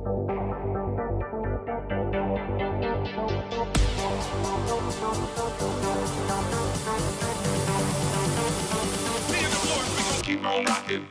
Keep on rocking.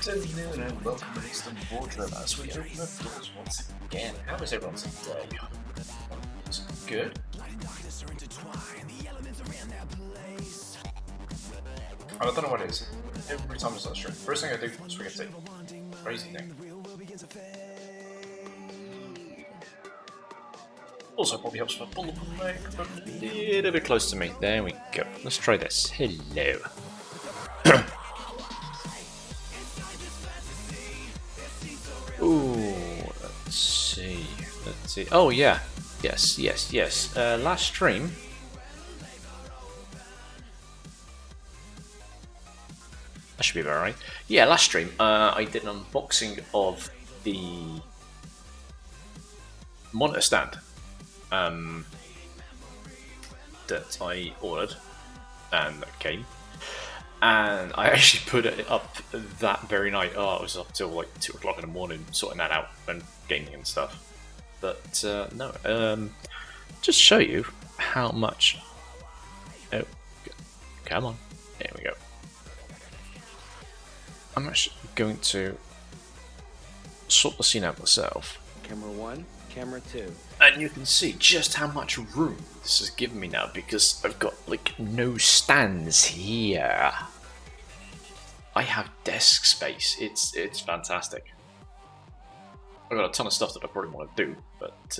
afternoon and welcome to Eastern Wardrobe as we open the doors once again. How is everyone today? Is it good? I don't know what it is. Every time I start stream, first thing I do is forget to crazy thing. Also probably helps if I pull the microphone a little bit close to me. There we go. Let's try this. Hello. Ooh, let's see. Let's see. Oh yeah. Yes. Last stream. That should be about right. Yeah, last stream I did an unboxing of the monitor stand that I ordered and that came. And I actually put it up that very night. Oh, I was up till like 2 o'clock in the morning sorting that out and gaming and stuff. But no, just show you how much. Oh, come on. There we go. I'm actually going to sort the scene out myself. Camera 1, camera 2. And you can see just how much room this has given me now because I've got like no stands here. I have desk space. It's fantastic. I've got a ton of stuff that I probably want to do, but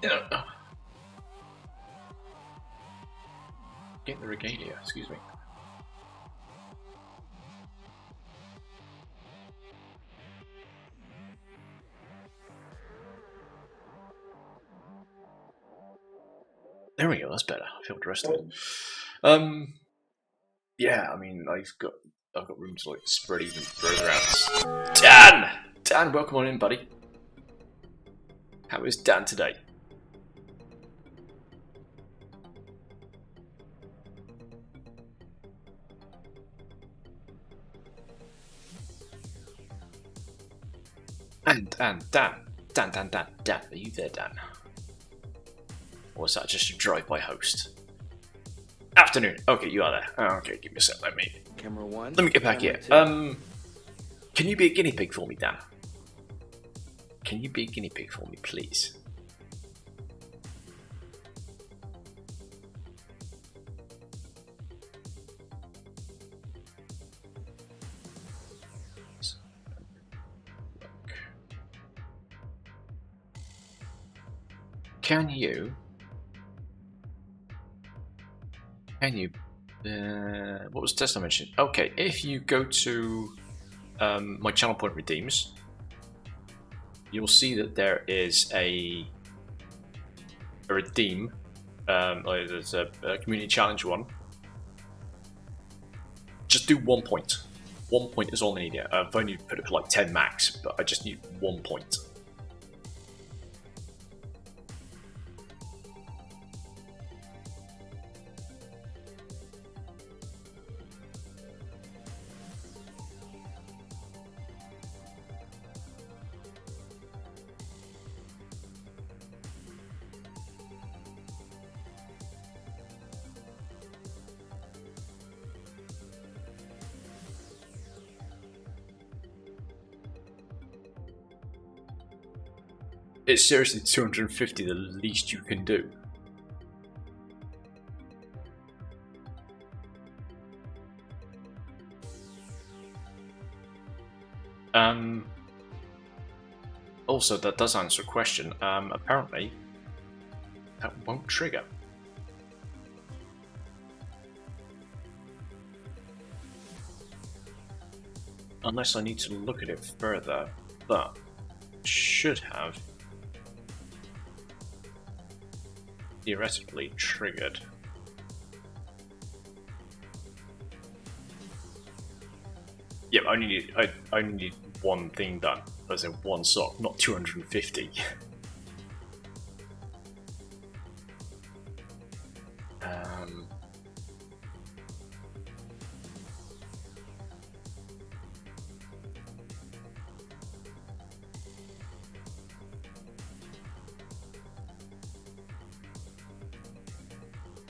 you know, get the regalia. Excuse me. There we go, that's better. I feel the rest of it. Yeah, I mean, I've got room to like spread even further out. Dan, welcome on in, buddy. How is Dan today? And Dan, are you there, Dan? Or was that just a drive-by host? Afternoon. Okay, you are there. Oh, okay, give me a sec. Let me get back here. Can you be a guinea pig for me, Dan? Can you be a guinea pig for me, please? Can you? What was the test I mentioned? Okay, if you go to my channel point redeems, you'll see that there is a redeem. There's a community challenge one. Just do 1 point. 1 point is all I need here. I've only put it for like 10 max, but I just need 1 point. It's seriously 250 the least you can do. Also, that does answer a question. Apparently, that won't trigger. Unless I need to look at it further, but should have theoretically triggered. Yeah, I only need one thing done. As in one sock, not 250.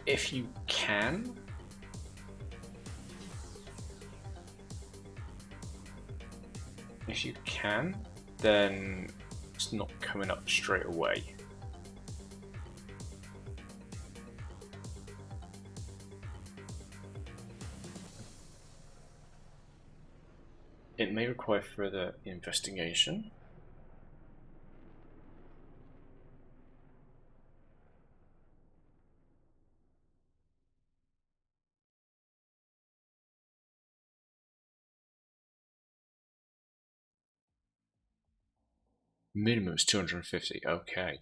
If you can, if you can, then it's not coming up straight away. It may require further investigation. Minimum is 250, okay.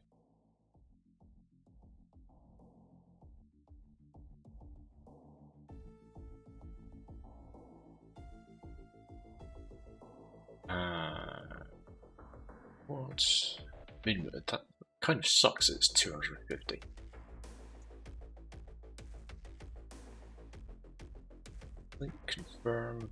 What? Minimum, that kind of sucks, it's 250. Link confirm.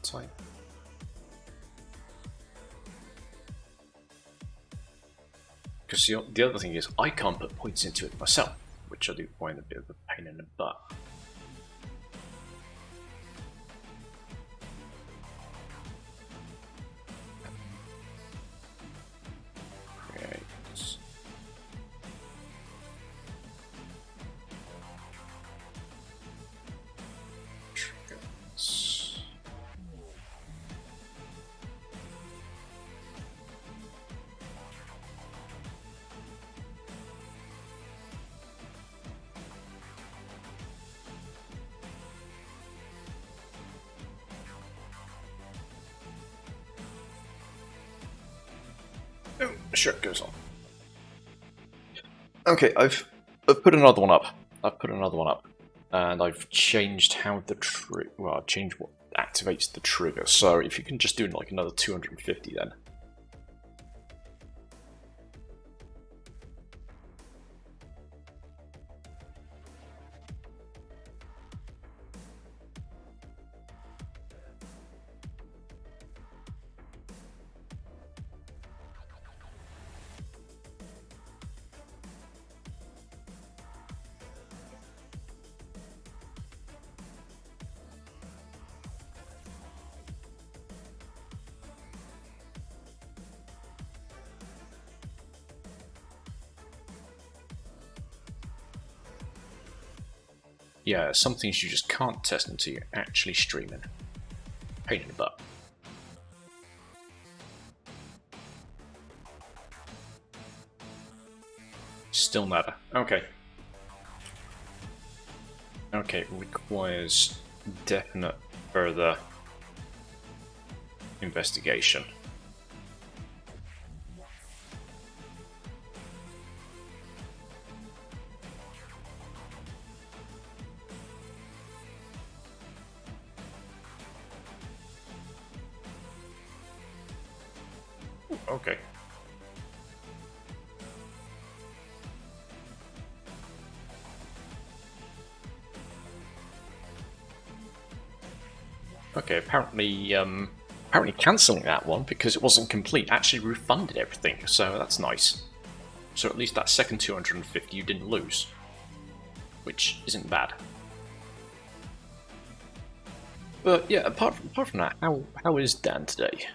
Type. Because the other thing is, I can't put points into it myself, which I do find a bit of a pain in the butt. Create. Triggers. Oh, sure, it goes on. Okay, I've put another one up. And I've changed how the I've changed what activates the trigger. So if you can just do like another 250 then. Yeah, some things you just can't test until you're actually streaming. Pain in the butt. Still nada. Okay. Okay, requires definite further investigation. Okay. Okay, apparently cancelling that one because it wasn't complete actually refunded everything, so that's nice. So at least that second 250 you didn't lose, which isn't bad. But yeah, apart from that, how is Dan today?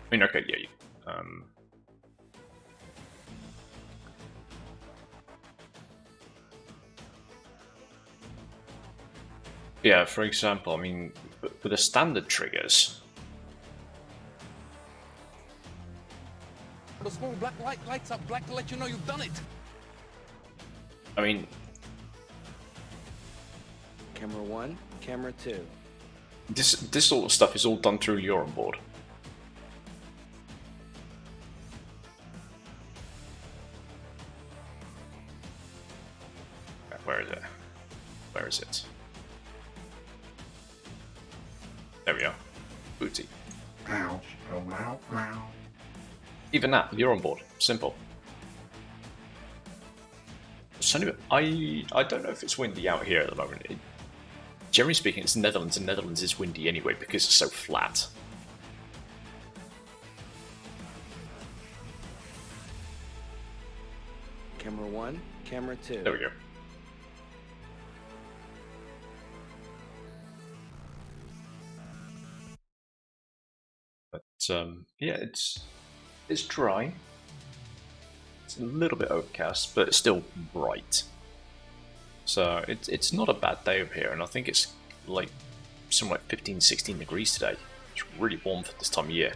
I mean, okay, yeah. Yeah, for example, I mean, with the standard triggers. The small black light lights up black to let you know you've done it. I mean, Camera 1, camera 2. this sort of stuff is all done through your onboard. Booty. Meow, meow, meow, meow. Even that, you're on board. Simple. So anyway, I don't know if it's windy out here at the moment. Generally speaking, it's Netherlands, and Netherlands is windy anyway because it's so flat. Camera 1, camera 2. There we go. But yeah, it's dry. It's a little bit overcast, but it's still bright. So it's not a bad day up here, and I think it's like somewhere like 15, 16 degrees today. It's really warm for this time of year.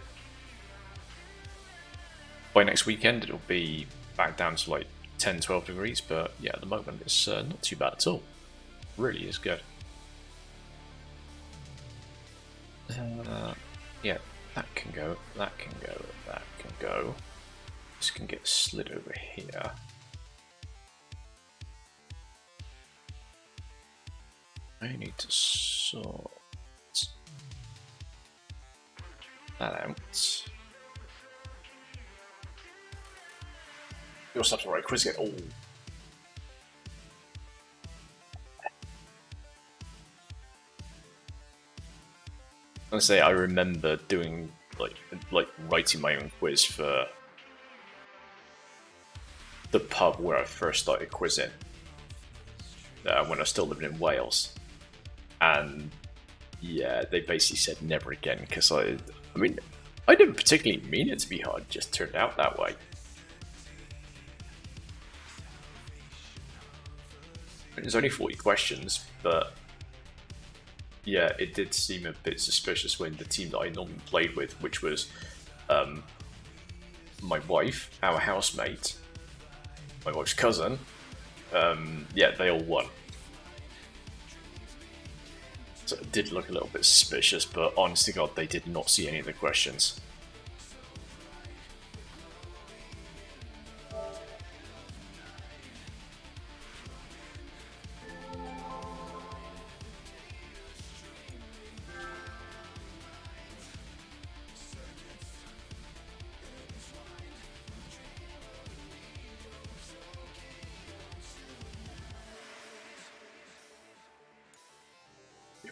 By next weekend, it'll be back down to like 10, 12 degrees, but yeah, at the moment it's not too bad at all. Really is good. Yeah, that can go, that can go, that can go. This can get slid over here. I need to sort that out. You also have to write a quiz again. Oh. I say I remember doing like writing my own quiz for the pub where I first started quizzing when I was still living in Wales, and yeah, they basically said never again because I mean, I didn't particularly mean it to be hard; it just turned out that way. There's only 40 questions, but yeah, it did seem a bit suspicious when the team that I normally played with, which was my wife, our housemate, my wife's cousin, yeah, they all won. So it did look a little bit suspicious, but honest to God, they did not see any of the questions.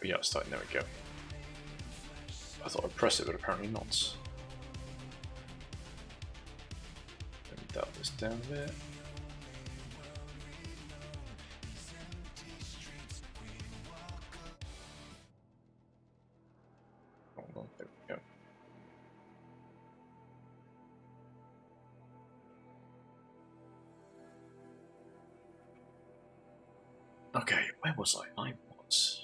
Yeah, it's starting. There we go. I thought I'd press it, but apparently not. Let me dial this down a bit. Hold on, there we go. Okay, where was I? I was.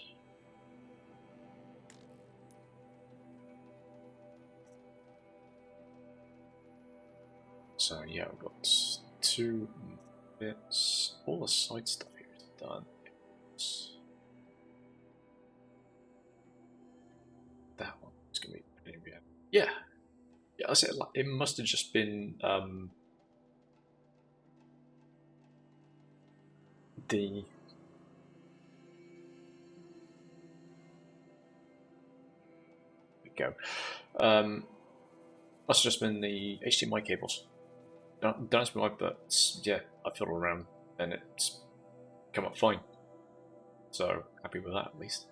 So yeah, I've got 2 bits. All the side stuff here is done. That one is going to be pretty bad. Yeah, yeah. I said it must have just been the. There we go. Must have just been the HDMI cables. Don't ask me why, but yeah, I fiddled around and it's come up fine. So happy with that at least.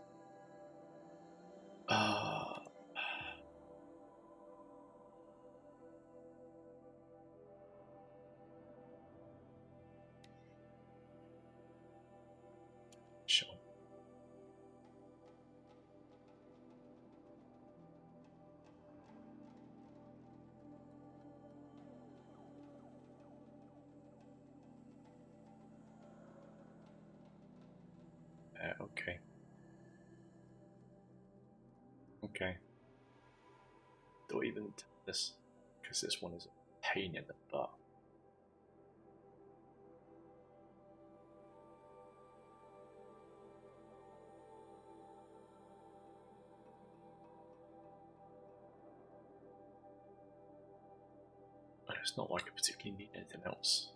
Sure. Okay. Okay. Don't even do this, because this one is a pain in the butt. And it's not like I particularly need anything else.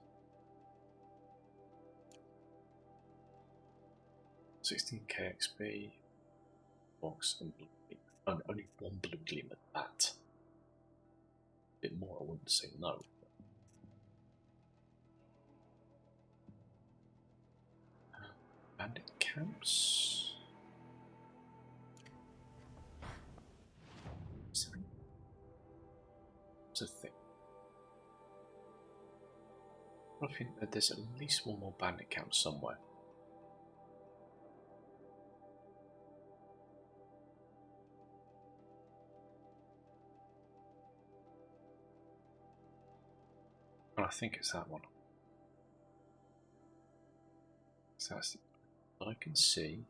16k XP, box and blue. Only one blue gleam at that. A bit more, I wouldn't say no. Bandit camps. What's a thing? I think that there's at least one more bandit camp somewhere. And I think it's that one. So that's what I can see.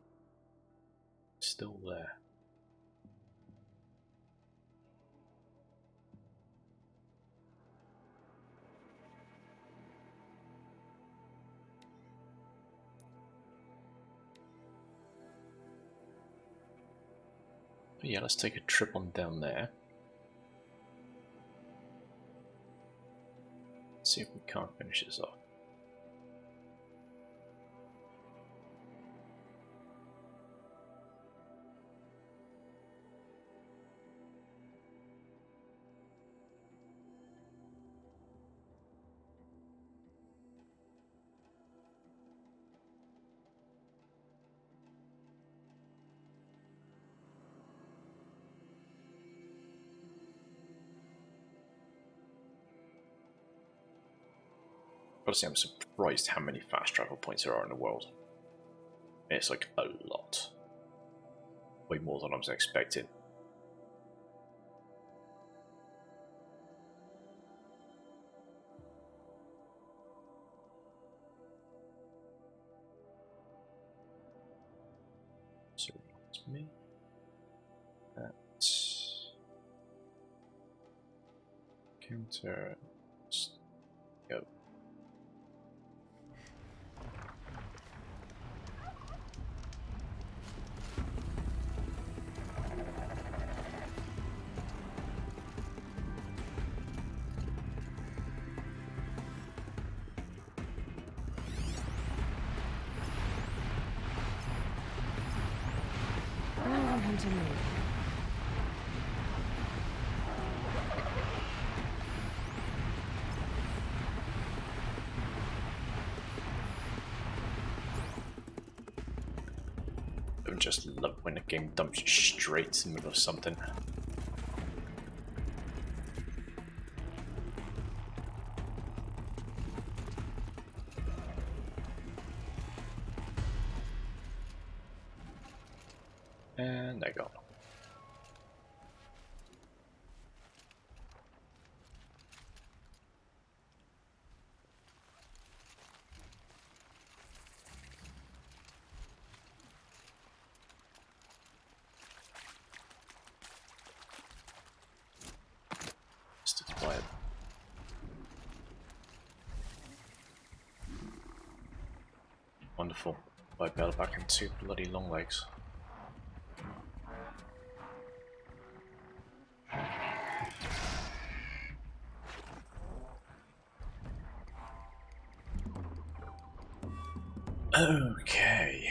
Still there. But yeah, let's take a trip on down there. See if we can't finish this off. Honestly, I'm surprised how many fast travel points there are in the world. It's like a lot. Way more than I was expecting. So it's me. That's counter. Let's go. I just love when the game dumps you straight in the middle of something. And they're gone. Wonderful. I battle back into bloody long legs. Okay.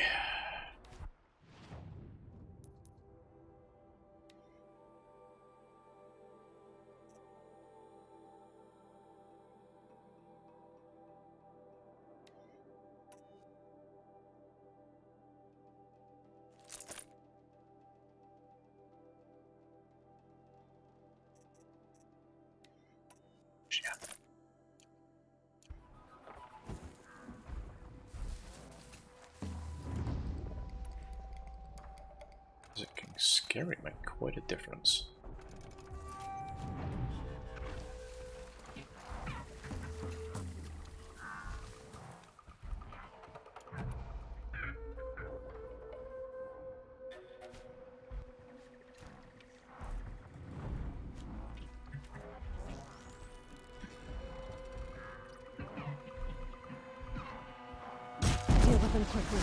Scary make quite a difference. Deal with them quickly.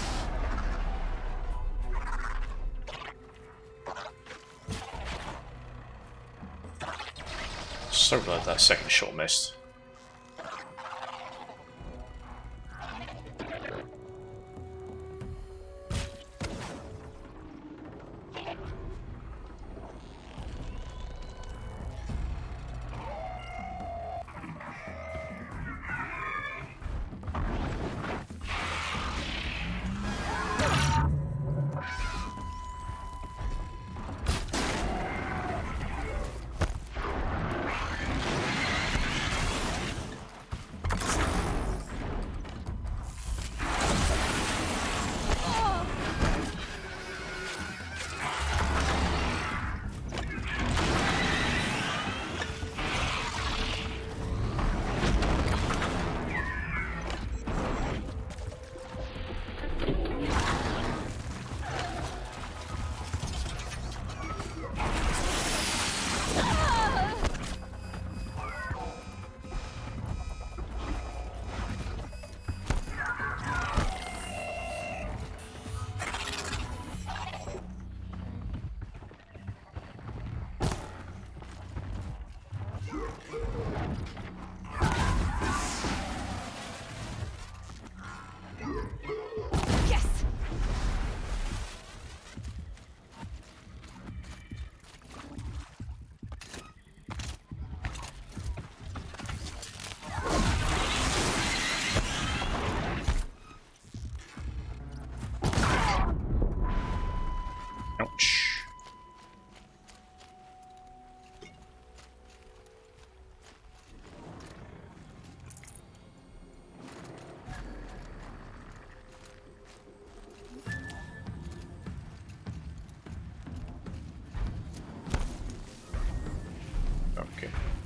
So glad that second shot missed.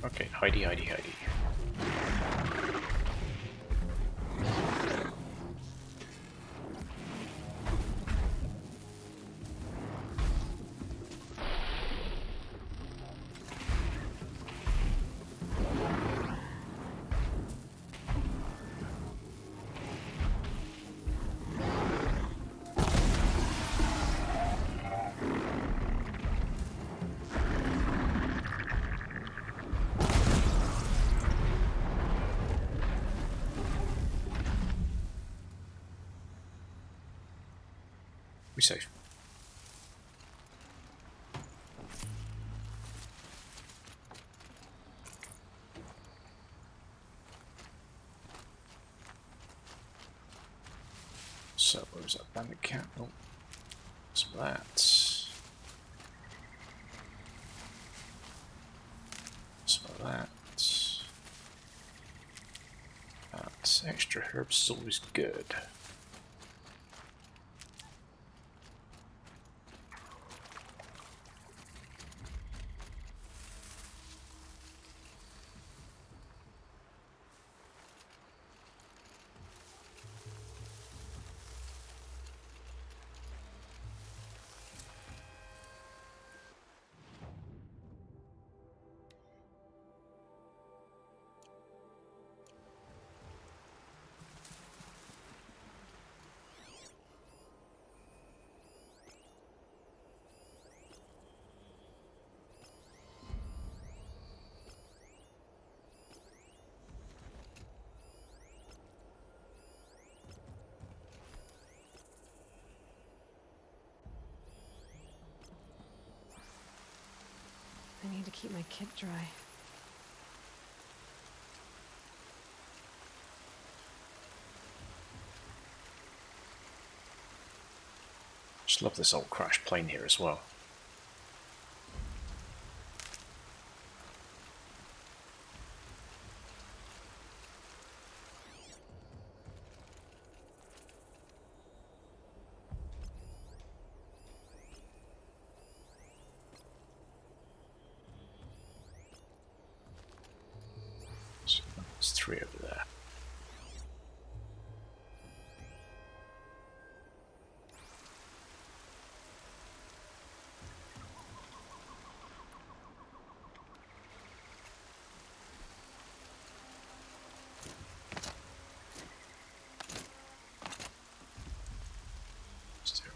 Okay, Heidi, Heidi, Heidi. We safe. So, where was that bandit camp? Oh, what's that? Some of that. That's extra herbs is always good. I need to keep my kit dry. Just love this old crashed plane here as well. So there's 3 over there. Still.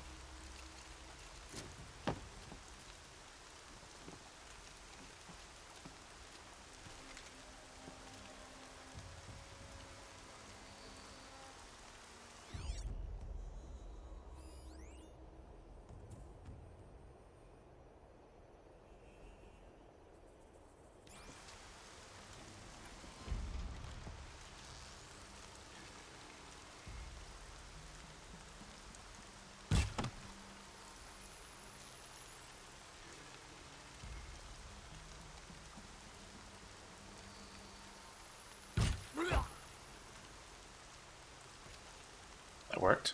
That worked.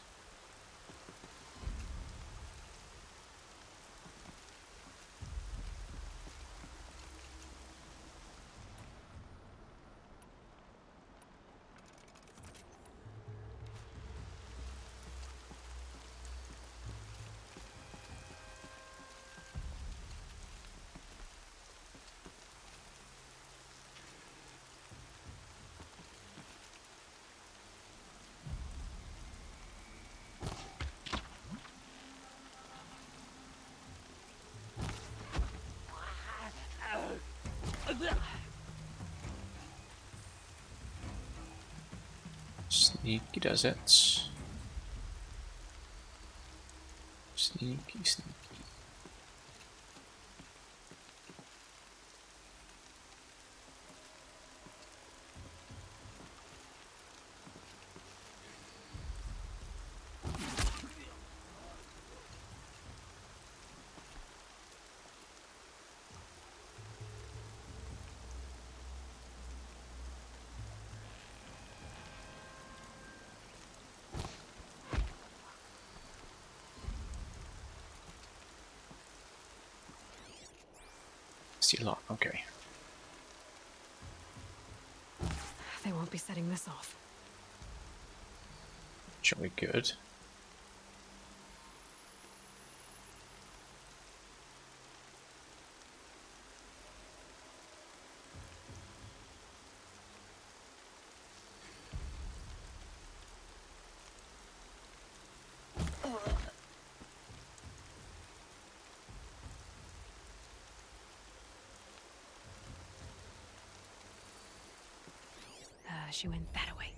Sneaky does it. Sneaky, sneaky. See a lot, okay. They won't be setting this off. Jolly good. She went that way.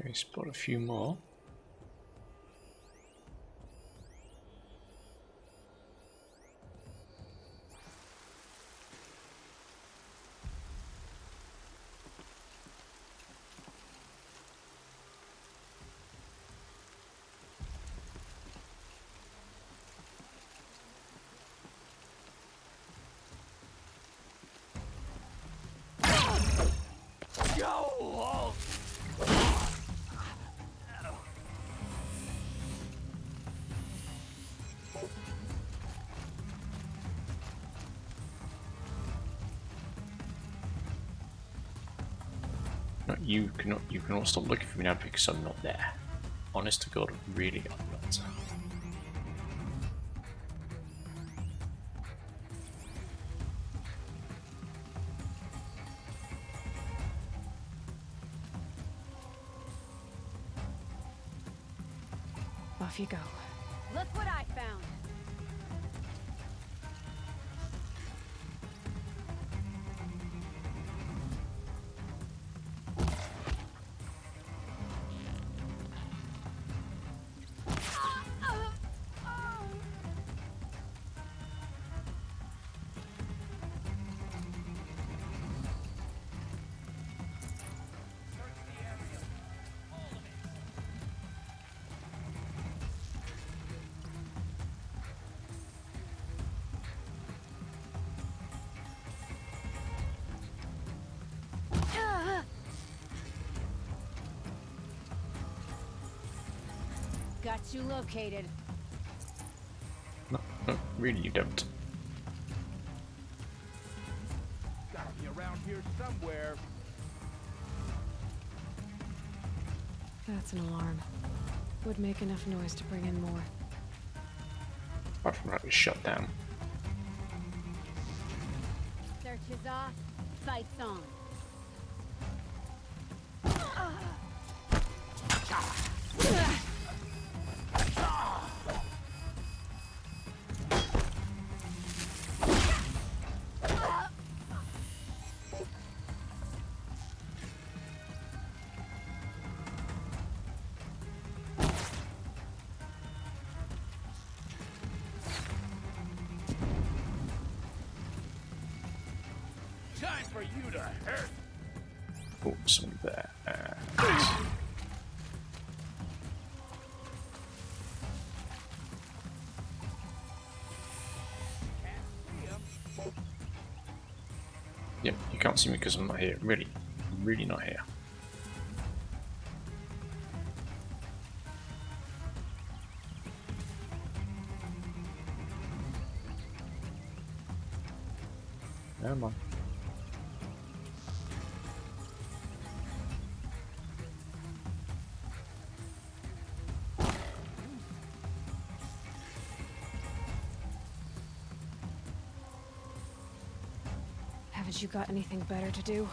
Okay, spot a few more. No, you cannot stop looking for me now because I'm not there. Honest to God, really, I'm not. Off you go. Look what I found. Got you located. No, no, really, you don't. Gotta be around here somewhere. That's an alarm. Would make enough noise to bring in more. Apart from that, it's shut down. Search is off. Fights on. Time for you to hurt. Oh, something there. Yep, you can't see me because I'm not here. Really, really not here. Never mind. Haven't you got anything better to do?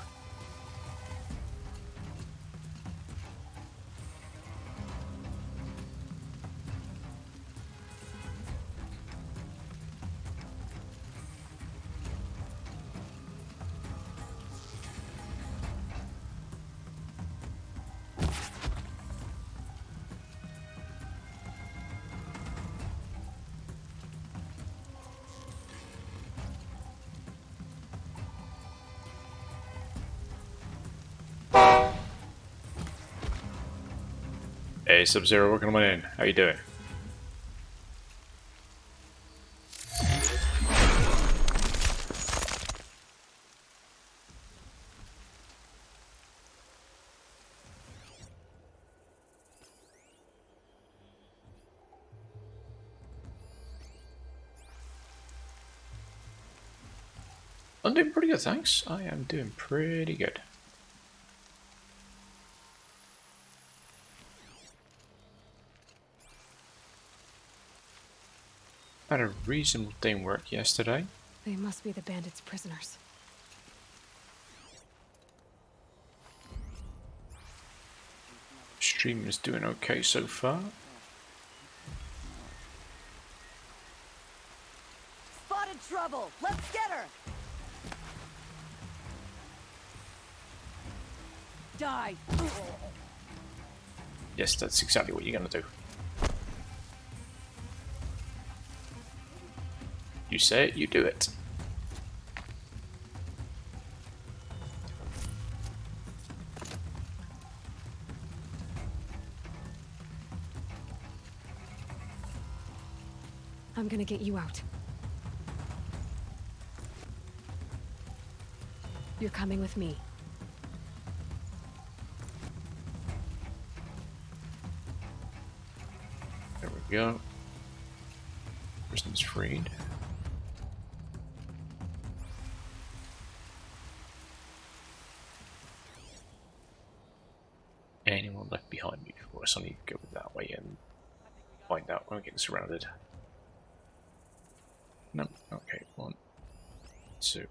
Hey, Sub-Zero, welcome on in. How you doing? I'm doing pretty good, thanks. I am doing pretty good. Had a reasonable day in work yesterday. They must be the bandits' prisoners. Stream is doing okay so far. Spotted trouble. Let's get her. Die. Yes, that's exactly what you're gonna do. You say it, you do it. I'm gonna get you out. You're coming with me. There we go. Prisoners freed. Anyone left behind before us? I need to go that way and find out when we're getting surrounded. No, okay, 1, 2,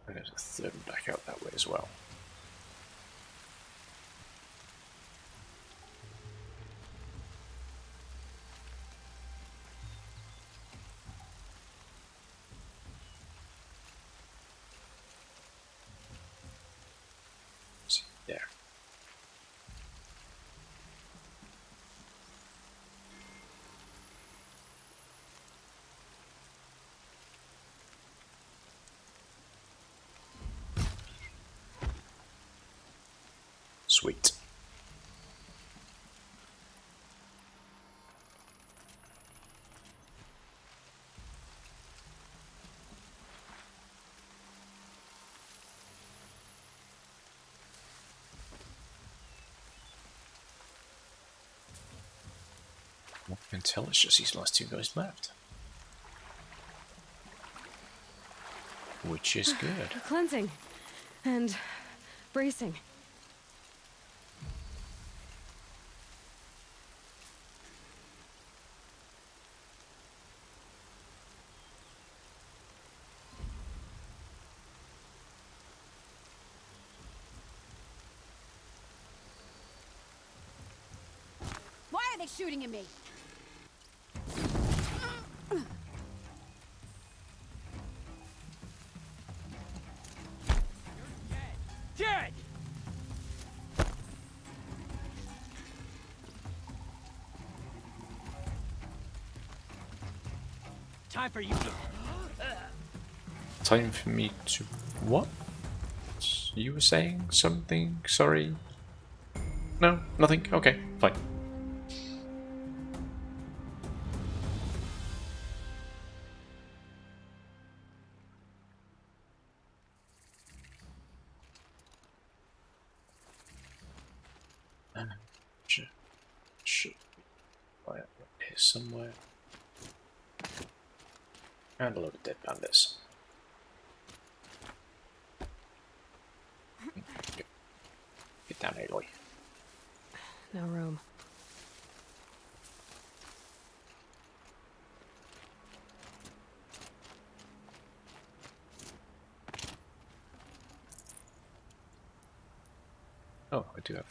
and there's a third one back out that way as well. See, there. Sweet. What I can tell, it's just these last 2 guys left. Which is good. Cleansing. And bracing. Why are they shooting at me? Dead! Time for you to... Time for me to... What? You were saying something? Sorry? No? Nothing? Okay, fine. Should right here somewhere. And a load of dead bandits. Get down, Aloy. No room. Oh, I do have.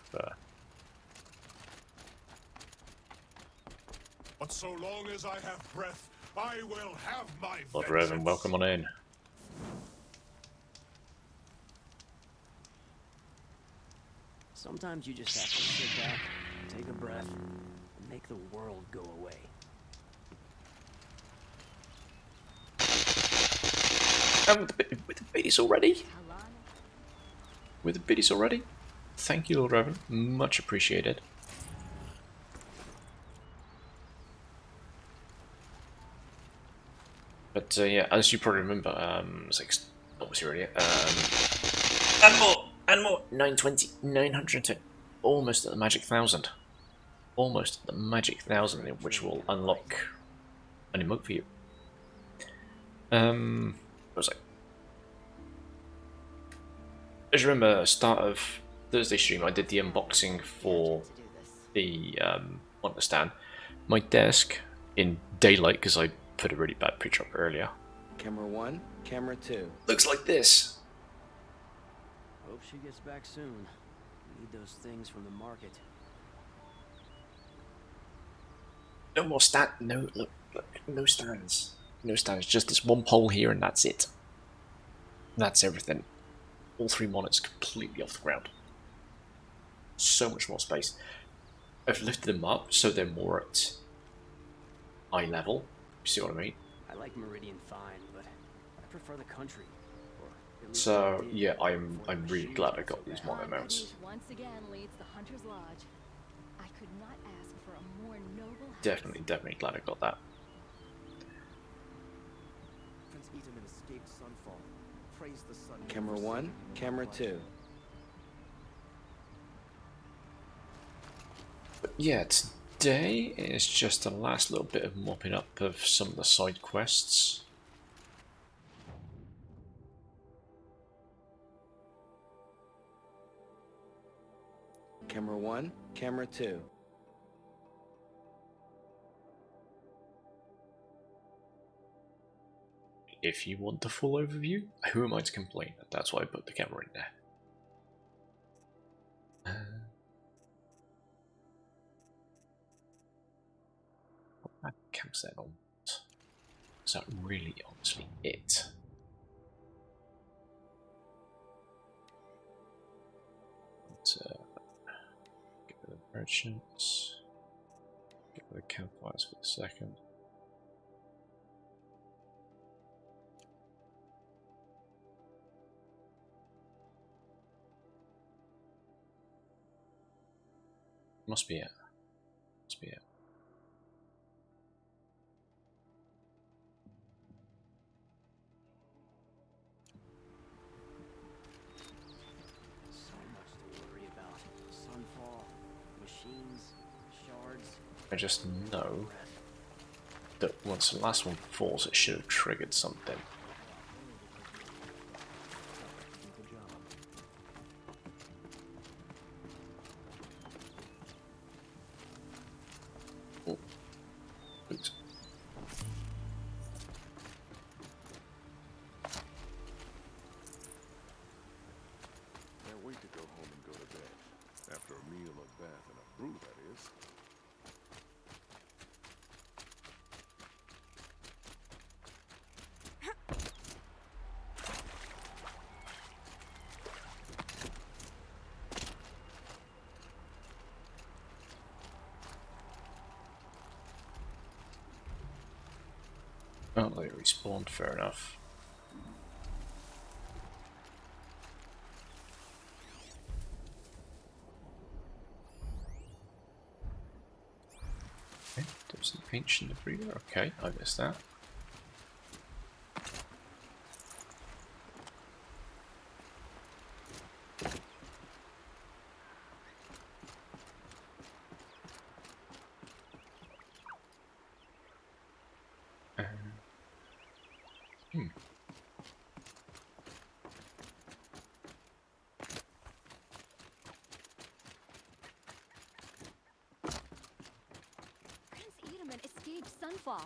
But so long as I have breath, I will have my Lord vengeance. Revan, welcome on in. Sometimes you just have to sit back, take a breath, and make the world go away. And with the biddies already? With the biddies already? Thank you, Lord Revan. Much appreciated. But yeah, as you probably remember, it's like obviously already. And more, 920, 920, almost at the magic 1,000. Almost at the magic 1,000, which will unlock an emote for you. What was like As you remember, start of Thursday stream, I did the unboxing for the Understand. My desk in daylight, because I put a really bad picture up earlier. Camera 1, camera 2. Looks like this. Hope she gets back soon. Need those things from the market. No more stand. No, look, no stands. No stands. Just this one pole here, and that's it. That's everything. All 3 monitors completely off the ground. So much more space. I've lifted them up so they're more at eye level. You see what I mean? I like Meridian fine, but I prefer the country. Or at least So I did yeah, I'm before the really machines glad I got got so these bad. monitor mounts. Ganesh once again leads the Hunter's Lodge. I could not ask for a more noble house. Definitely glad I got that. Prince Edaman escaped Sunfall. Praise the sun. Camera 1, camera 2. But yeah, today is just the last little bit of mopping up of some of the side quests. Camera 1, camera 2. If you want the full overview, who am I to complain? That's why I put the camera in there. Put that campsite on. Is that really honestly it? Let's get rid of the merchants. Get rid of campfires for a second. Must be it. Must be it. So much to worry about. Sunfall, machines, shards. I just know that once the last one falls, it should have triggered something. Good job. Oh. Oops. Can't wait to go home and go to bed. After a meal, a bath, and a brew, that is. Oh, they respawned, fair enough. Okay, there's an ancient debris there. Okay, I missed that. Prince Edaman escaped Sunfall.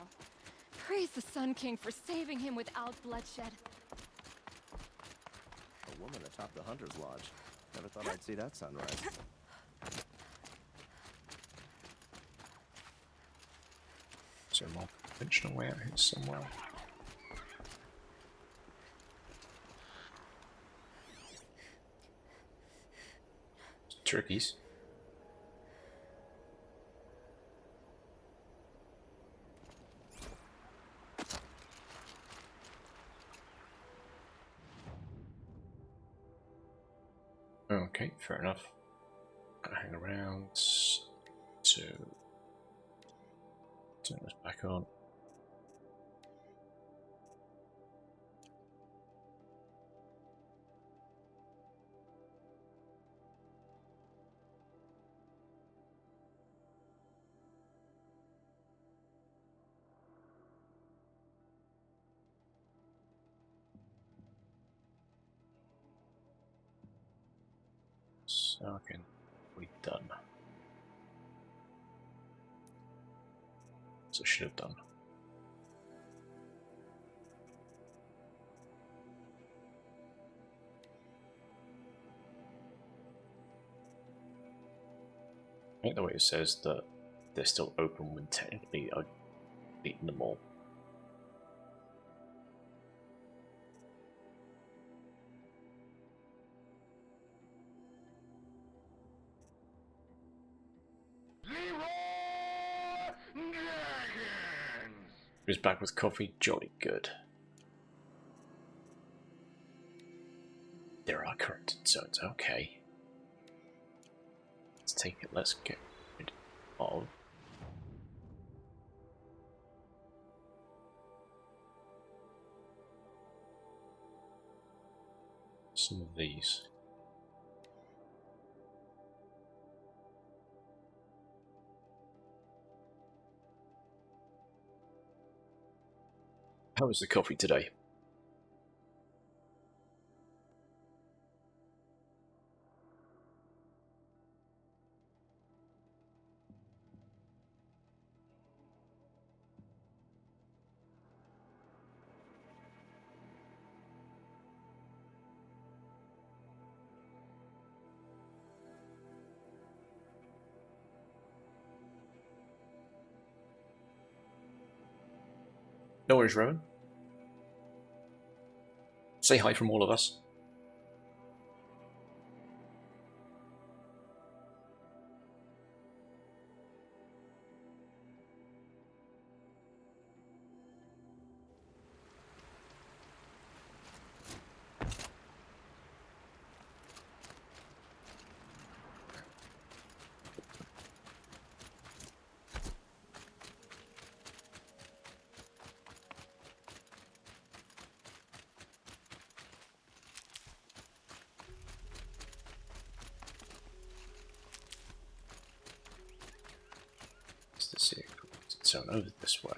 Praise the Sun King for saving him without bloodshed. A woman atop the Hunter's Lodge. Never thought I'd see that sunrise. Is there a more conventional way out here somewhere? Turkeys. Okay, fair enough. Gotta hang around to turn this back on. So okay, we done. So I should have done. I think the way it says that they're still open when technically I've beaten them all. Who's back with coffee? Jolly good. There are current zones, okay. Let's take it, let's get rid of some of these. How was the coffee today? No worries, Rowan. Say hi from all of us. Let's see, it's on over this way.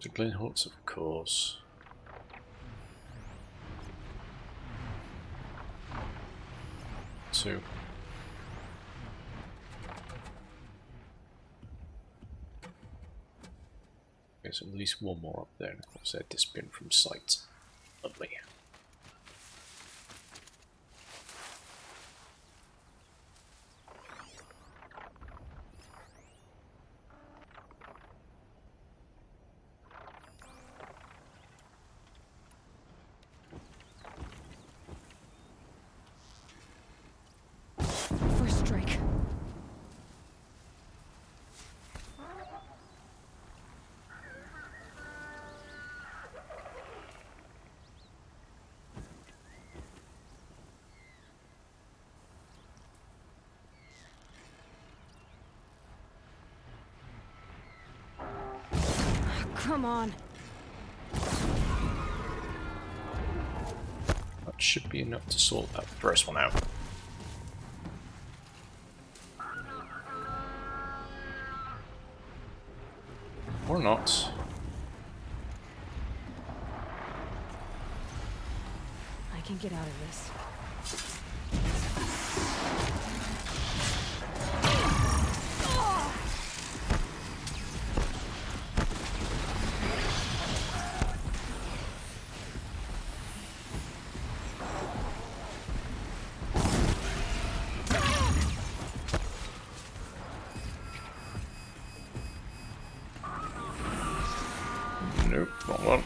To Glen Holtz, of course. Two. There's at least one more up there, and of course they're disappearing from sight. Lovely. First strike. Come on. That should be enough to sort that first one out. Or not. I can get out of this. Nope, wrong one.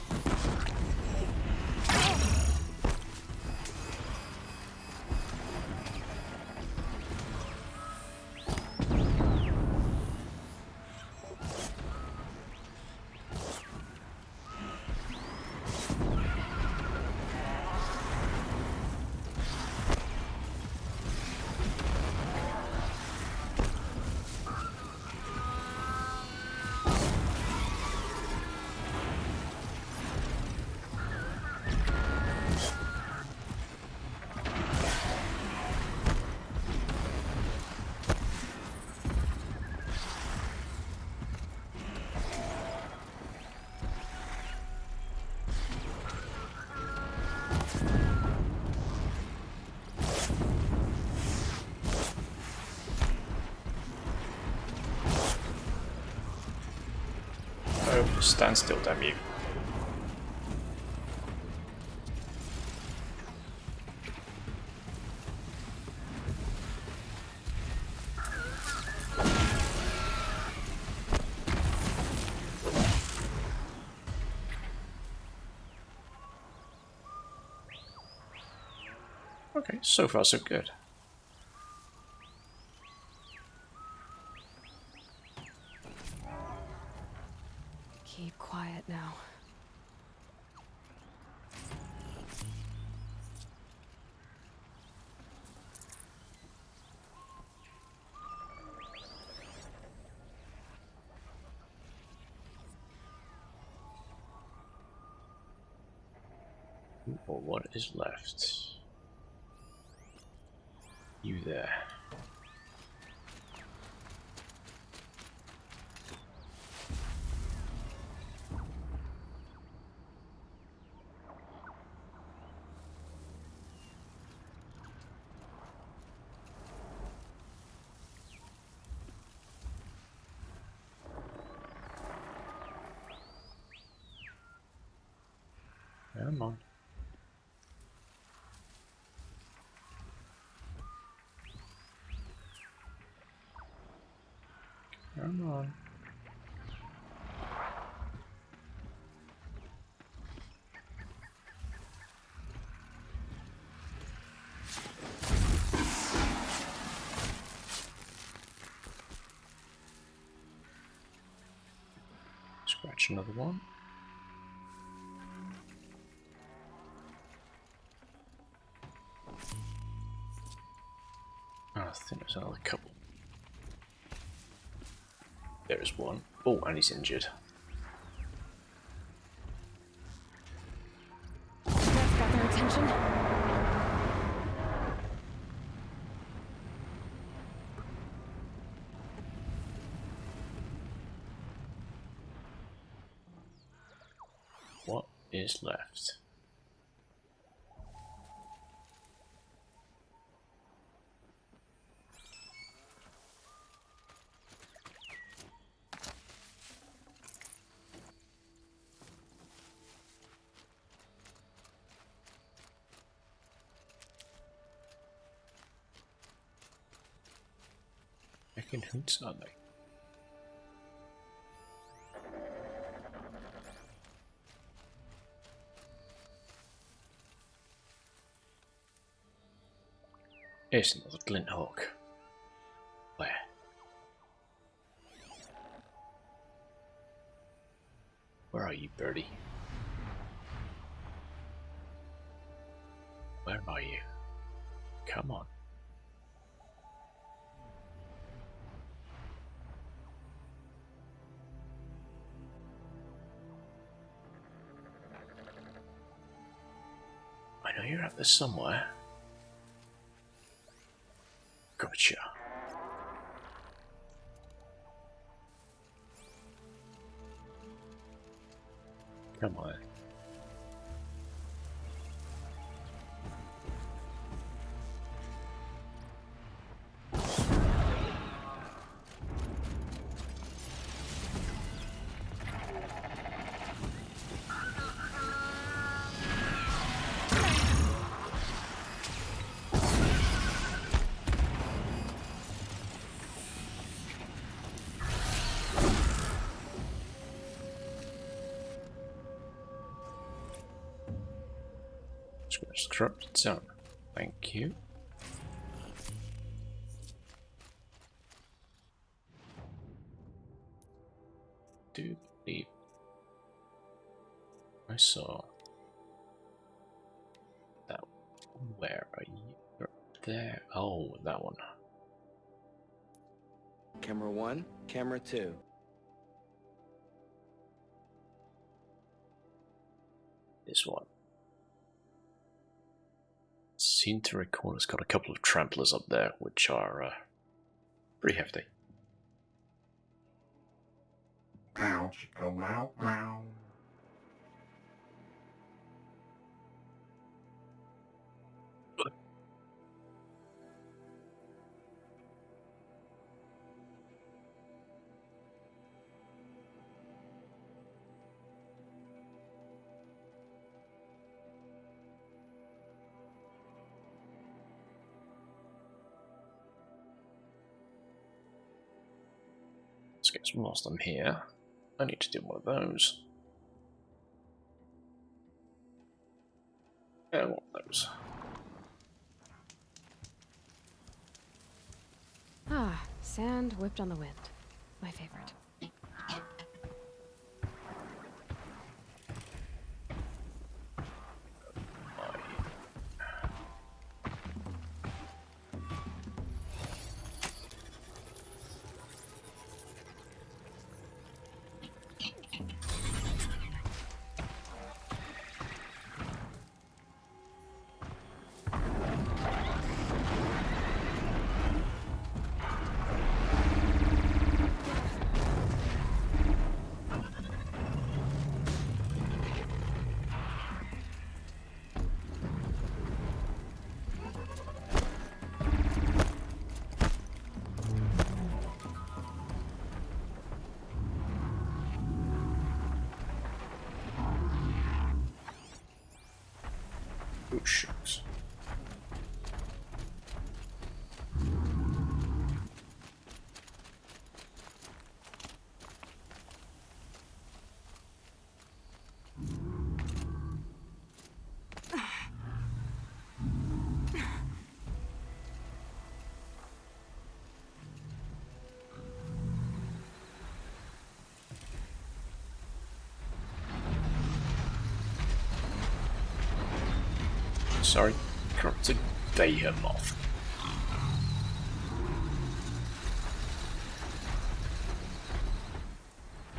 Stand still, damn you. Okay, so far so good. Keep quiet now. Or what is left? You there. Come on. Come on. Scratch another one. Oh, I think there's another couple. There's one. Oh, and he's injured. That's got their attention. What is left? Making hoots, aren't they? Here's another glint hawk. Where? Where are you, birdie? Where are you? Come on. I know you're out there somewhere. Gotcha. Come on. Scratch the corrupted zone. Thank you. Do believe I saw that. Where are you? You're there. Oh, that one. Camera 1, camera 2. This one. Seem to recall it's got a couple of tramplers up there, which are pretty hefty. Meow, chico, meow, meow. guess whilst I'm here, I need to do one of those. Yeah, one of those. Ah, sand whipped on the wind. My favorite. Oh, shucks. Sorry, corrupted Behemoth.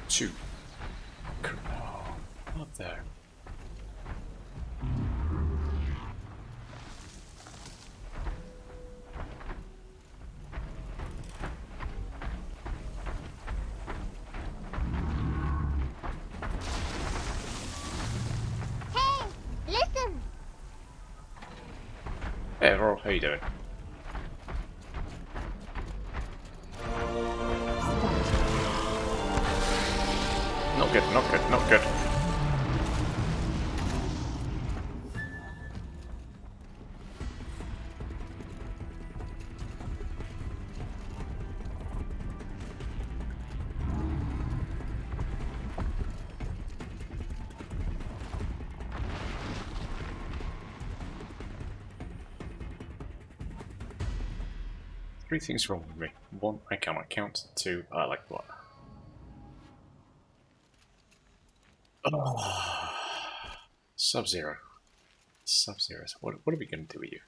Two. Oh, up there. Hey, listen! Hey, Errol, how you doing? Not good, not good, not good. Three things wrong with me. One, I cannot count. Two, I like what? Oh. Sub-Zero. Sub-Zero. What are we going to do with you?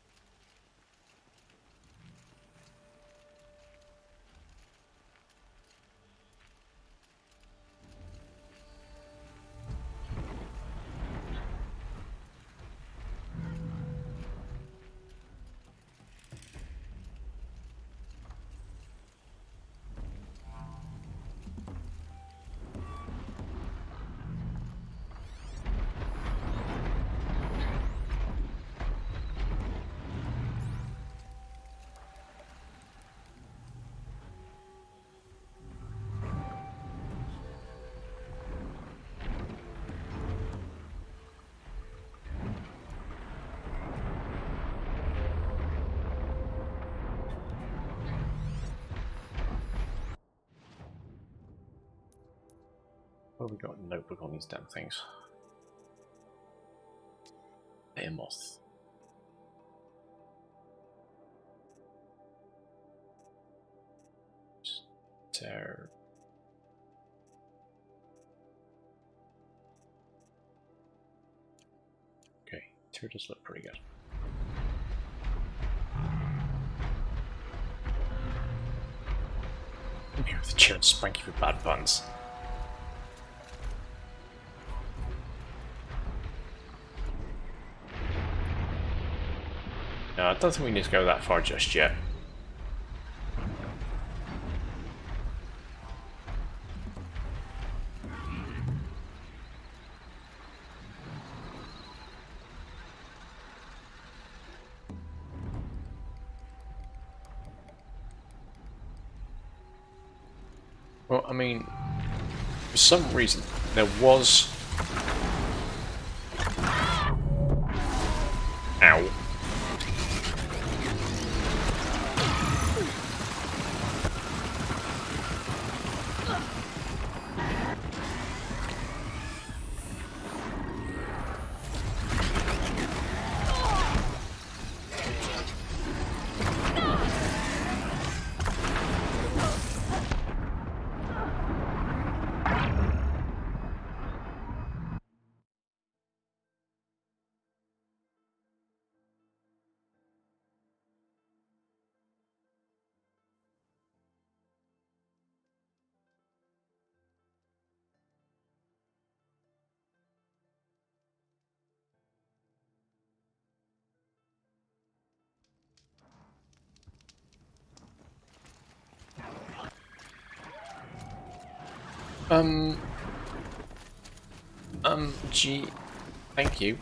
What have we got? A notebook on these damn things. Behemoth. Terror. Okay, two does look pretty good. I'm here with the chair and spanky for bad puns. No, I don't think we need to go that far just yet. Well, I mean, for some reason, there was... Ow. Gee, thank you.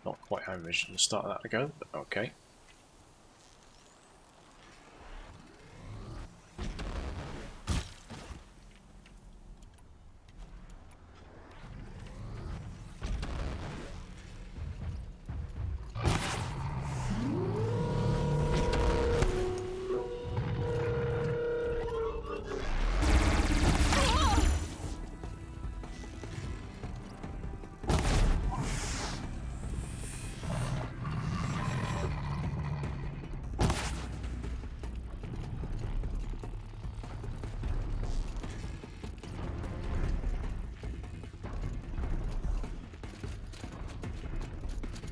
Not quite how I envisioned the start of that to go, but okay.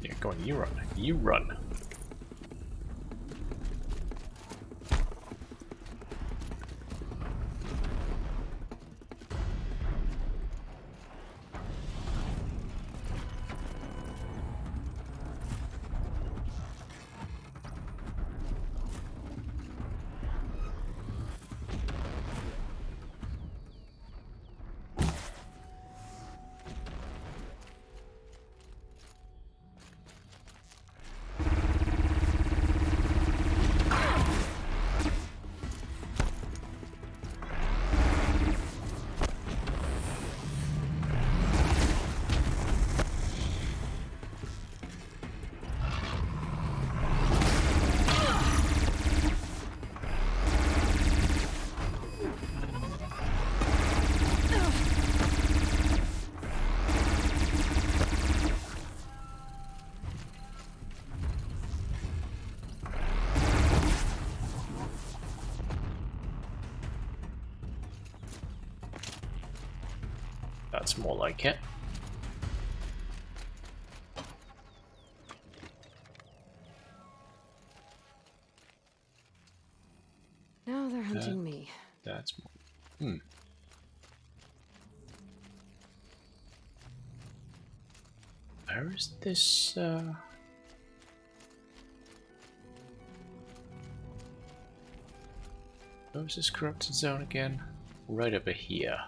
Yeah, go on, you run. You run. That's more like it. Now they're hunting me. That's more. Where is this? Where is this corrupted zone again? Right over here.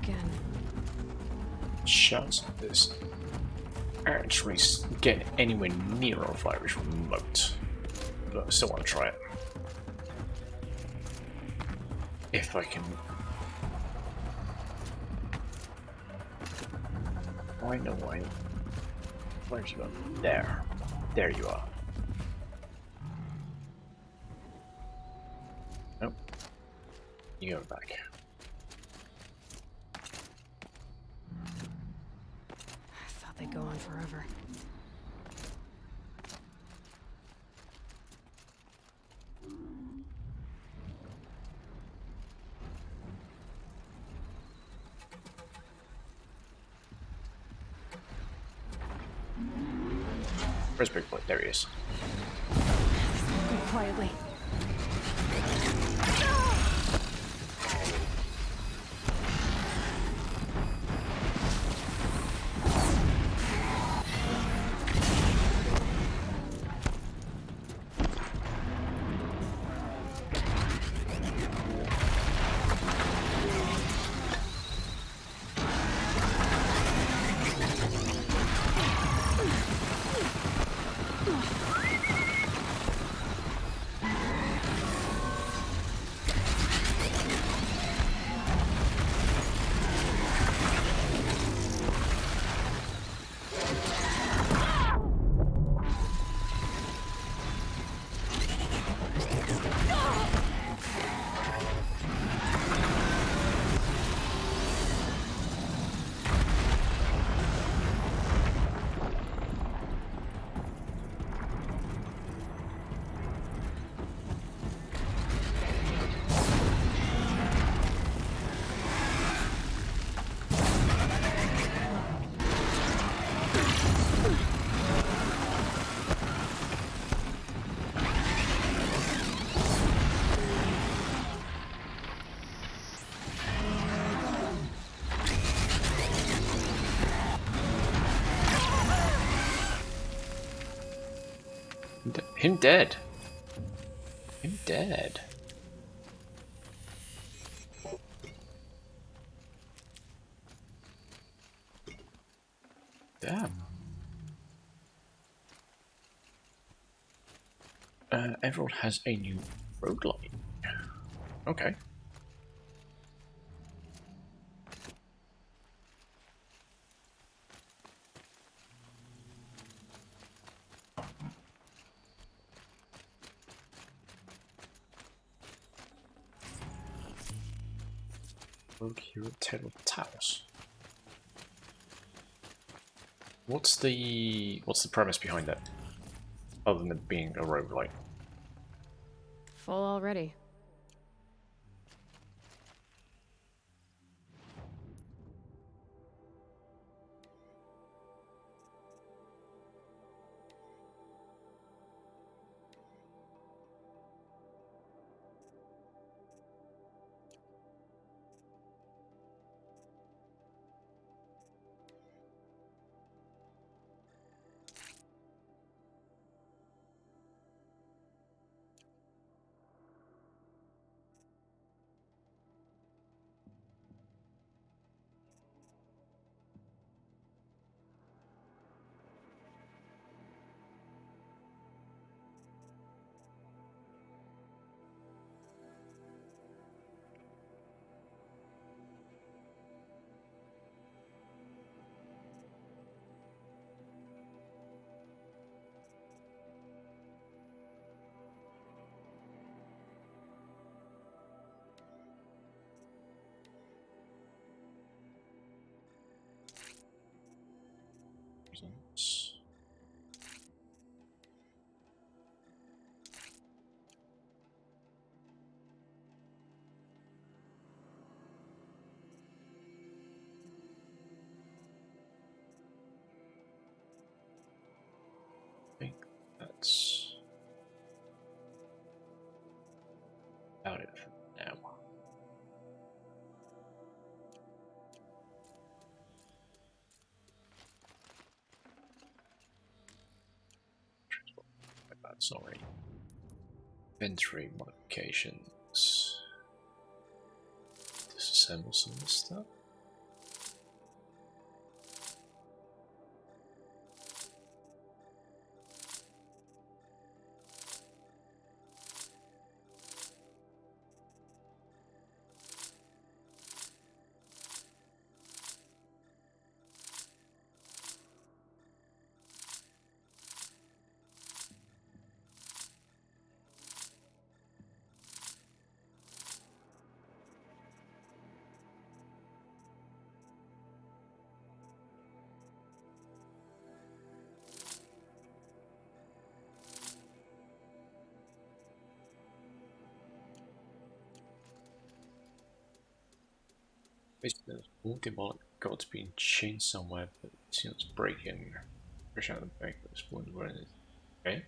again. Chance of this actually getting anywhere near on fire is remote. But I still want to try it. If I can. Find a way. Where'd you go? There. There you are. Nope. You go back. I thought they'd go on forever. Where's Big Boy? There he is. Go quietly. Him dead. Him dead. Damn. Everyone has a new roguelike. Okay. Rogue Hero Tale of Towers. What's the premise behind that? Other than it being a roguelike. Full already. Presents. I think that's about it for now. Sorry. Inventory modifications. Disassemble some of this stuff. Basically, there's all demonic gods being chained somewhere, but it seems breaking. Push out the bank, but this one's where it is. Okay.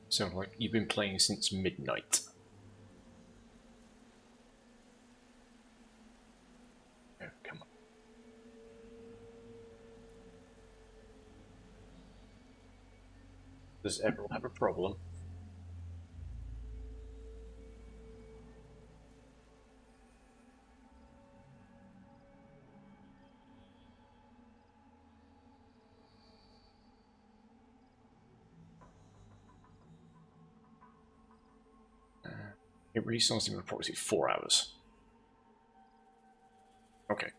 Sounds like you've been playing since midnight. Oh, come on. Does everyone have a problem? It restarts in approximately 4 hours. Okay.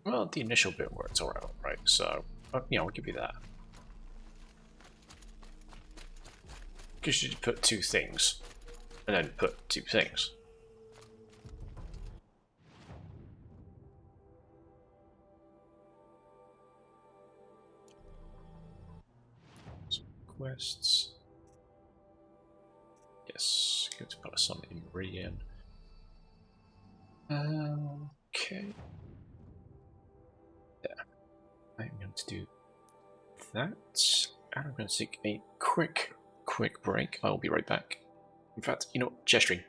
Well, the initial bit works alright, right? So, you know, I'll give you that. Because you put 2 things, and then put 2 things. Some quests. Yes, go to put some in Meridian. Okay. Yeah. I'm going to do that. And I'm going to take a quick break. I will be right back. In fact, you know what? Gesturing.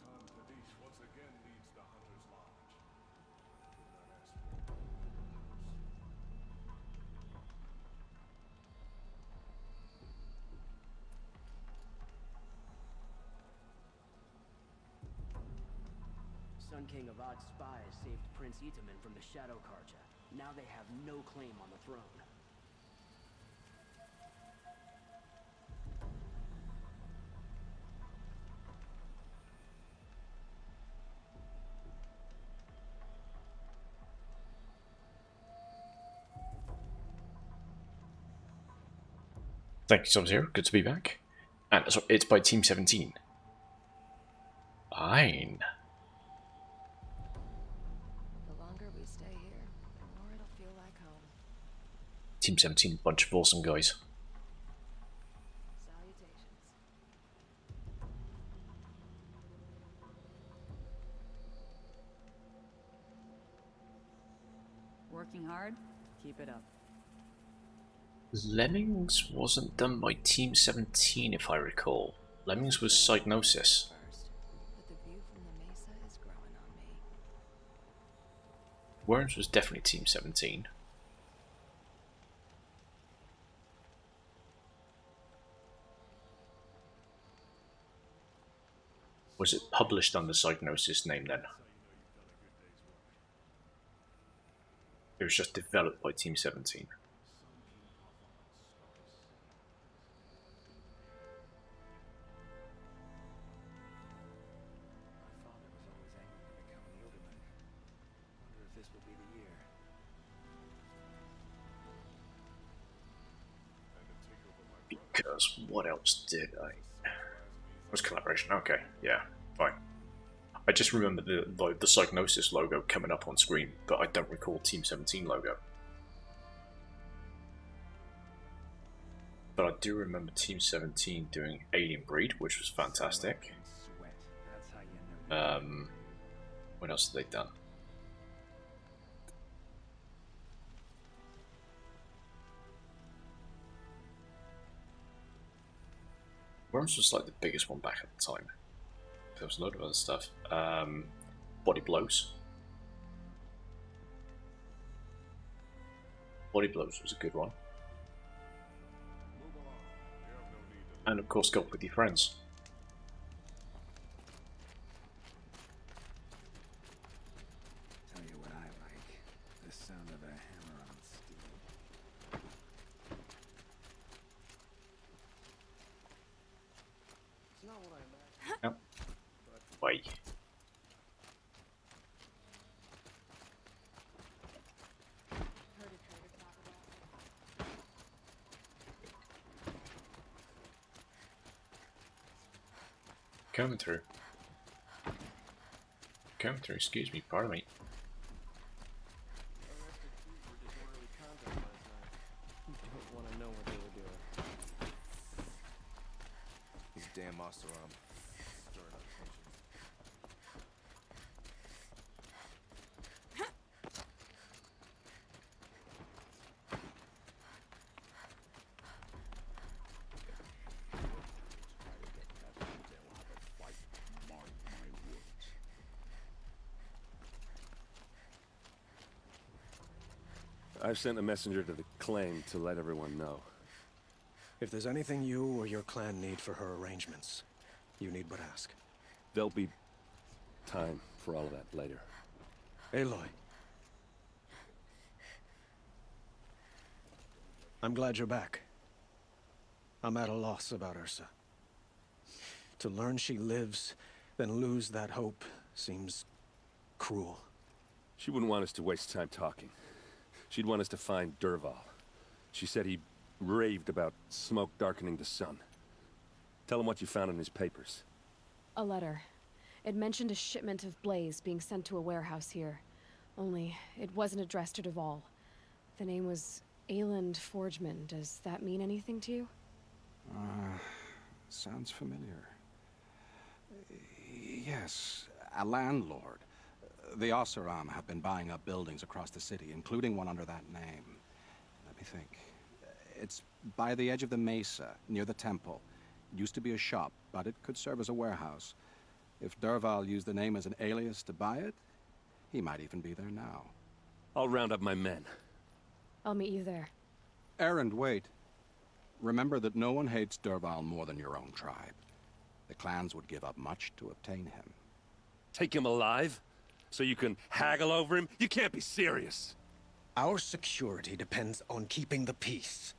Khan Tadish once again leads the Hunter's Lodge. Do not ask for it. Sun King Avad's spies saved Prince Itamen from the Shadow Carja. Now they have no claim on the throne. Thank you, Subs here. Good to be back. And so it's by Team 17. Fine. The longer we stay here, the more it'll feel like home. Team 17, bunch of awesome guys. Salutations. Working hard? Keep it up. Lemmings wasn't done by Team 17, if I recall. Lemmings was Psygnosis. First, but the view from the mesa is growing on me. Worms was definitely Team 17. Was it published under Psygnosis name then? It was just developed by Team 17. My father was always aiming to become an Ilderman. Wonder if this will be the year. Because what else did I? It was collaboration. Okay, yeah, fine. I just remember the Psygnosis logo coming up on screen, but I don't recall Team 17 logo. But I do remember Team 17 doing Alien Breed, which was fantastic. Sweat. That's how you know. What else have they done? Worms was like the biggest one back at the time. There was a lot of other stuff. Body Blows. Body Blows was a good one. And of course, Golf with Your Friends. Tell you what I like. The sound of a hammer on steel. It's not what I imagined. Yep. Wait. Coming through. Coming through, excuse me, pardon me. Arrested crew for disorderly conduct last night. You don't want to know what they were doing. These damn Oseram stirring up tensions. I've sent a messenger to the claim to let everyone know. If there's anything you or your clan need for her arrangements, you need but ask. There'll be time for all of that later. Aloy. I'm glad you're back. I'm at a loss about Ursa. To learn she lives, then lose that hope seems cruel. She wouldn't want us to waste time talking. She'd want us to find Dervahl. She said he raved about smoke darkening the sun. Tell him what you found in his papers. A letter. It mentioned a shipment of blaze being sent to a warehouse here. Only, it wasn't addressed to Dervahl. The name was Ayland Forgeman. Does that mean anything to you? Sounds familiar. Yes, a landlord. The Oseram have been buying up buildings across the city, including one under that name. Let me think. It's by the edge of the mesa, near the temple. It used to be a shop, but it could serve as a warehouse. If Dervahl used the name as an alias to buy it, he might even be there now. I'll round up my men. I'll meet you there. Erend, wait. Remember that no one hates Dervahl more than your own tribe. The clans would give up much to obtain him. Take him alive? So you can haggle over him? You can't be serious. Our security depends on keeping the peace.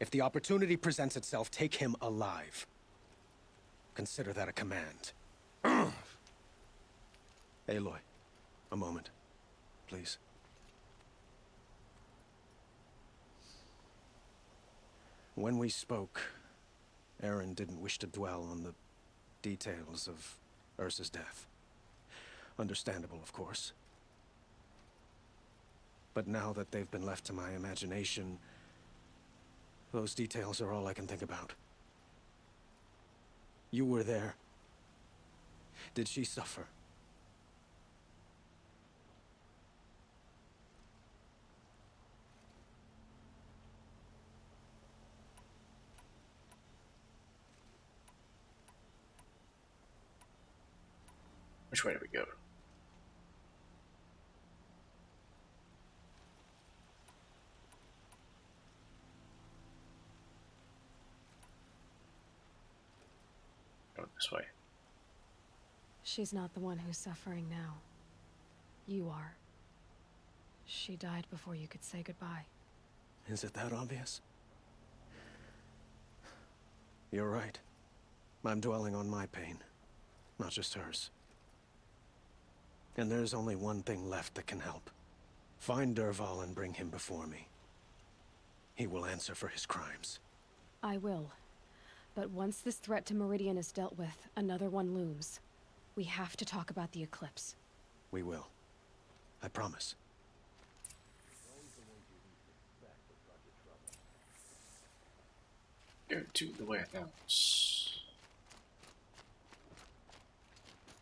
If the opportunity presents itself, take him alive. Consider that a command. Aloy, a moment, please. When we spoke, Erend didn't wish to dwell on the details of Ursa's death. Understandable, of course. But now that they've been left to my imagination, those details are all I can think about. You were there. Did she suffer? Which way do we go? Going this way. She's not the one who's suffering now. You are. She died before you could say goodbye. Is it that obvious? You're right. I'm dwelling on my pain, not just hers. And there's only one thing left that can help. Find Dervahl and bring him before me. He will answer for his crimes. I will. But once this threat to Meridian is dealt with, another one looms. We have to talk about the eclipse. We will. I promise. Go to the warehouse.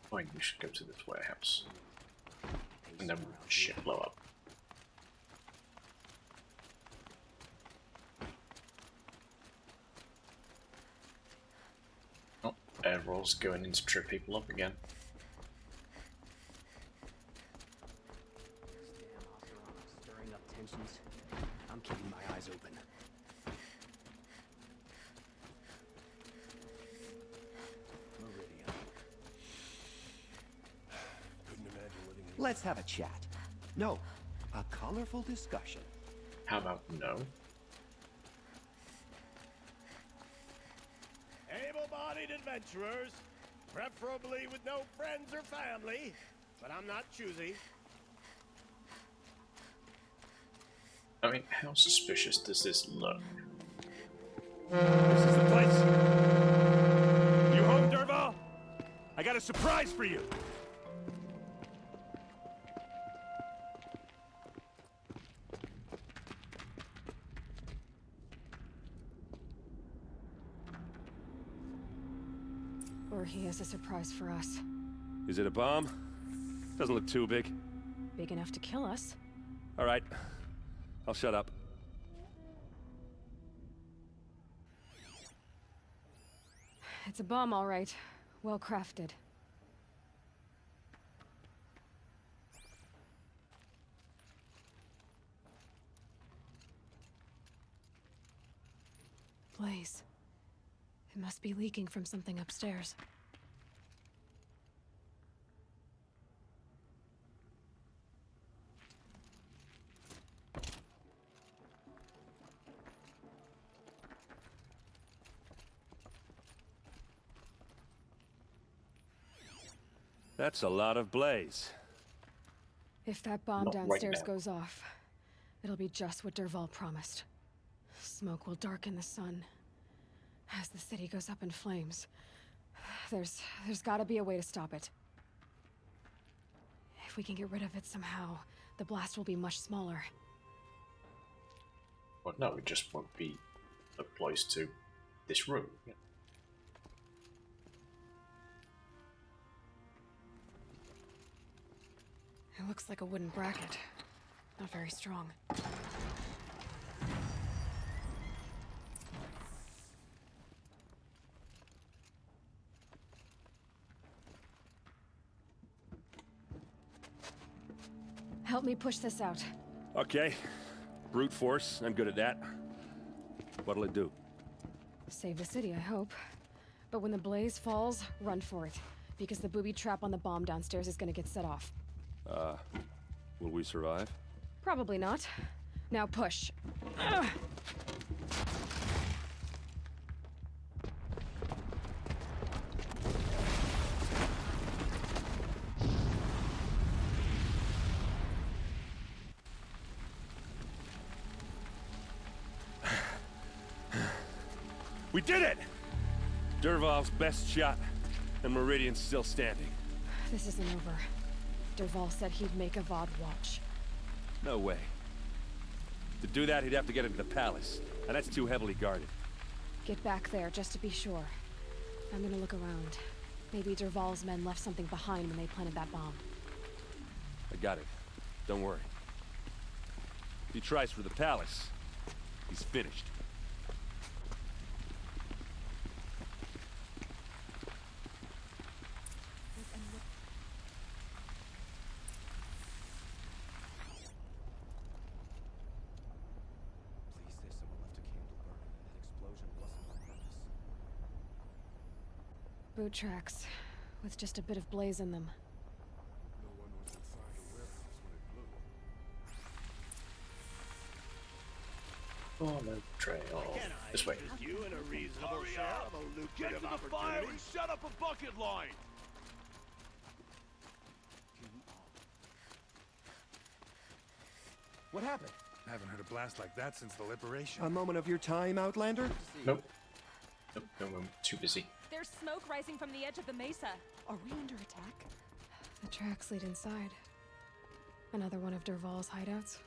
Fine, we should go to this warehouse. And then shit blow up. Oh, Airroll's going in to trip people up again. This damn Oseram stirring up tensions. I'm keeping my eyes open. Meridian. Couldn't imagine living in... Let's have a chat. No, a colorful discussion. How about no? Able-bodied adventurers, preferably with no friends or family, but I'm not choosy. I mean, how suspicious does this look? This is the place. You home, Dervahl? I got a surprise for you. Or he has a surprise for us. Is it a bomb? Doesn't look too big. Big enough to kill us. All right. I'll shut up. It's a bomb, all right. Well crafted. Blaze. It must be leaking from something upstairs. That's a lot of blaze. If that bomb Not right downstairs now. goes off, it'll be just what Dervahl promised. Smoke will darken the sun. As the city goes up in flames, there's gotta be a way to stop it. If we can get rid of it somehow, the blast will be much smaller. Well, no, it just won't be applies to this room. Yeah. It looks like a wooden bracket. Not very strong. Help me push this out. Okay. Brute force. I'm good at that. What'll it do? Save the city, I hope. But when the blaze falls, run for it. Because the booby trap on the bomb downstairs is gonna get set off. Will we survive? Probably not. Now push. Ugh. We did it! Dervahl's best shot, and Meridian's still standing. This isn't over. Dervahl said he'd make Avad watch. No way. To do that, he'd have to get into the palace, and that's too heavily guarded. Get back there, just to be sure. I'm gonna look around. Maybe Dervahl's men left something behind when they planted that bomb. I got it. Don't worry. If he tries for the palace, he's finished. Please say someone left a candle burning. That explosion wasn't on purpose. Boot tracks. with just a bit of blaze in them. Oh, no trail. This way. You in a reasonable share of a Get lucrative to the fire opportunity. and set up a bucket line! What happened? Haven't heard a blast like that since the liberation. A moment of your time, Outlander? Nope. Nope, no, I'm too busy. There's smoke rising from the edge of the mesa. Are we under attack? The tracks lead inside. Another one of Dervahl's hideouts.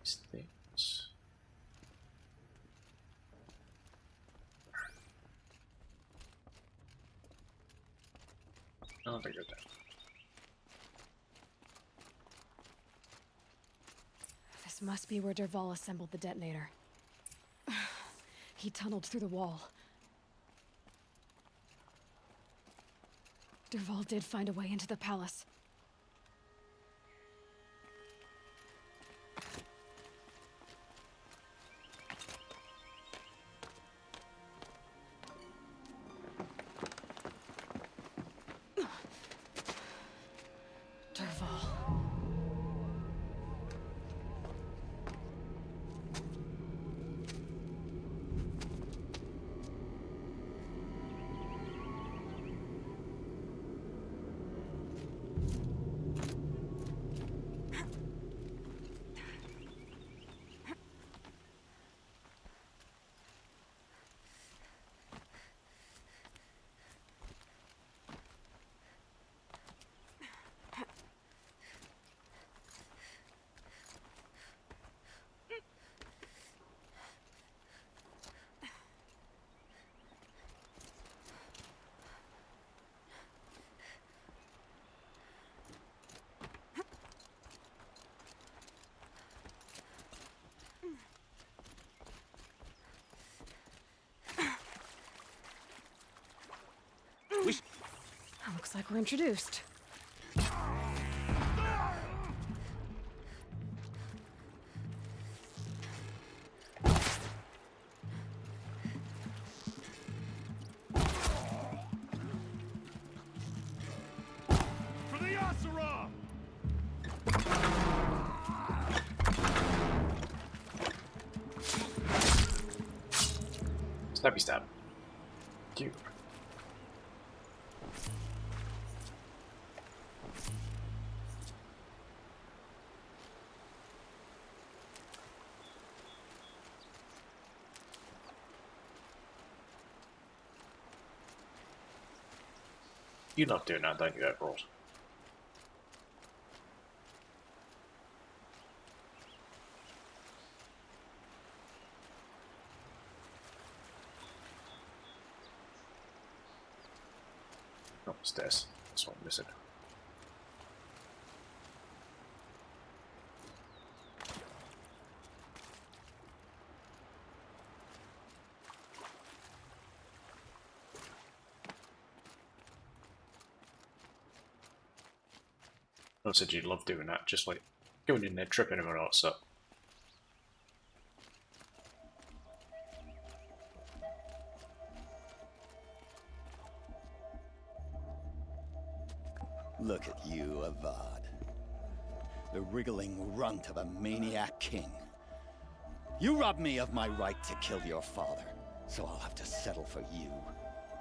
These things. Oh, they're good there. This must be where Dervahl assembled the detonator. He tunneled through the wall. Dervahl did find a way into the palace. Dervahl. Looks like we're introduced. For the Oseram! Stabby stab. Cute. You love doing that, don't you, Everald? Oh, stairs. That's what I'm missing. I said you love doing that, just like going in there, tripping everyone else up. Look at you, Avad. The wriggling runt of a maniac king. You robbed me of my right to kill your father, so I'll have to settle for you.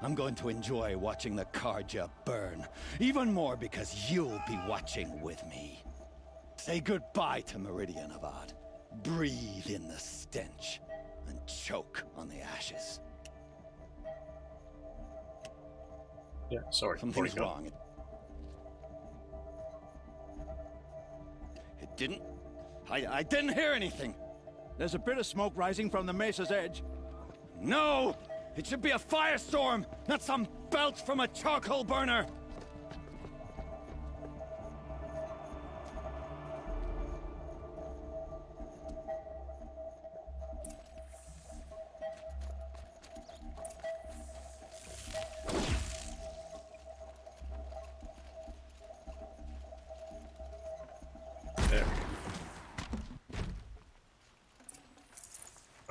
I'm going to enjoy watching the Carja burn, even more because you'll be watching with me. Say goodbye to Meridian, Avad. Breathe in the stench, and choke on the ashes. Yeah, sorry. Something's wrong. It didn't... I didn't hear anything. There's a bit of smoke rising from the mesa's edge. No! It should be a firestorm, not some belch from a charcoal burner!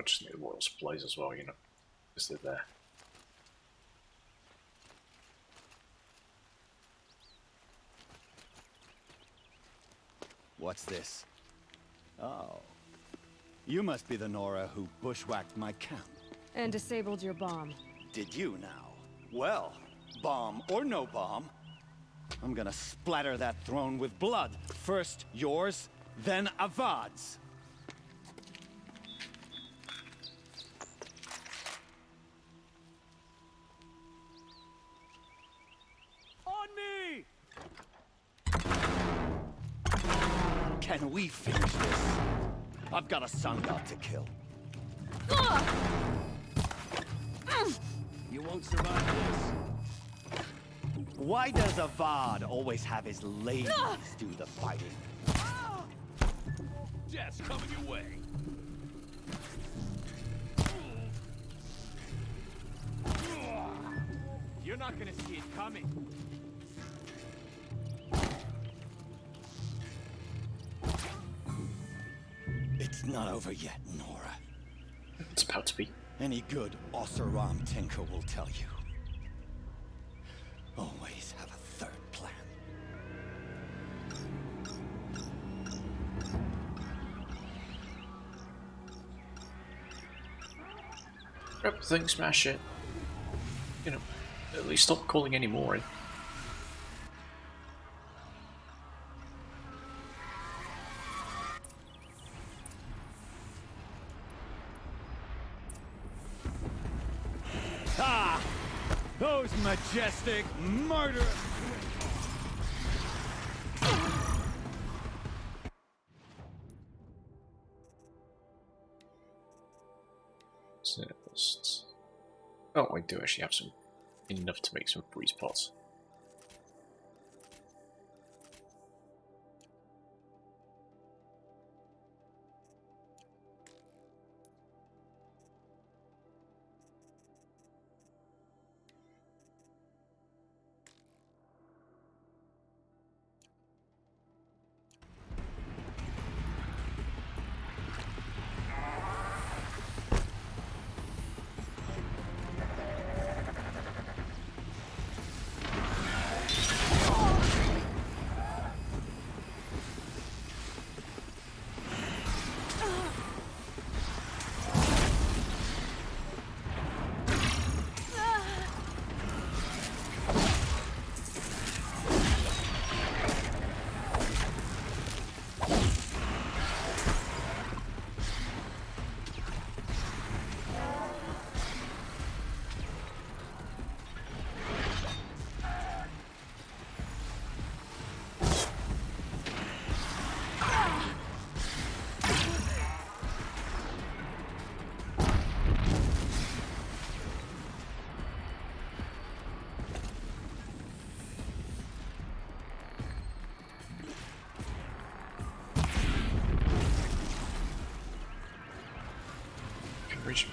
just need the royal supplies as well, you know, because they're there. What's this? Oh. You must be the Nora who bushwhacked my camp. And disabled your bomb. Did you now? Well, bomb or no bomb, I'm gonna splatter that throne with blood. First yours, then Avad's. On me! Can we finish this? I've got a sun god to kill. You won't survive this. Why does Avad always have his ladies do the fighting? Death's coming your way. You're not gonna see it coming. It's not over yet, Nora. It's about to be. Any good Oseram tinker will tell you. Always have a third plan. Grab the thing, smash it. You know, at least stop calling any more in. Ah! Those majestic murderers! Just... Oh, I do actually have some enough to make some breeze pots.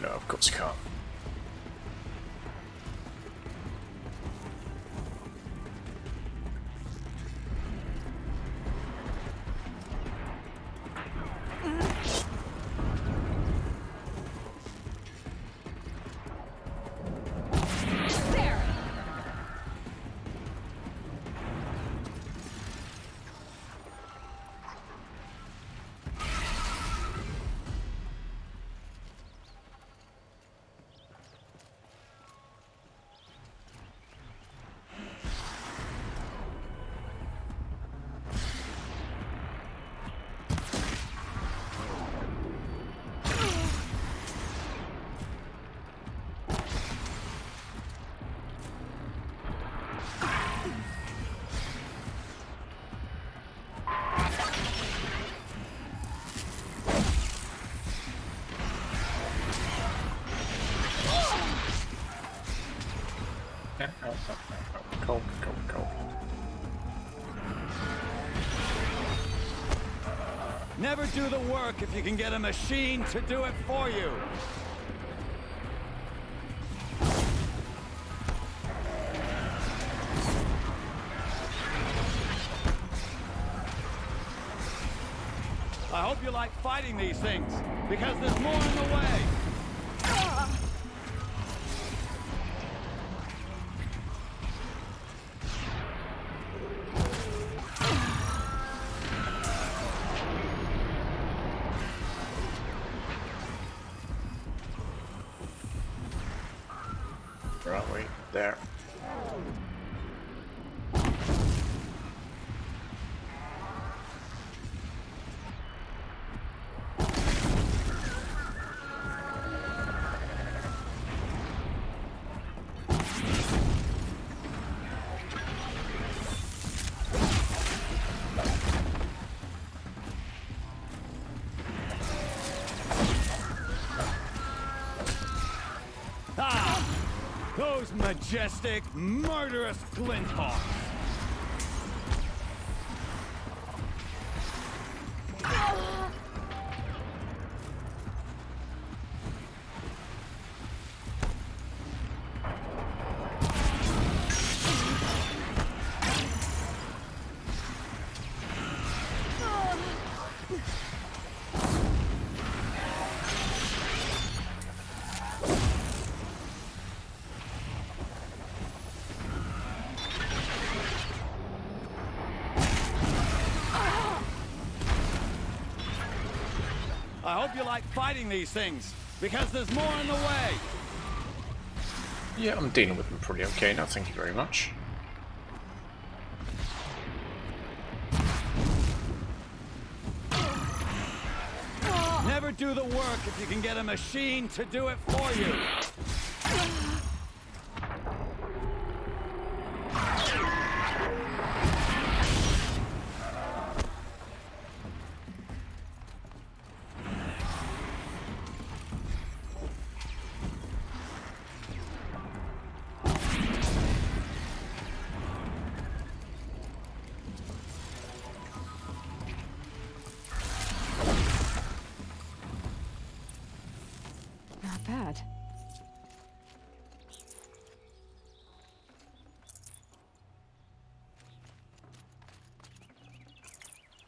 No, of course I can't. Cold. Never do the work if you can get a machine to do it for you. I hope you like fighting these things, because there's more in the way. those majestic, murderous Glinthawks! I hope you like fighting these things, because there's more in the way! Yeah, I'm dealing with them pretty okay now, thank you very much. Never do the work if you can get a machine to do it for you! Not bad.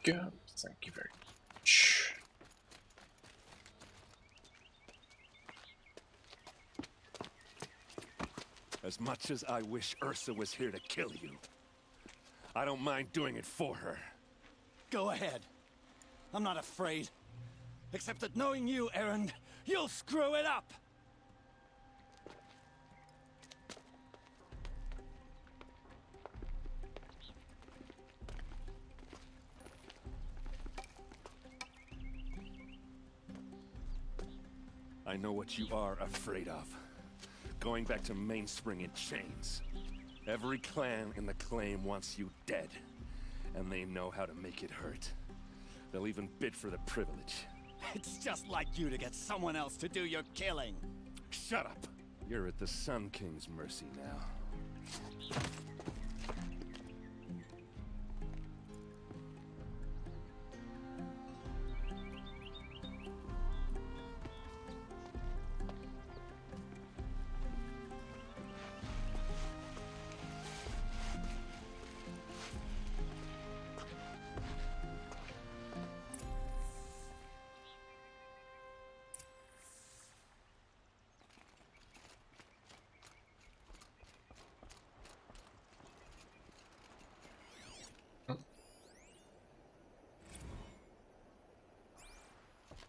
Good, thank you very much. As much as I wish Ursa was here to kill you, I don't mind doing it for her. Go ahead. I'm not afraid. Except that knowing you, Erend, you'll screw it up! I know what you are afraid of. Going back to Mainspring in chains. Every clan in the claim wants you dead. And they know how to make it hurt. They'll even bid for the privilege. It's just like you to get someone else to do your killing. Shut up! You're at the Sun King's mercy now.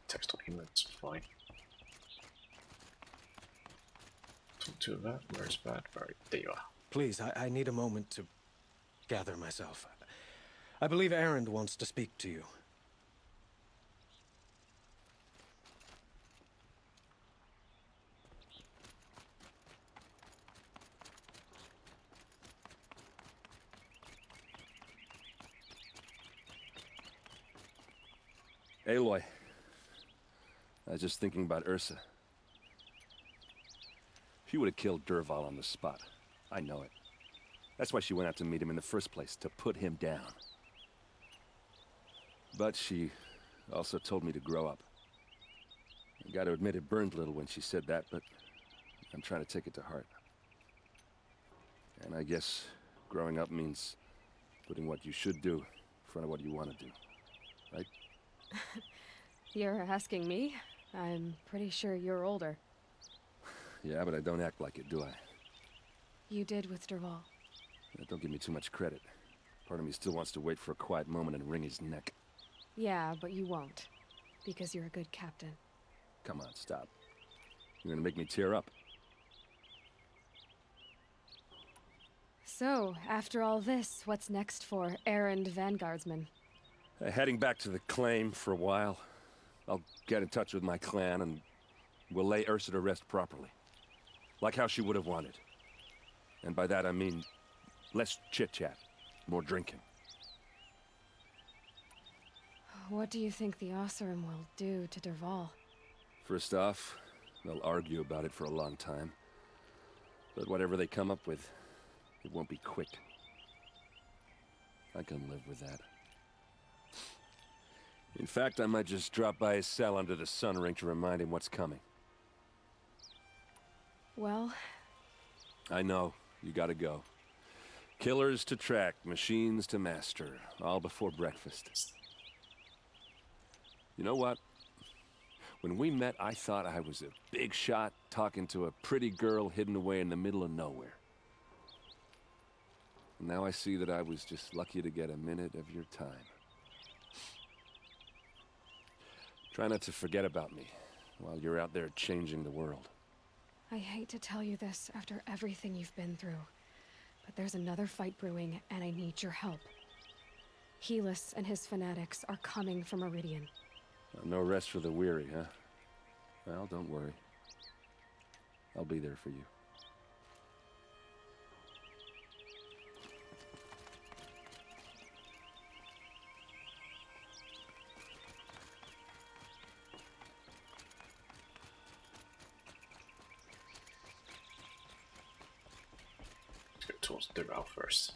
Text documents, fine. Talk to that, where's bad? Right, there you are. Please, I need a moment to gather myself. I believe Erend wants to speak to you. Aloy. I was just thinking about Ursa. She would have killed Dervahl on the spot. I know it. That's why she went out to meet him in the first place, to put him down. But she also told me to grow up. I gotta admit it burned a little when she said that, but I'm trying to take it to heart. And I guess growing up means putting what you should do in front of what you want to do. Right? You're asking me? I'm pretty sure you're older. Yeah, but I don't act like it, do I? You did with Dervahl. Don't give me too much credit. Part of me still wants to wait for a quiet moment and wring his neck. Yeah, but you won't. Because you're a good captain. Come on, stop. You're gonna make me tear up. So, after all this, what's next for Erend Vanguardsman? Heading back to the claim for a while. I'll get in touch with my clan and we'll lay Ursa to rest properly. Like how she would have wanted. And by that I mean less chit-chat, more drinking. What do you think the Oseram will do to Dervahl? First off, they'll argue about it for a long time. But whatever they come up with, it won't be quick. I can live with that. In fact, I might just drop by his cell under the sun ring to remind him what's coming. Well, I know. You gotta go. Killers to track, machines to master, all before breakfast. You know what? When we met, I thought I was a big shot talking to a pretty girl hidden away in the middle of nowhere. Now I see that I was just lucky to get a minute of your time. Try not to forget about me while you're out there changing the world. I hate to tell you this after everything you've been through, but there's another fight brewing, and I need your help. Helis and his fanatics are coming for Meridian. No rest for the weary, huh? Well, don't worry. I'll be there for you. Let's go towards the route first.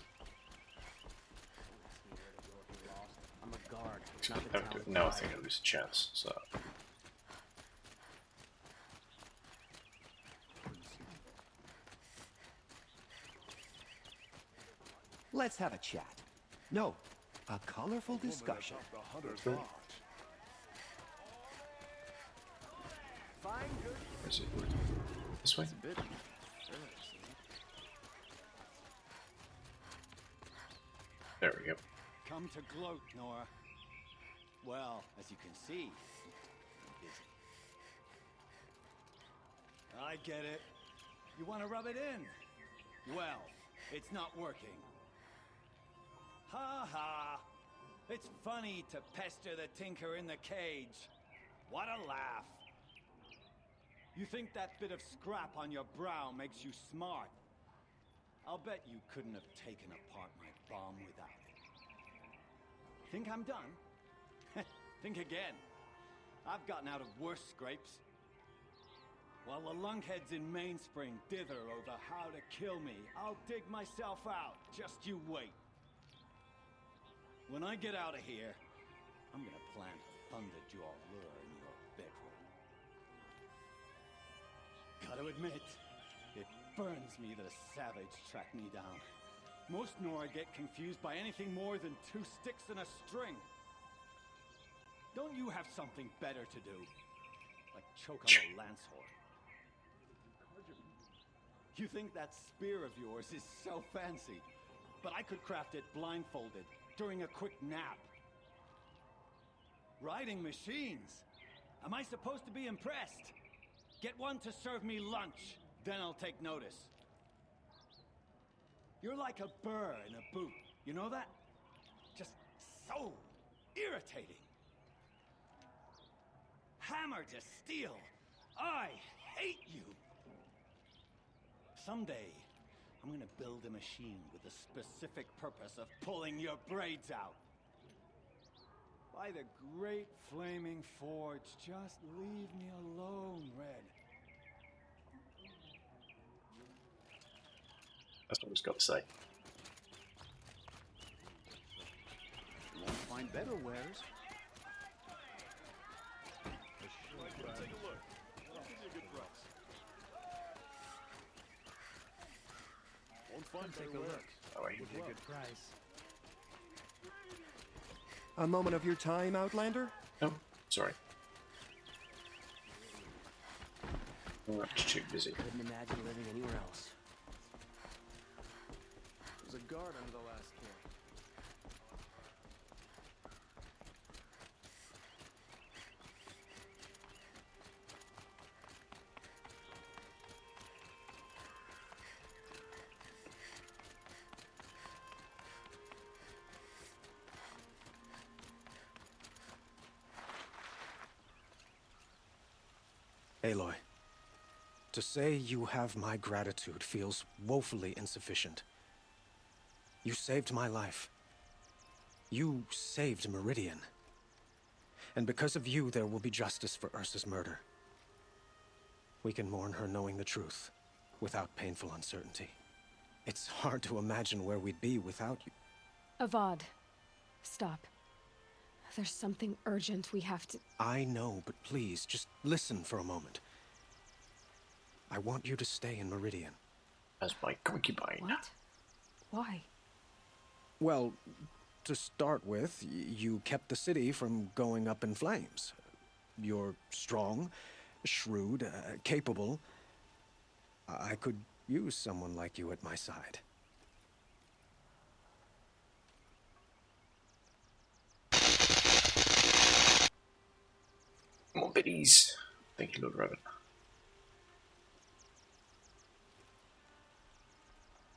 I'm a guard. Now I think I lose a chance, so... Let's have a chat. No, a colorful discussion. Where is it? This way? There we go. Come to gloat, Nora. Well, as you can see, I'm busy. I get it. You want to rub it in? Well, it's not working. Ha ha! It's funny to pester the tinker in the cage. What a laugh. You think that bit of scrap on your brow makes you smart? I'll bet you couldn't have taken apart my bomb without it. Think I'm done? Think again. I've gotten out of worse scrapes. While the lunkheads in Mainspring dither over how to kill me, I'll dig myself out. Just you wait. When I get out of here, I'm gonna plant a thunderjaw lure in your bedroom. Gotta admit, it burns me that a savage tracked me down. Most Nora get confused by anything more than 2 sticks and a string. Don't you have something better to do? Like choke on a lance horn? You think that spear of yours is so fancy, but I could craft it blindfolded during a quick nap. Riding machines? Am I supposed to be impressed? Get one to serve me lunch, then I'll take notice. You're like a burr in a boot, you know that? Just so irritating. Hammer to steel. I hate you. Someday, I'm gonna build a machine with the specific purpose of pulling your braids out. By the great flaming forge, just leave me alone, Red. That's what he's got to say. You won't find better wares. Take a look. I'll give you a good price. Won't find better wares. Oh, wait. Give you a good price. A moment of your time, Outlander? Oh, sorry. I'm too busy. Couldn't imagine living anywhere else. There's a guard under the last camp. Aloy, to say you have my gratitude feels woefully insufficient. You saved my life. You saved Meridian. And because of you, there will be justice for Ursa's murder. We can mourn her knowing the truth. without painful uncertainty. It's hard to imagine where we'd be without you. Avad, stop. There's something urgent we have to... I know, but please, just listen for a moment. I want you to stay in Meridian. As my concubine. What? Why? Well, to start with, you kept the city from going up in flames. You're strong, shrewd, capable. I could use someone like you at my side. More biddies. Thank you, Lord Revan.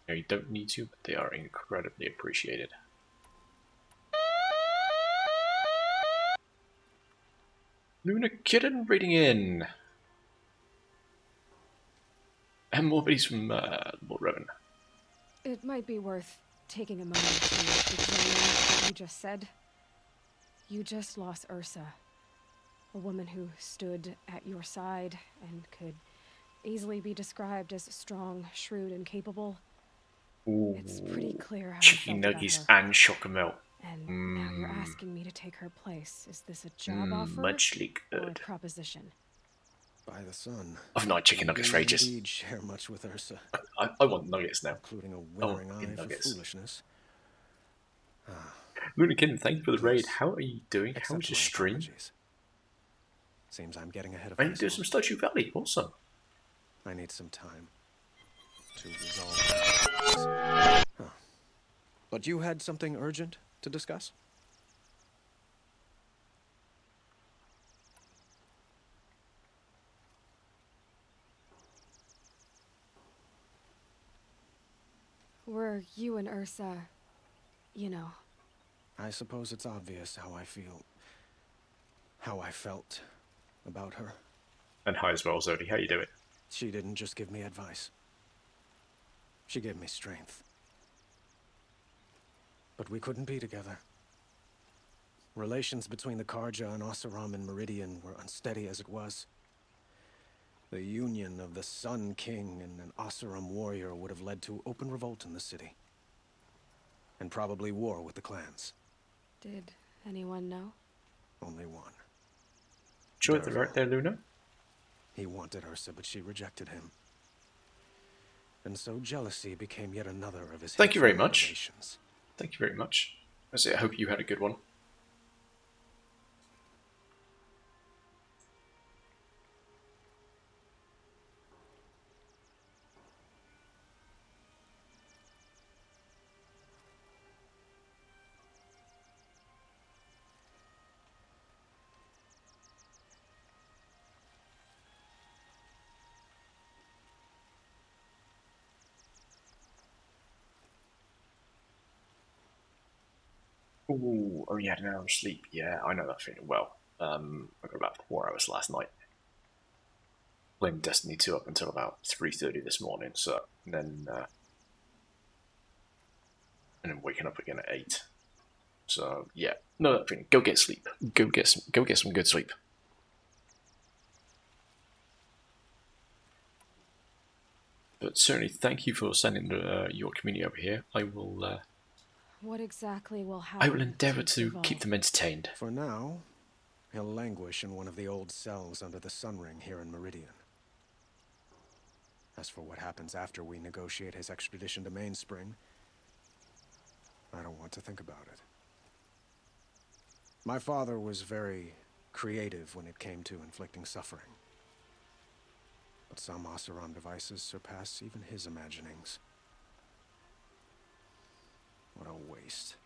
No, you don't need to, but they are incredibly appreciated. Luna Kitten reading in. And more biddies from Lord Revan. It might be worth taking a moment to examine what you just said. You just lost Ursa. A woman who stood at your side and could easily be described as strong, shrewd, and capable. Ooh. It's pretty clear how Chicky you felt about nuggies her. and chocomel. And now you're asking me to take her place. Is this a job offer Much like or a proposition? By the sun. I've not chicken nuggets for You ages. indeed share much with Ursa. I want nuggets now. Including a withering eye for nuggets. foolishness. Luna Kitten, thank you for the raid. How are you doing? How was Accept your my stream? apologies. Seems I'm getting ahead of I need to do myself. some Stardew Valley. Awesome. I need some time to resolve. Huh. But you had something urgent to discuss? Were you and Ursa, you know? I suppose it's obvious how I feel. How I felt about her. And hi as well, Zodi. How you doing? She didn't just give me advice. She gave me strength. But we couldn't be together. Relations between the Karja and Oseram and Meridian were unsteady as it was. The union of the Sun King and an Oseram warrior would have led to open revolt in the city. And probably war with the clans. Did anyone know? Only one. Sure, they're right there, Luna. He wanted Ursa, but she rejected him. And so jealousy became yet another of his Thank you very hateful much. motivations. Thank you very much. I hope you had a good one. Ooh, only had an hour of sleep. Yeah, I know that feeling well. I got about 4 hours last night. Playing Destiny 2 up until about 3:30 this morning. So and then waking up again at 8. So yeah, no that feeling. Go get sleep. Go get some good sleep. But certainly, thank you for sending your community over here. I will. What exactly will happen? I will endeavour to Duval? keep them entertained. For now, he'll languish in one of the old cells under the Sun Ring here in Meridian. As for what happens after we negotiate his extradition to Mainspring, I don't want to think about it. My father was very creative when it came to inflicting suffering. But some Oseram devices surpass even his imaginings. What a waste.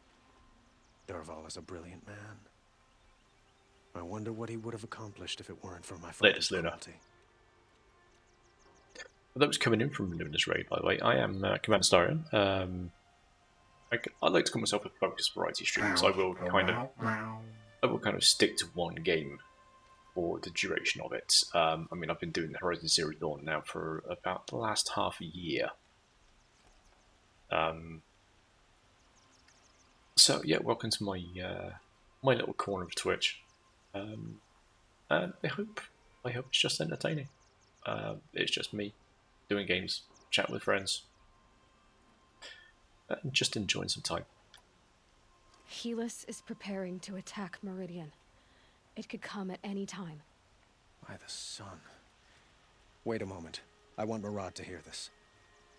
Dervahl is a brilliant man. I wonder what he would have accomplished if it weren't for my father's Luna. cruelty. For those coming in from Luna's raid, by the way, I am Commander Starion. I like to call myself a focused variety streamer, so I will kind of stick to one game for the duration of it. I mean, I've been doing the Horizon Zero Dawn now for about the last half a year. So yeah, welcome to my my little corner of Twitch, and I hope it's just entertaining. It's just me doing games, chatting with friends, and just enjoying some time. Helis is preparing to attack Meridian. It could come at any time. By the sun. Wait a moment. I want Murad to hear this.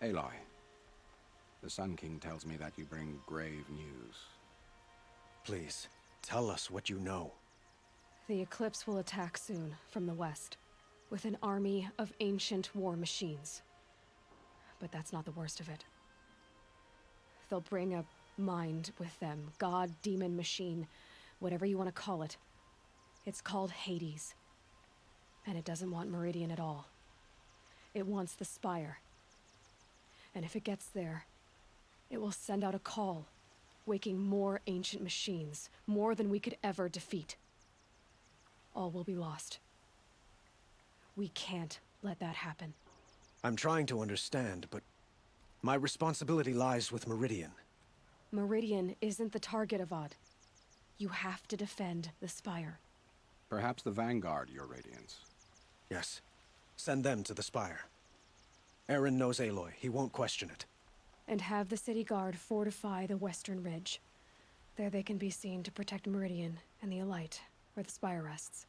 Aloy, the Sun King tells me that you bring grave news. Please, tell us what you know. The Eclipse will attack soon, from the west, with an army of ancient war machines. But that's not the worst of it. They'll bring a mind with them, god, demon, machine, whatever you want to call it. It's called Hades. And it doesn't want Meridian at all. It wants the Spire. And if it gets there, it will send out a call, waking more ancient machines, more than we could ever defeat. All will be lost. We can't let that happen. I'm trying to understand, but my responsibility lies with Meridian. Meridian isn't the target, Avad. You have to defend the Spire. Perhaps the Vanguard, Your Radiance. Yes. Send them to the Spire. Eren knows Aloy. He won't question it. And have the city guard fortify the western ridge. There they can be seen to protect Meridian and the Elite, where the Spire rests.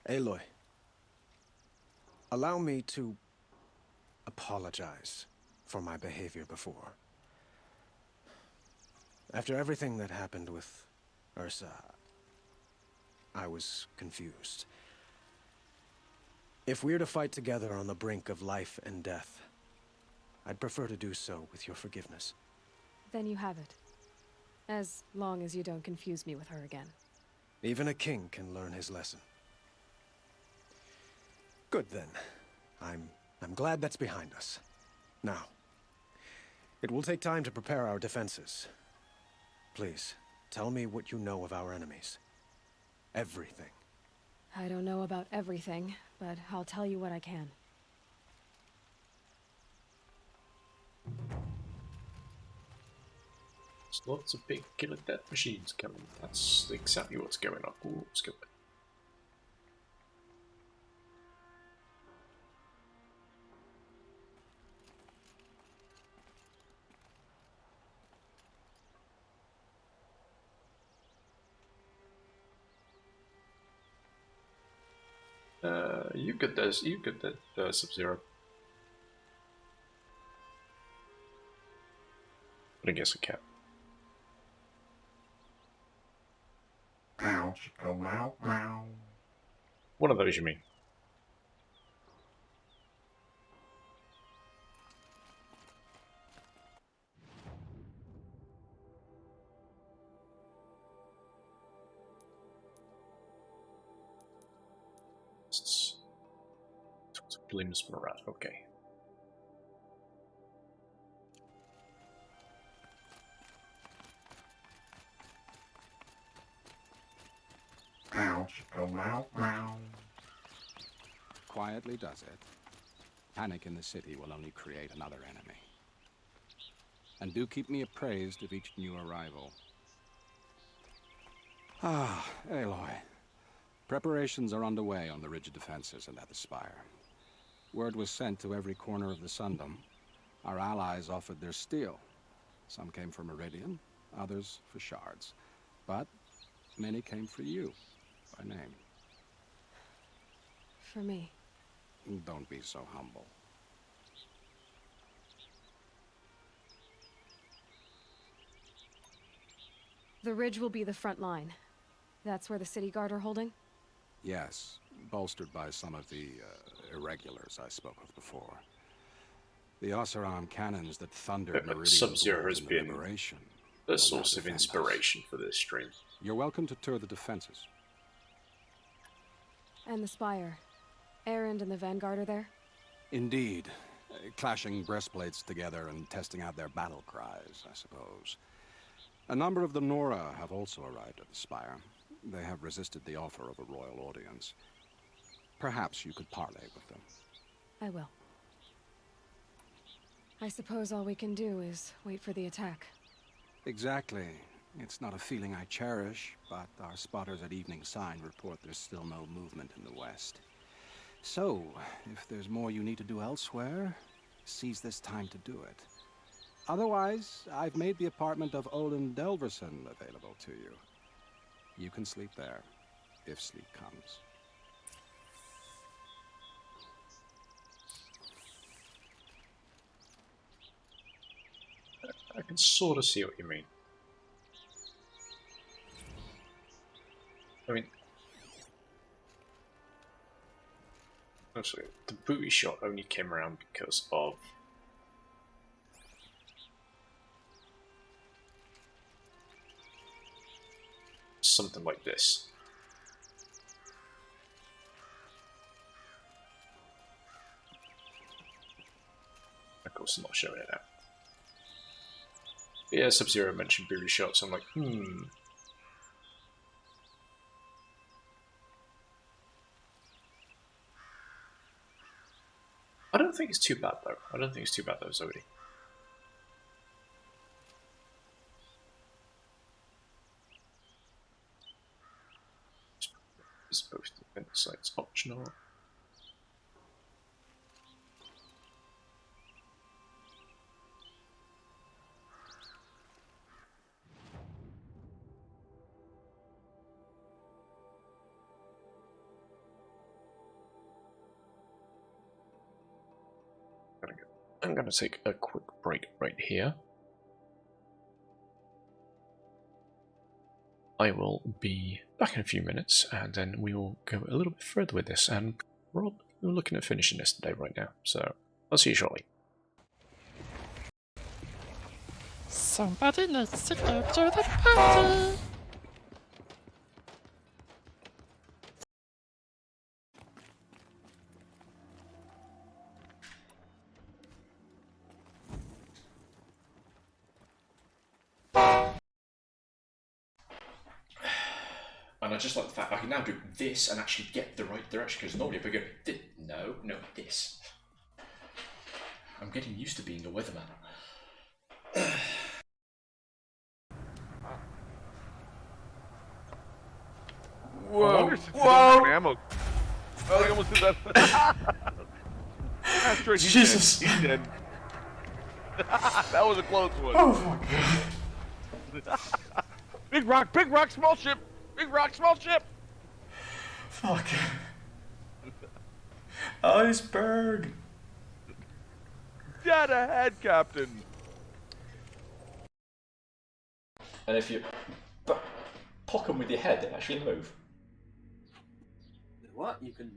Aloy, allow me to apologize for my behavior before. After everything that happened with Ursa, I was confused. If we're to fight together on the brink of life and death, I'd prefer to do so with your forgiveness. Then you have it. As long as you don't confuse me with her again. Even a king can learn his lesson. Good then. I'm glad that's behind us. Now, it will take time to prepare our defenses. Please, tell me what you know of our enemies. Everything. I don't know about everything, but I'll tell you what I can. There's lots of big killer death machines coming. That's exactly what's going on. Ooh, let's go. You get this. You get that Sub-Zero. But I guess I can't. One of those, you mean? Blameless Murad, okay. Quietly does it. Panic in the city will only create another enemy. And do keep me appraised of each new arrival. Ah, Aloy. Preparations are underway on the ridge defenses and at the Spire. Word was sent to every corner of the Sundom. Our allies offered their steel. Some came for Meridian, others for shards. But many came for you, by name. For me. Don't be so humble. The ridge will be the front line. That's where the city guard are holding? Yes, bolstered by some of the irregulars I spoke of before. The Oseram cannons that thundered Meridian Sub-Zero has been liberation a source of inspiration for this stream. You're welcome to tour the defenses. And the Spire. Erend and the Vanguard are there? Indeed. Clashing breastplates together and testing out their battle cries, I suppose. A number of the Nora have also arrived at the Spire. They have resisted the offer of a royal audience. Perhaps you could parley with them. I will. I suppose all we can do is wait for the attack. Exactly. It's not a feeling I cherish, but our spotters at Evening Sign report there's still no movement in the west. So, if there's more you need to do elsewhere, seize this time to do it. Otherwise, I've made the apartment of Olin Delverson available to you. You can sleep there, if sleep comes. I can sort of see what you mean. I mean, actually, the booty shot only came around because of something like this. Of course, I'm not showing it now. But yeah, Sub-Zero mentioned booty shots. I'm like, I don't think it's too bad though. I don't think it's too bad though, Zodi. It's supposed to be so it's optional. I'm going to take a quick break right here. I will be back in a few minutes, and then we will go a little bit further with this, and we're looking at finishing this today right now, so I'll see you shortly. Somebody needs to go to the party! And I just like the fact I can now do this and actually get the right direction, because normally if I go, no, this. I'm getting used to being a weatherman. Whoa! Whoa! Ammo. Oh, I almost did that. Asteroid, Jesus! He's dead. That was a close one. Oh my god! Big rock, small ship. Big rock, small ship! Fuck. Iceberg! Dead ahead, Captain! And if you poke them with your head, they actually move. What? You can...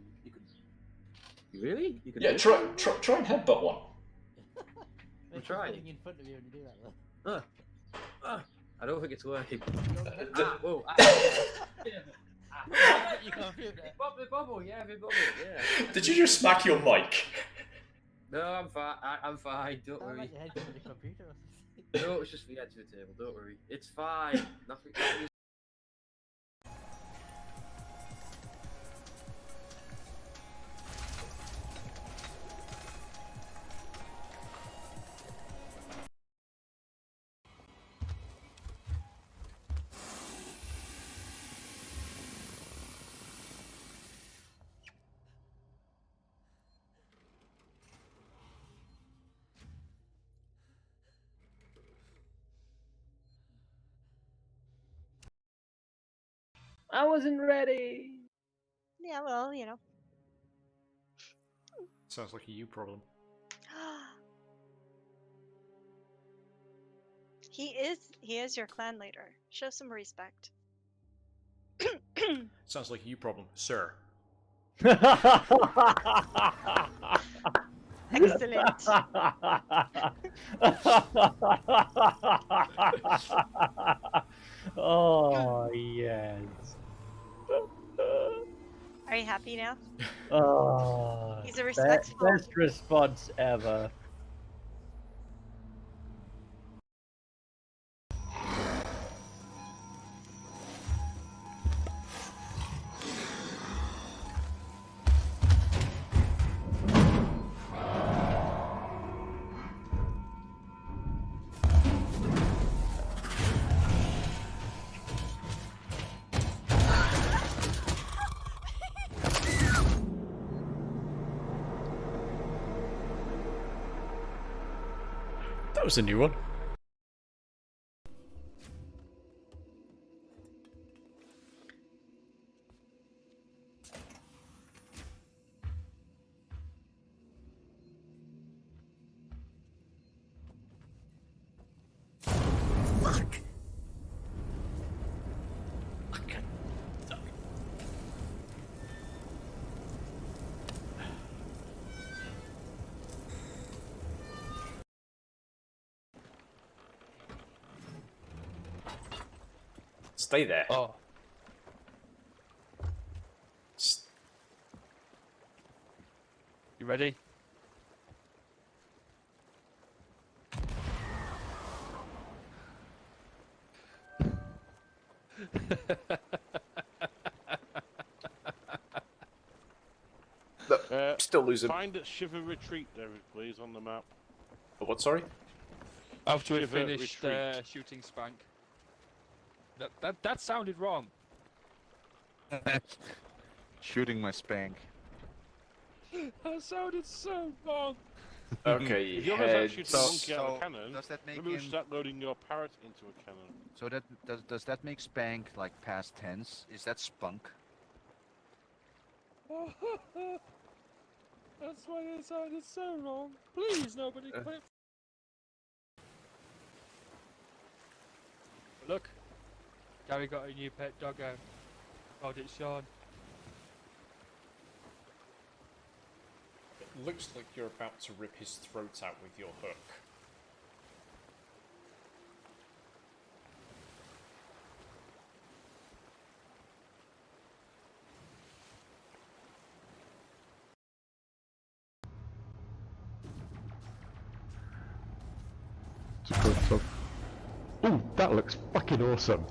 Really? You can Yeah, try and headbutt one. I'm trying. In front of you when you do that, though. I don't think it's working. Whoa! You computer. Bubble, yeah. Did you just smack your mic? No, I'm fine. I'm fine. Don't worry. Like your head on the computer or something. No, it's just the edge of the table. Don't worry. It's fine. Nothing. I wasn't ready. Yeah, well, you know. Sounds like a you problem. He is your clan leader. Show some respect. Sounds like a you problem, sir. Excellent. Oh, yes. Are you happy now? Oh, He's a respectful. best response ever. was a new one. Fuck! Stay there. Oh. You ready? Still losing. Find a Shiver Retreat, David, please, on the map. What, sorry? After we Shiver finished shooting Spank. That sounded wrong. Shooting my spank. That sounded so wrong. Okay, If you're head. shooting a monkey out of a So, cannon, does that make maybe we him- should start loading your parrot into a cannon. So that does that make spank like past tense? Is that spunk? That's why it sounded so wrong. Please, nobody quit. Look, Gary got a new pet doggo. Called it Sean. It looks like you're about to rip his throat out with your hook. Ooh, that looks fucking awesome.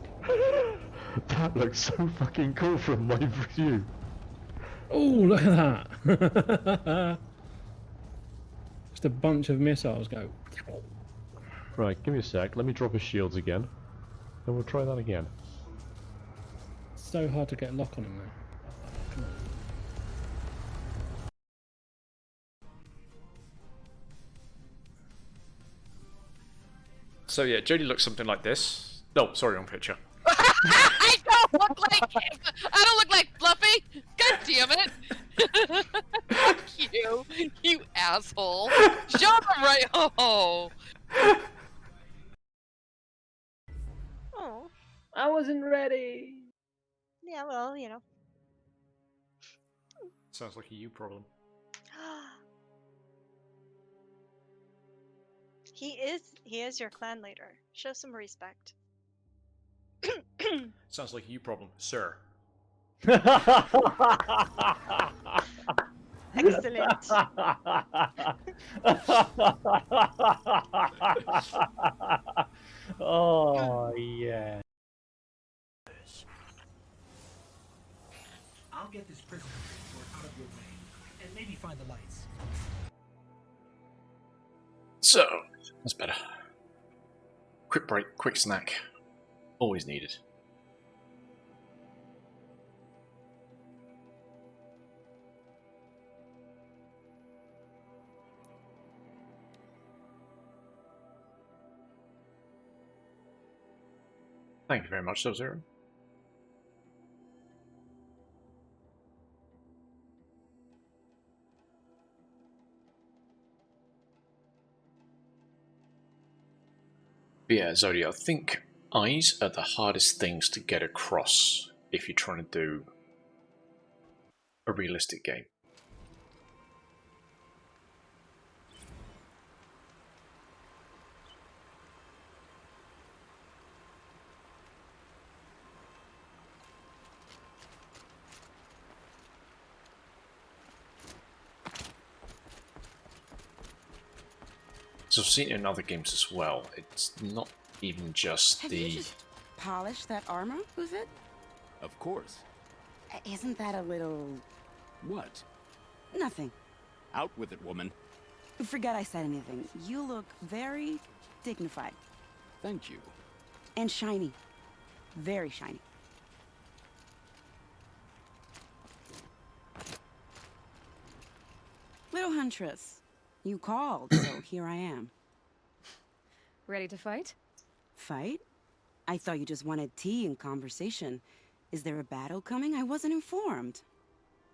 That looks so fucking cool from my view. Oh, look at that! Just a bunch of missiles go. Right, give me a sec. Let me drop his shields again. And we'll try that again. So hard to get a lock on them though. Come on. So yeah, Jodie looks something like this. No, sorry, wrong picture. I don't look like him. I don't look like Fluffy. God damn it! Fuck you, you asshole. Shove him right. Oh. Oh. I wasn't ready. Yeah, well, you know. Sounds like a you problem. He is your clan leader. Show some respect. Sounds like a you problem, sir. Excellent. Oh yeah. I'll get this prisoner out of your way, and maybe find the lights. So, that's better. Quick break, quick snack. Always needed. Thank you very much, Sub-Zero. But yeah, Zodio, I think eyes are the hardest things to get across if you're trying to do a realistic game. So I've seen it in other games as well. It's not even just Have the... you just polished that armor, was it? Of course. Isn't that a little... What? Nothing. Out with it, woman. Forget I said anything. You look very dignified. Thank you. And shiny. Very shiny. Little Huntress, you called, so here I am. Ready to fight? Fight? I thought you just wanted tea and conversation. Is there a battle coming? I wasn't informed.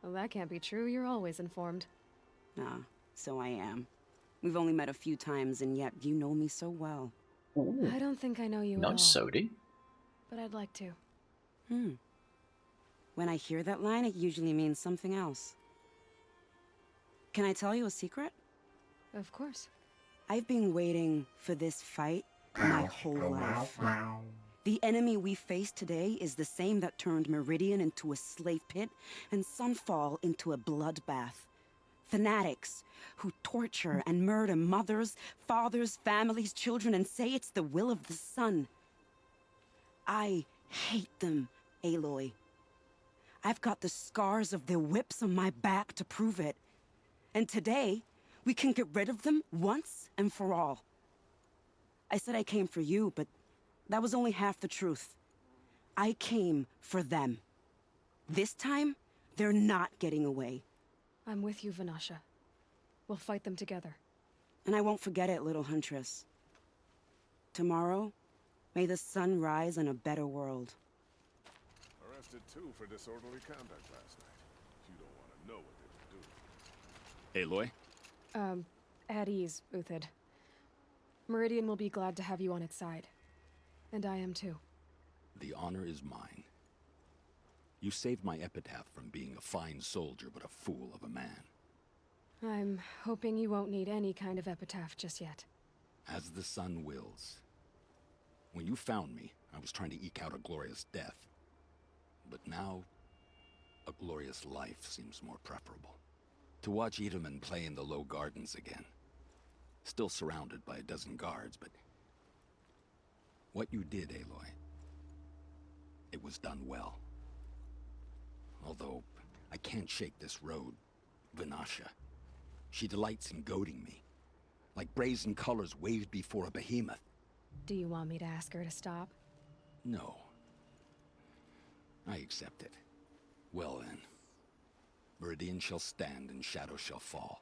Well, that can't be true. You're always informed. Ah, so I am. We've only met a few times, and yet you know me so well. I don't think I know you Nice, at all. Sodi. But I'd like to. When I hear that line, it usually means something else. Can I tell you a secret? Of course. I've been waiting for this fight my whole life. The enemy we face today is the same that turned Meridian into a slave pit and Sunfall into a bloodbath. Fanatics who torture and murder mothers, fathers, families, children, and say it's the will of the sun. I hate them, Aloy. I've got the scars of their whips on my back to prove it. And today, we can get rid of them once and for all. I said I came for you, but that was only half the truth. I came for them. This time, they're not getting away. I'm with you, Vanasha. We'll fight them together. And I won't forget it, little huntress. Tomorrow, may the sun rise in a better world. Arrested too for disorderly conduct last night. You don't want to know what they were doing. Aloy? At ease, Uthid. Meridian will be glad to have you on its side. And I am too. The honor is mine. You saved my epitaph from being a fine soldier but a fool of a man. I'm hoping you won't need any kind of epitaph just yet. As the sun wills. When you found me, I was trying to eke out a glorious death. But now, a glorious life seems more preferable. To watch Itamen play in the low gardens again. Still surrounded by a dozen guards, but... what you did, Aloy, it was done well. Although, I can't shake this road, Vanasha. She delights in goading me. Like brazen colors waved before a behemoth. Do you want me to ask her to stop? No. I accept it. Well then. Meridian shall stand and shadow shall fall.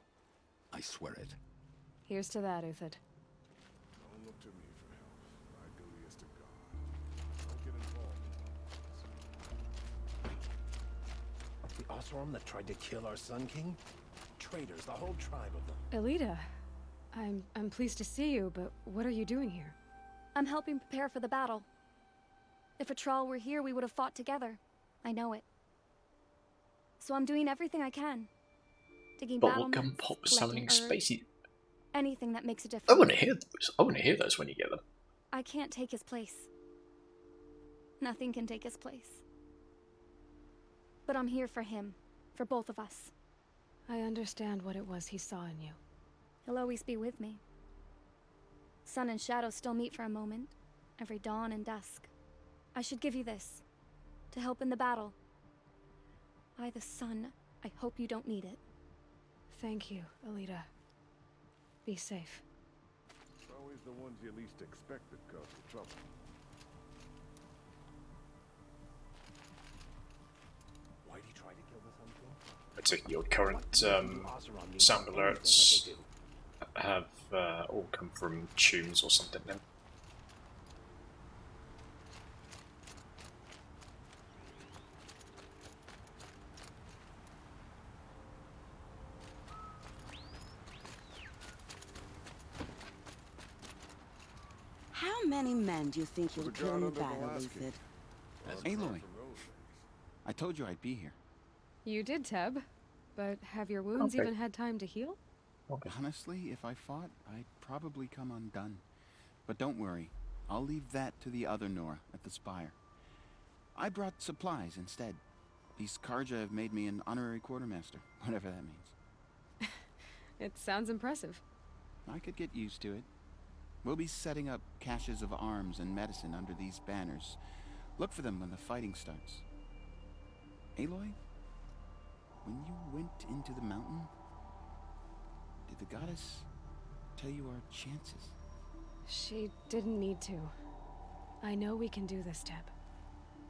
I swear it. Here's to that, Uthid. Don't look to me for help. My duty is to God. Don't get involved. The Oseram that tried to kill our Sun King? Traitors, the whole tribe of them. Elita, I'm pleased to see you, but what are you doing here? I'm helping prepare for the battle. If Atral were here, we would have fought together. I know it. So I'm doing everything I can. Digging battle Bubblegum nets, pop collecting summoning herbs, spacey. anything that makes a difference. I want to hear those. I want to hear those when you get them. I can't take his place. Nothing can take his place. But I'm here for him, for both of us. I understand what it was he saw in you. He'll always be with me. Sun and shadow still meet for a moment, every dawn and dusk. I should give you this, to help in the battle. By the sun, I hope you don't need it. Thank you, Elita. Be safe. It's always the ones you least expect that cause the trouble. Why'd he try to kill the Sun King? I take your current sound alerts have all come from tunes or something then. How many men do you think you'll kill in the battle, Uthid? Aloy, I told you I'd be here. You did, Teb. But have your wounds even had time to heal? Honestly, if I fought, I'd probably come undone. But don't worry, I'll leave that to the other Nora at the Spire. I brought supplies instead. These Karja have made me an honorary quartermaster, whatever that means. It sounds impressive. I could get used to it. We'll be setting up caches of arms and medicine under these banners. Look for them when the fighting starts. Aloy, when you went into the mountain, did the goddess tell you our chances? She didn't need to. I know we can do this, Teb.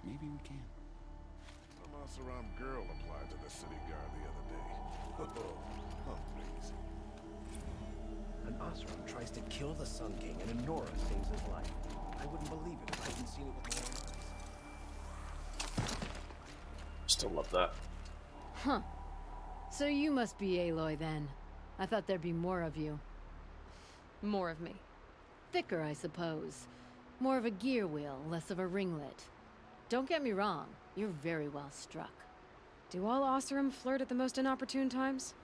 Maybe we can. Some Oseram girl applied to the city guard the other day. Oh, please. An Oseram tries to kill the Sun King, and Enora saves his life. I wouldn't believe it if I hadn't seen it with my own eyes. Still love that. Huh. So you must be Aloy then. I thought there'd be more of you. More of me. Thicker, I suppose. More of a gear wheel, less of a ringlet. Don't get me wrong, you're very well struck. Do all Oseram flirt at the most inopportune times?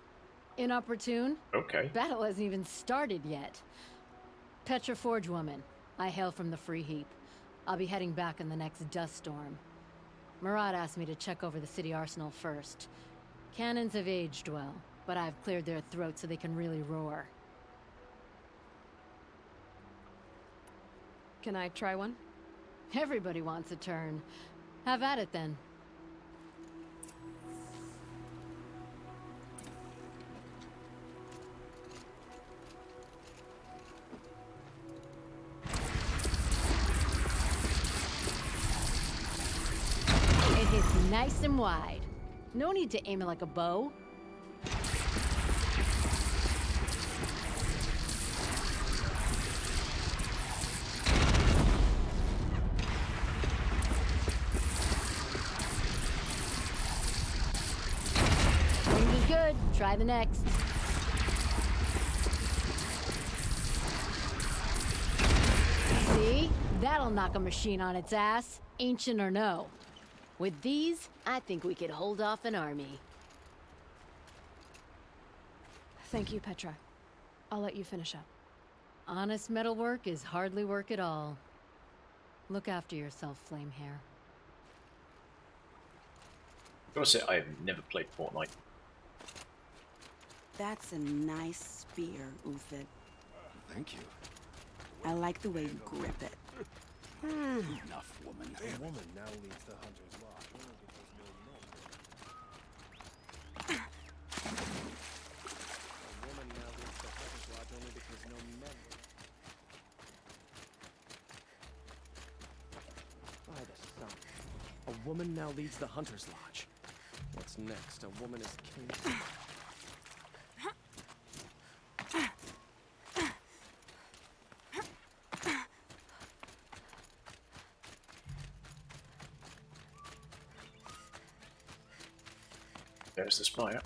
Inopportune? Okay. Battle hasn't even started yet. Petra Forgewoman. I hail from the Free Heap. I'll be heading back in the next dust storm. Murad asked me to check over the city arsenal first. Cannons have aged well, but I've cleared their throats so they can really roar. Can I try one? Everybody wants a turn. Have at it then. It hits nice and wide. No need to aim it like a bow. Range is good. Try the next. See? That'll knock a machine on its ass, ancient or no. With these, I think we could hold off an army. Thank you, Petra. I'll let you finish up. Honest metalwork is hardly work at all. Look after yourself, Flamehair. I've got to say, I have never played Fortnite. That's a nice spear, Uthid. Thank you. I like the way you grip it. Enough, woman. A woman now leads the Hunter's Lodge only because no men. A woman now leads the Hunter's Lodge only because no men. By the sun. A woman now leads the Hunter's Lodge. What's next? A woman is king. There's the spire.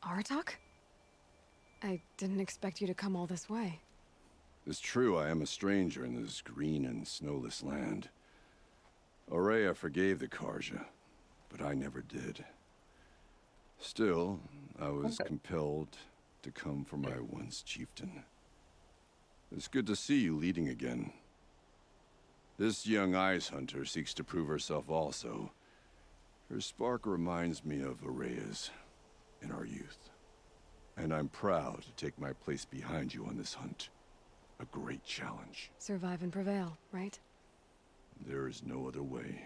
Aratak? I didn't expect you to come all this way. It's true I am a stranger in this green and snowless land. Aurea forgave the Karja, but I never did. Still, I was compelled to come for my once chieftain. It's good to see you leading again. This young ice hunter seeks to prove herself also. Her spark reminds me of Aurea's in our youth. And I'm proud to take my place behind you on this hunt. A great challenge. Survive and prevail, right? There is no other way.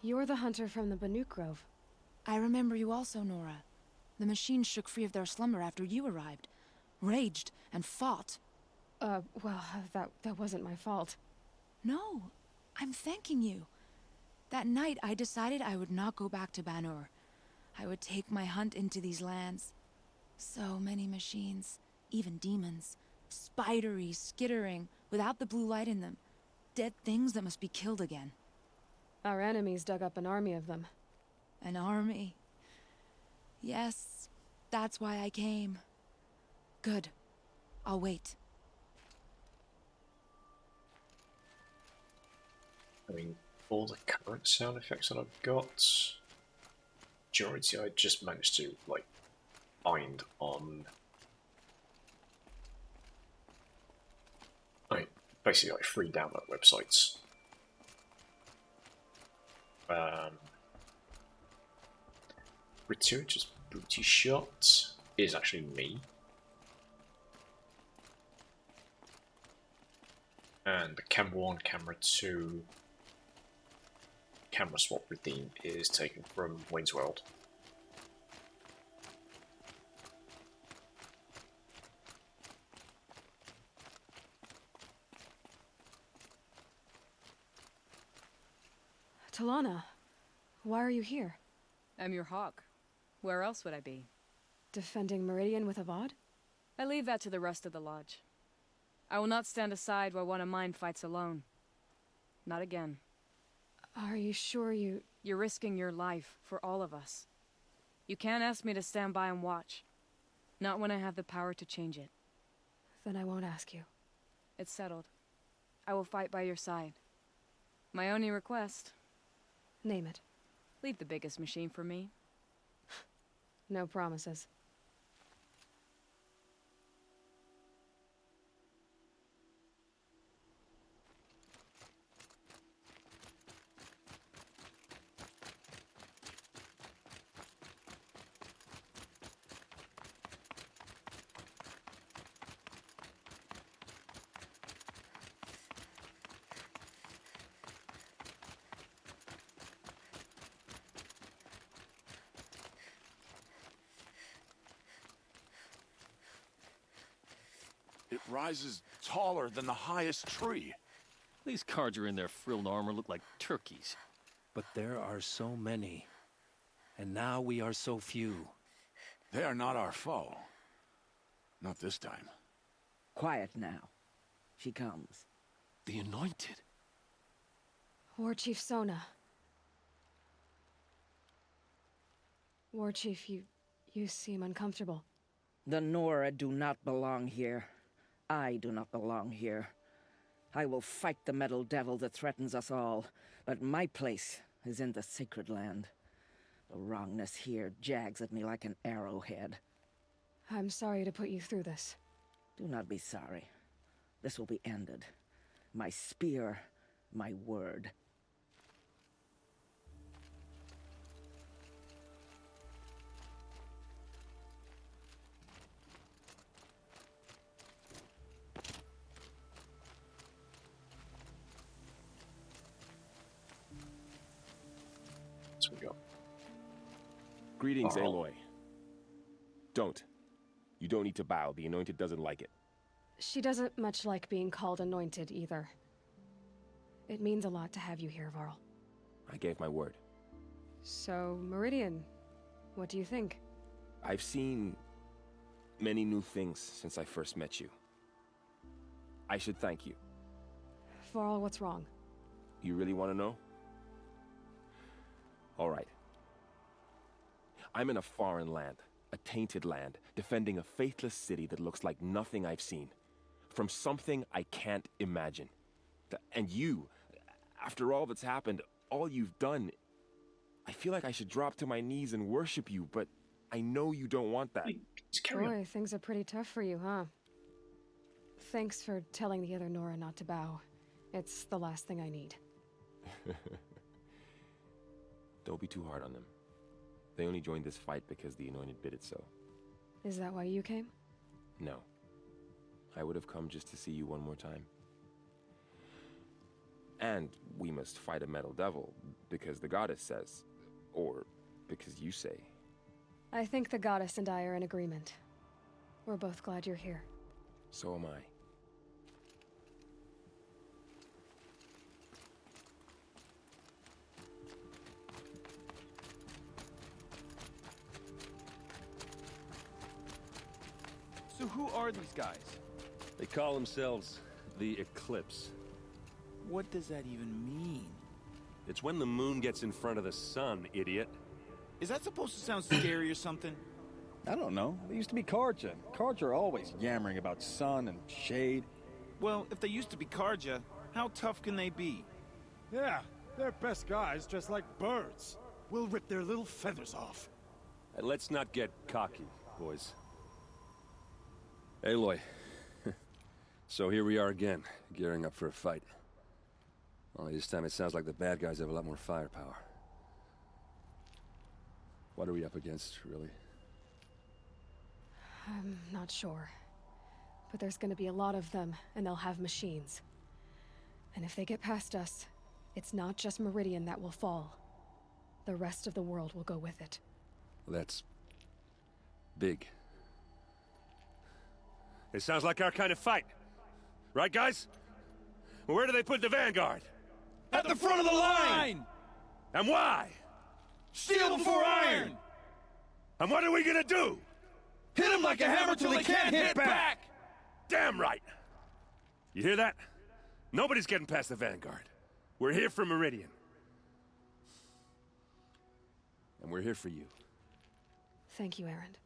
You're the hunter from the Banuk Grove. I remember you also, Nora. The machines shook free of their slumber after you arrived. Raged and fought. Well, that wasn't my fault. No, I'm thanking you. That night, I decided I would not go back to Banur. I would take my hunt into these lands. So many machines, even demons. Spidery, skittering, without the blue light in them. Dead things that must be killed again. Our enemies dug up an army of them. An army? Yes, that's why I came. Good. I'll wait. I mean, all the current sound effects that I've got, majority I just managed to, like, find on, like, basically like free download websites. Gratuitous booty shot is actually me. And the camera 1, camera 2 camera swap with theme is taken from Wayne's World. Talana, why are you here? I'm your hawk. Where else would I be? Defending Meridian with Avad? I leave that to the rest of the Lodge. I will not stand aside while one of mine fights alone. Not again. Are you sure you... You're risking your life for all of us. You can't ask me to stand by and watch. Not when I have the power to change it. Then I won't ask you. It's settled. I will fight by your side. My only request... Name it. Leave the biggest machine for me. No promises. It rises taller than the highest tree. These Carja in their frilled armor look like turkeys. But there are so many. And now we are so few. They are not our foe. Not this time. Quiet now. She comes. The Anointed. War Chief Sona. War Chief, you seem uncomfortable. The Nora do not belong here. I do not belong here. I will fight the metal devil that threatens us all, but my place is in the sacred land. The wrongness here jags at me like an arrowhead. I'm sorry to put you through this. Do not be sorry. This will be ended. My spear, my word. We go. Greetings, Oh. Aloy. Don't. You don't need to bow. The Anointed doesn't like it. She doesn't much like being called anointed either. It means a lot to have you here, Varl. I gave my word. So, Meridian, what do you think? I've seen many new things since I first met you. I should thank you. Varl, what's wrong? You really want to know? All right. I'm in a foreign land, a tainted land, defending a faithless city that looks like nothing I've seen. From something I can't imagine. And you, after all that's happened, all you've done, I feel like I should drop to my knees and worship you, but I know you don't want that. Boy, things are pretty tough for you, huh? Thanks for telling the other Nora not to bow. It's the last thing I need. Don't be too hard on them. They only joined this fight because the Anointed bid it so. Is that why you came? No. I would have come just to see you one more time. And we must fight a metal devil, because the goddess says. Or because you say. I think the goddess and I are in agreement. We're both glad you're here. So am I. So who are these guys? They call themselves the Eclipse. What does that even mean? It's when the moon gets in front of the sun, idiot. Is that supposed to sound scary or something? I don't know. They used to be Carja. Carja are always yammering about sun and shade. Well, if they used to be Carja, how tough can they be? Yeah, they're best guys dressed like birds. We'll rip their little feathers off. And let's not get cocky, boys. Aloy. So here we are again, gearing up for a fight. Only this time it sounds like the bad guys have a lot more firepower. What are we up against, really? I'm not sure. But there's gonna be a lot of them, and they'll have machines. And if they get past us, It's not just Meridian that will fall. The rest of the world will go with it. That's big. It sounds like our kind of fight. Right, guys? Where do they put the Vanguard? At the front of the line! And why? Steel before iron! And what are we gonna do? Hit them like a hammer till they can't hit back! Damn right! You hear that? Nobody's getting past the Vanguard. We're here for Meridian. And we're here for you. Thank you, Erend.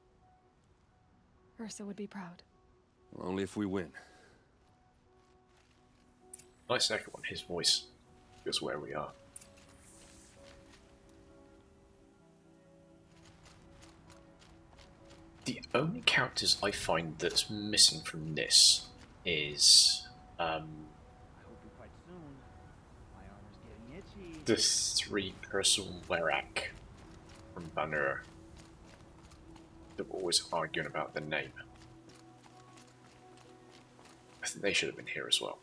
Ursa would be proud. Well, only if we win. Nice echo on his voice. Because where we are. The only characters I find that's missing from this is the 3-person Werak from Banner that we're always arguing about the name. I think they should have been here as well.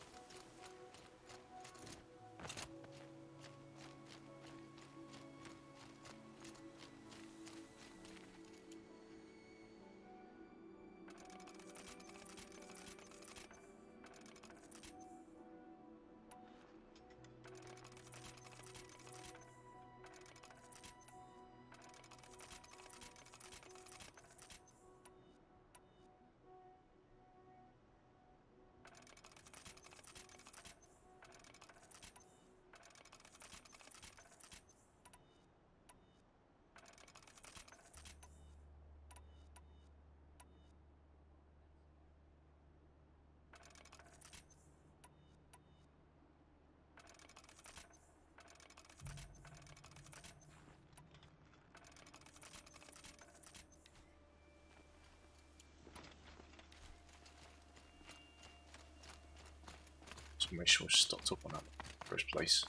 So make sure it's stocked up on that first place.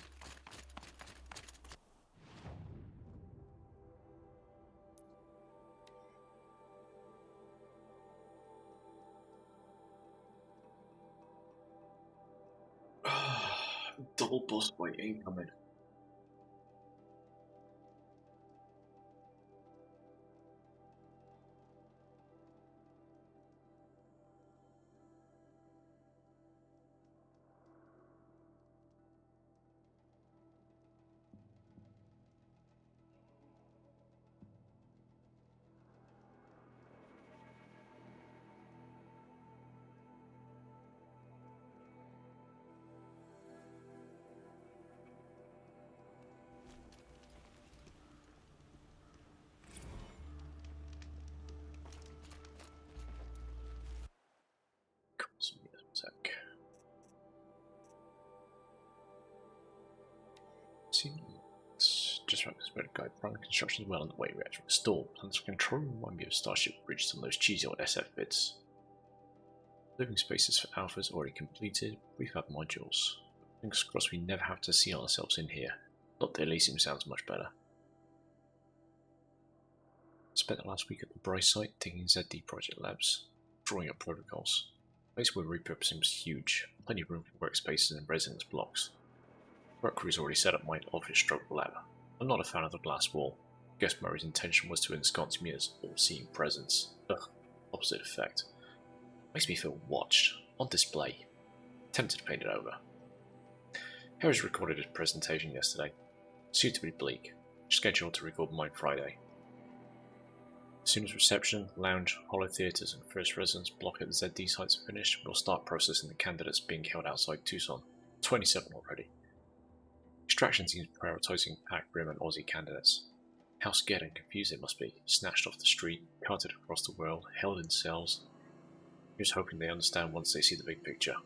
Double boss fight incoming. Just right, this guide. Primary construction is well underway. Reactor installed. Plans for control remind me of Starship Bridge, some of those cheesy old SF bits. Living spaces for Alpha's already completed. Prefab modules. Fingers crossed we never have to see ourselves in here. Not the Elysium sounds much better. Spent the last week at the Bryce site taking ZD project labs, drawing up protocols. The place we're repurposing was huge. Plenty of room for workspaces and residence blocks. Work crew's already set up my office stroke lab. I'm not a fan of the glass wall. Guess Murray's intention was to ensconce me as all-seeing presence. Ugh, opposite effect. Makes me feel watched, on display. Tempted to paint it over. Harris recorded his presentation yesterday. Suitably bleak. Scheduled to record mine Friday. As soon as reception, lounge, holo theatres and first residence block at the ZD sites are finished, we'll start processing the candidates being held outside Tucson. 27 already. Extraction teams prioritising Pac, Rim and Aussie candidates. How scared and confused they must be, snatched off the street, carted across the world, held in cells. Here's hoping they understand once they see the big picture.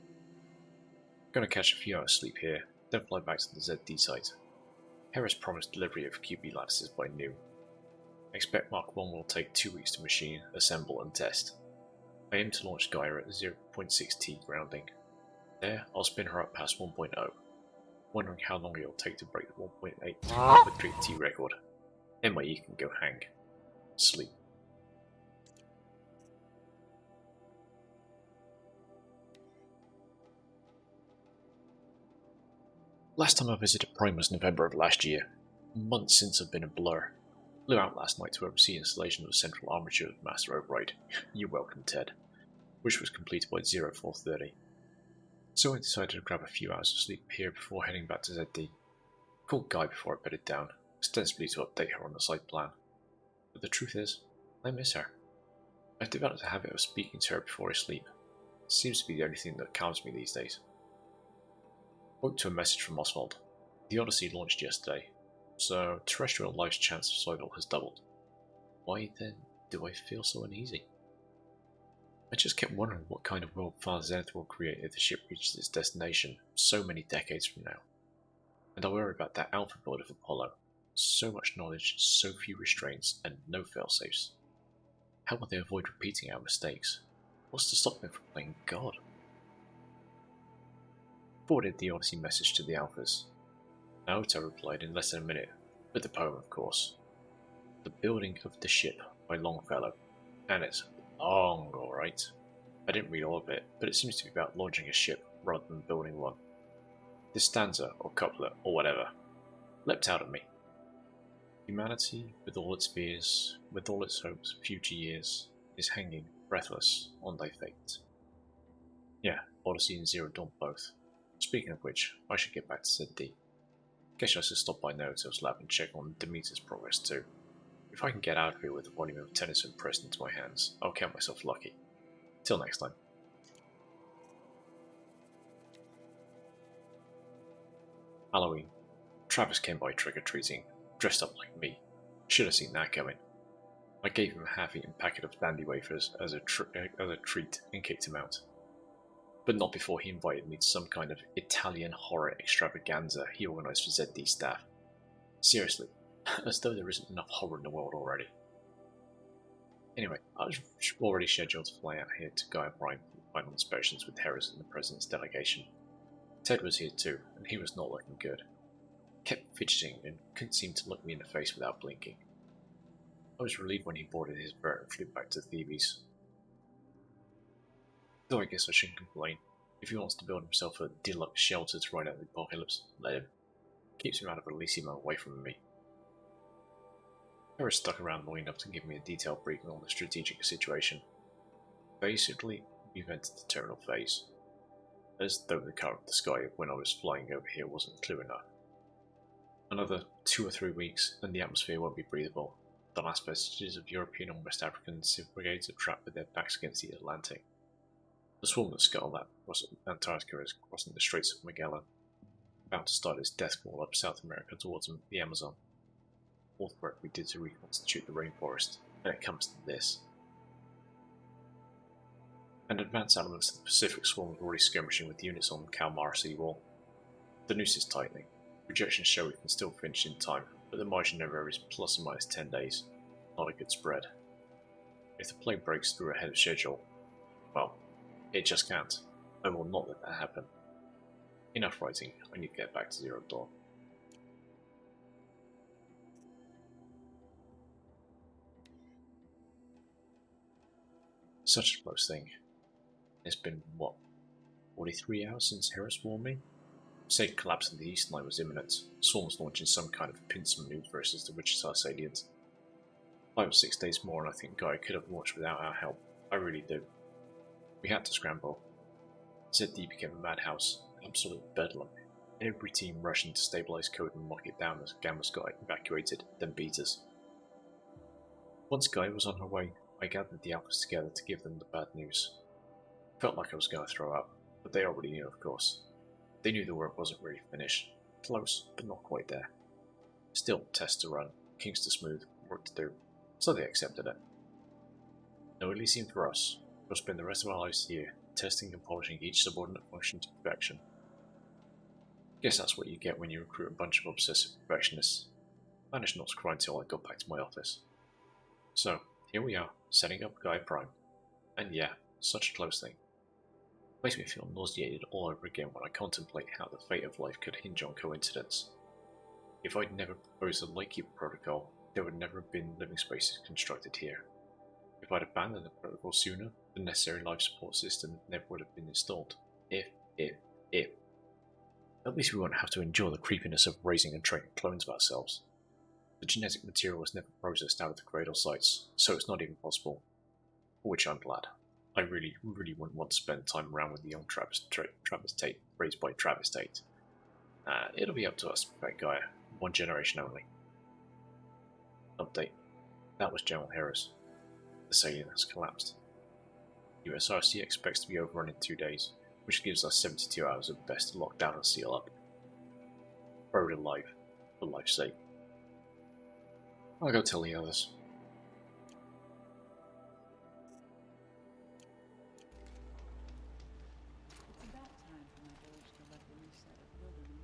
Gonna catch a few hours sleep here, then fly back to the ZD site. Harris promised delivery of QB lattices by noon. I expect Mark 1 will take 2 weeks to machine, assemble and test. I aim to launch Gaia at 0.6T grounding. There, I'll spin her up past 1.0. Wondering how long it'll take to break the 1.8 T record. MIE can go hang. Sleep. Last time I visited Prime was November of last year. Months since I've been a blur. Flew out last night to oversee installation of the central armature of Master Override. You're welcome, Ted. Which was completed by 0430. So I decided to grab a few hours of sleep here before heading back to ZD. Called Guy before I bedded down, ostensibly to update her on the site plan. But the truth is, I miss her. I've developed a habit of speaking to her before I sleep. It seems to be the only thing that calms me these days. Woke to a message from Oswald. The Odyssey launched yesterday, so terrestrial life's chance of survival has doubled. Why then do I feel so uneasy? I just kept wondering what kind of world Father Zenith will create if the ship reaches its destination so many decades from now. And I worry about that alpha build of Apollo. So much knowledge, so few restraints, and no failsafes. How will they avoid repeating our mistakes? What's to stop them from playing God? Forwarded the Odyssey message to the Alphas. Naoto replied in less than a minute, with the poem of course. The Building of the Ship by Longfellow. And it's long, alright. I didn't read all of it, but it seems to be about launching a ship rather than building one. This stanza, or couplet, or whatever, leapt out at me. Humanity, with all its fears, with all its hopes of future years, is hanging, breathless, on thy fate. Yeah, Odyssey and Zero Dawn both. Speaking of which, I should get back to ZD. Guess I should stop by Naoto's lab and check on Demeter's progress too. If I can get out of here with a volume of Tennyson pressed into my hands, I'll count myself lucky. Till next time. Halloween. Travis came by trick-or-treating, dressed up like me. Should have seen that coming. I gave him a half-eaten packet of dandy wafers as a treat and kicked him out. But not before he invited me to some kind of Italian horror extravaganza he organised for ZD staff. Seriously, as though there isn't enough horror in the world already. Anyway, I was already scheduled to fly out here to Gaia Prime for final inspections with Harris and the President's delegation. Ted was here too, and he was not looking good. Kept fidgeting and couldn't seem to look me in the face without blinking. I was relieved when he boarded his bird and flew back to Thebes. Though I guess I shouldn't complain. If he wants to build himself a deluxe shelter to ride out the apocalypse, let him. Keeps him out of Elysium away from me. Harris stuck around long enough to give me a detailed briefing on the strategic situation. Basically, we've entered the terminal phase. As though the colour of the sky when I was flying over here wasn't clear enough. Another 2 or 3 weeks and the atmosphere won't be breathable. The last vestiges of European and West African civ brigades are trapped with their backs against the Atlantic. The swarm that scuttled across Antarctica is crossing the Straits of Magellan, about to start its death crawl up South America towards the Amazon. All the work we did to reconstitute the rainforest, and it comes to this. And advanced elements of the Pacific swarm are already skirmishing with units on Kalmar seawall. The noose is tightening. Projections show we can still finish in time, but the margin of error is plus or minus 10 days. Not a good spread. If the plane breaks through ahead of schedule, well, it just can't. I will not let that happen. Enough writing, I need to get back to Zero Dawn. Such a close thing. It's been, what, 43 hours since Harris warned me? Said collapse of the East Line was imminent. Swarms launching some kind of pincer maneuver versus the Wichita Salient. 5 or 6 days more and I think Guy could have launched without our help. I really do. We had to scramble. ZD became a madhouse, absolute bedlam. Every team rushing to stabilize code and lock it down as Gammas got evacuated, then beat us. Once Guy was on her way, I gathered the Alphas together to give them the bad news. Felt like I was going to throw up, but they already knew, of course. They knew the work wasn't really finished. Close, but not quite there. Still, tests to run, kinks to smooth, work to do, so they accepted it. No Elysium for us. We'll spend the rest of our lives here, testing and polishing each subordinate function to perfection. Guess that's what you get when you recruit a bunch of obsessive perfectionists. Managed not to cry until I got back to my office. So, here we are, setting up Gaia Prime. And yeah, such a close thing. Makes me feel nauseated all over again when I contemplate how the fate of life could hinge on coincidence. If I'd never proposed the Lightkeeper protocol, there would never have been living spaces constructed here. If I'd abandoned the protocol sooner, the necessary life support system never would have been installed. If. At least we won't have to endure the creepiness of raising and training clones of ourselves. The genetic material was never processed out of the cradle sites, so it's not even possible. For which I'm glad. I really wouldn't want to spend time around with the young Travis Tate, raised by Travis Tate. It'll be up to us, Gaia. One generation only. Update. That was General Harris. The salient has collapsed. USRC expects to be overrun in 2 days, which gives us 72 hours at best to lock down and seal up. Buried alive, for life's sake. I'll go tell the others. It's about time for my village to let the new set of Wildermen.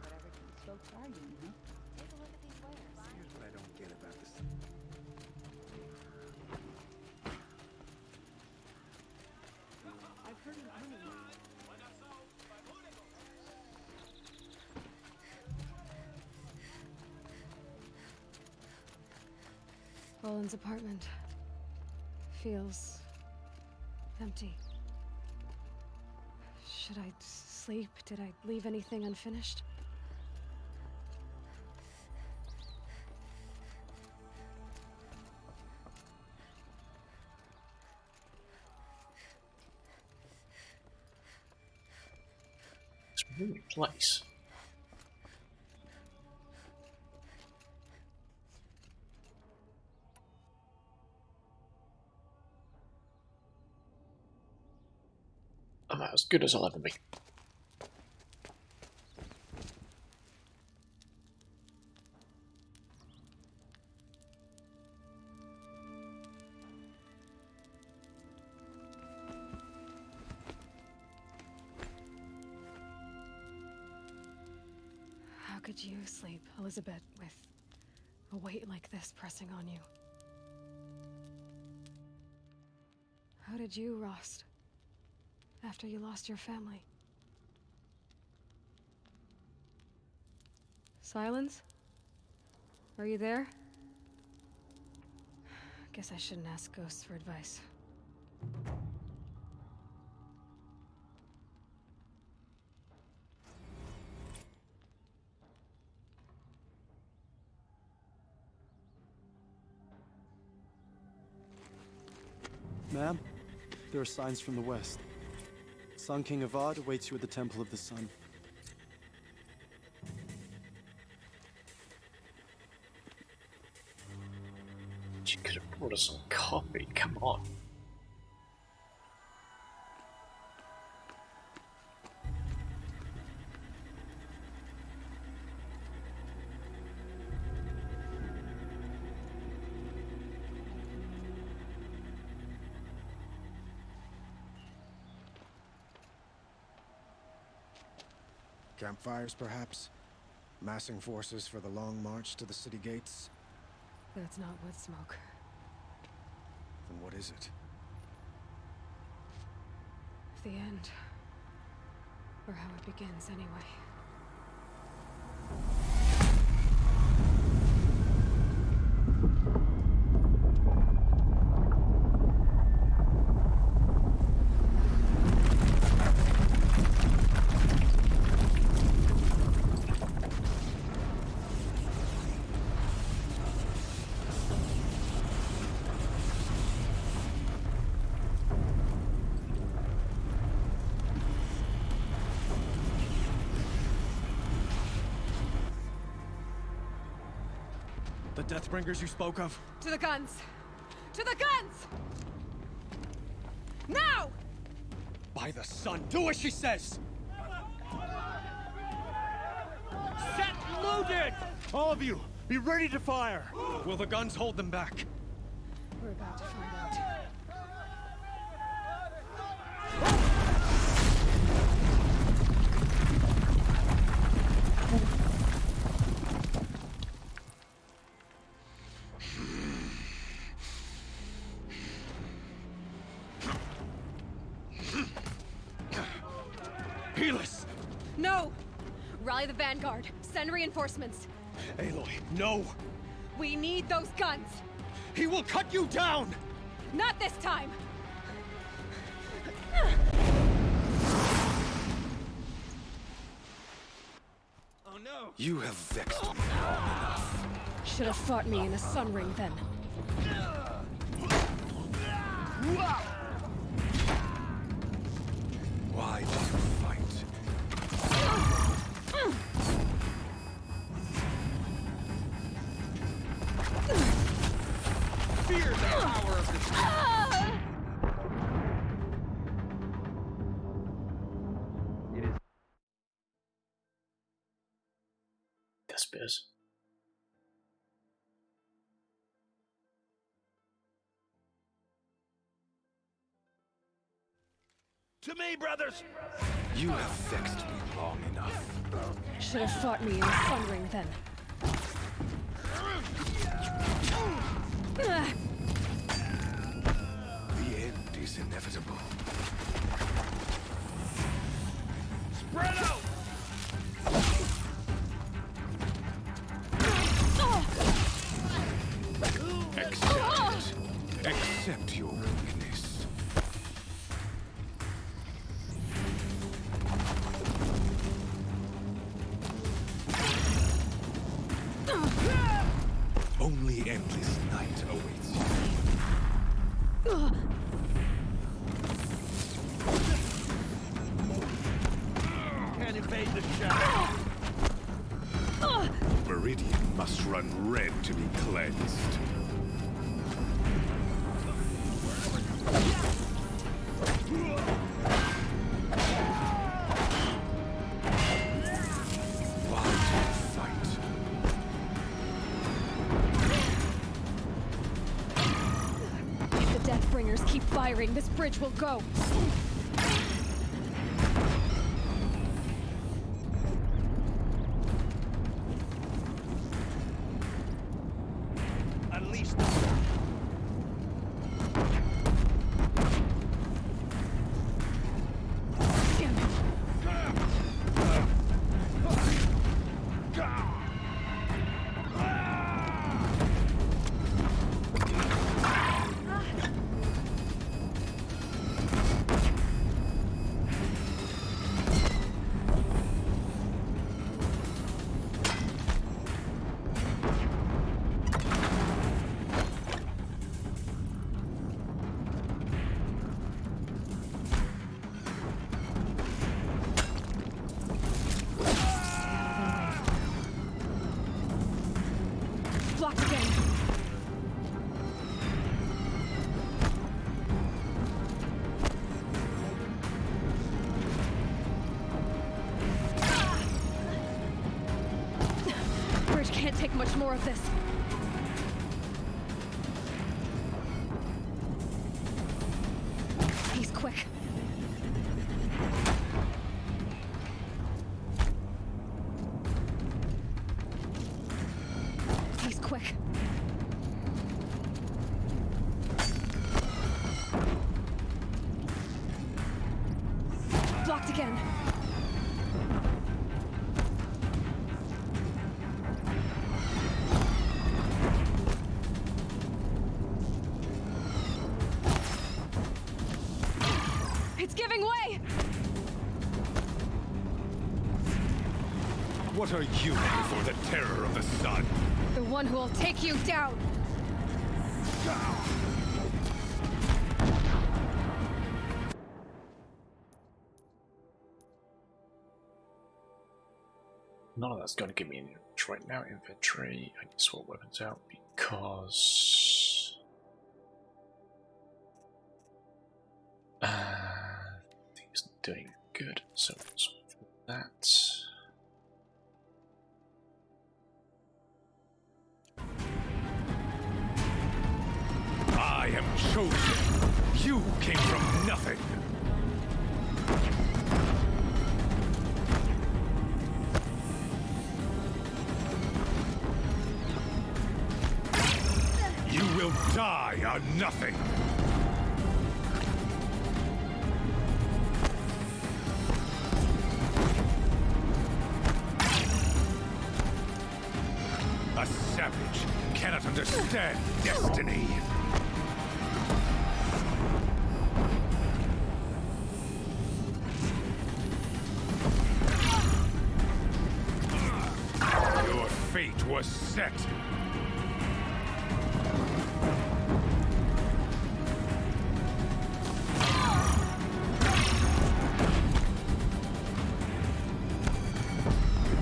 Whatever these folks are doing, huh? Take a look at these wares. Here's what I don't get about this. I've heard an army. Roland's apartment feels empty. Should I sleep? Did I leave anything unfinished? It's a really place. I'm as good as I'll ever be. How could you sleep, Elizabeth, with a weight like this pressing on you? How did you, Rost? After you lost your family. Silence? Are you there? Guess I shouldn't ask ghosts for advice. Ma'am, there are signs from the west. Sun King Avad awaits you at the Temple of the Sun. You could have brought us some coffee, come on. Campfires, perhaps? Massing forces for the long march to the city gates? That's not wood smoke. Then what is it? The end. Or how it begins, anyway. The Deathbringers you spoke of? To the guns! To the guns! Now! By the sun, do as she says! Set loaded! All of you, be ready to fire! Will the guns hold them back? We're about to find out. Helis! No! Rally the Vanguard. Send reinforcements. Aloy, no! We need those guns! He will cut you down! Not this time! no! You have vexed me long enough. Should have fought me in a sun ring then. Why do you fight? Fear the power of the Despers. To me, brothers! You have vexed me long enough. Should have fought me in a sun ring then. The end is inevitable. Spread out! Accept it. Accept your weakness. Only endless night awaits you. Can't evade the shadow. Meridian must run red to be cleansed. Why do you fight? If the Deathbringers keep firing, this bridge will go. Unleash Damn it. Blocked again. Bridge can't take much more of this. He's quick. He's quick. Blocked again. It's giving way! What are you before the terror of the sun? The one who will take you down! None of that's going to give me an inch right now. Inventory. I can swap weapons out because things doing good. So let's swap that. I am chosen. You came from nothing. You will die on nothing. A savage cannot understand destiny. was set.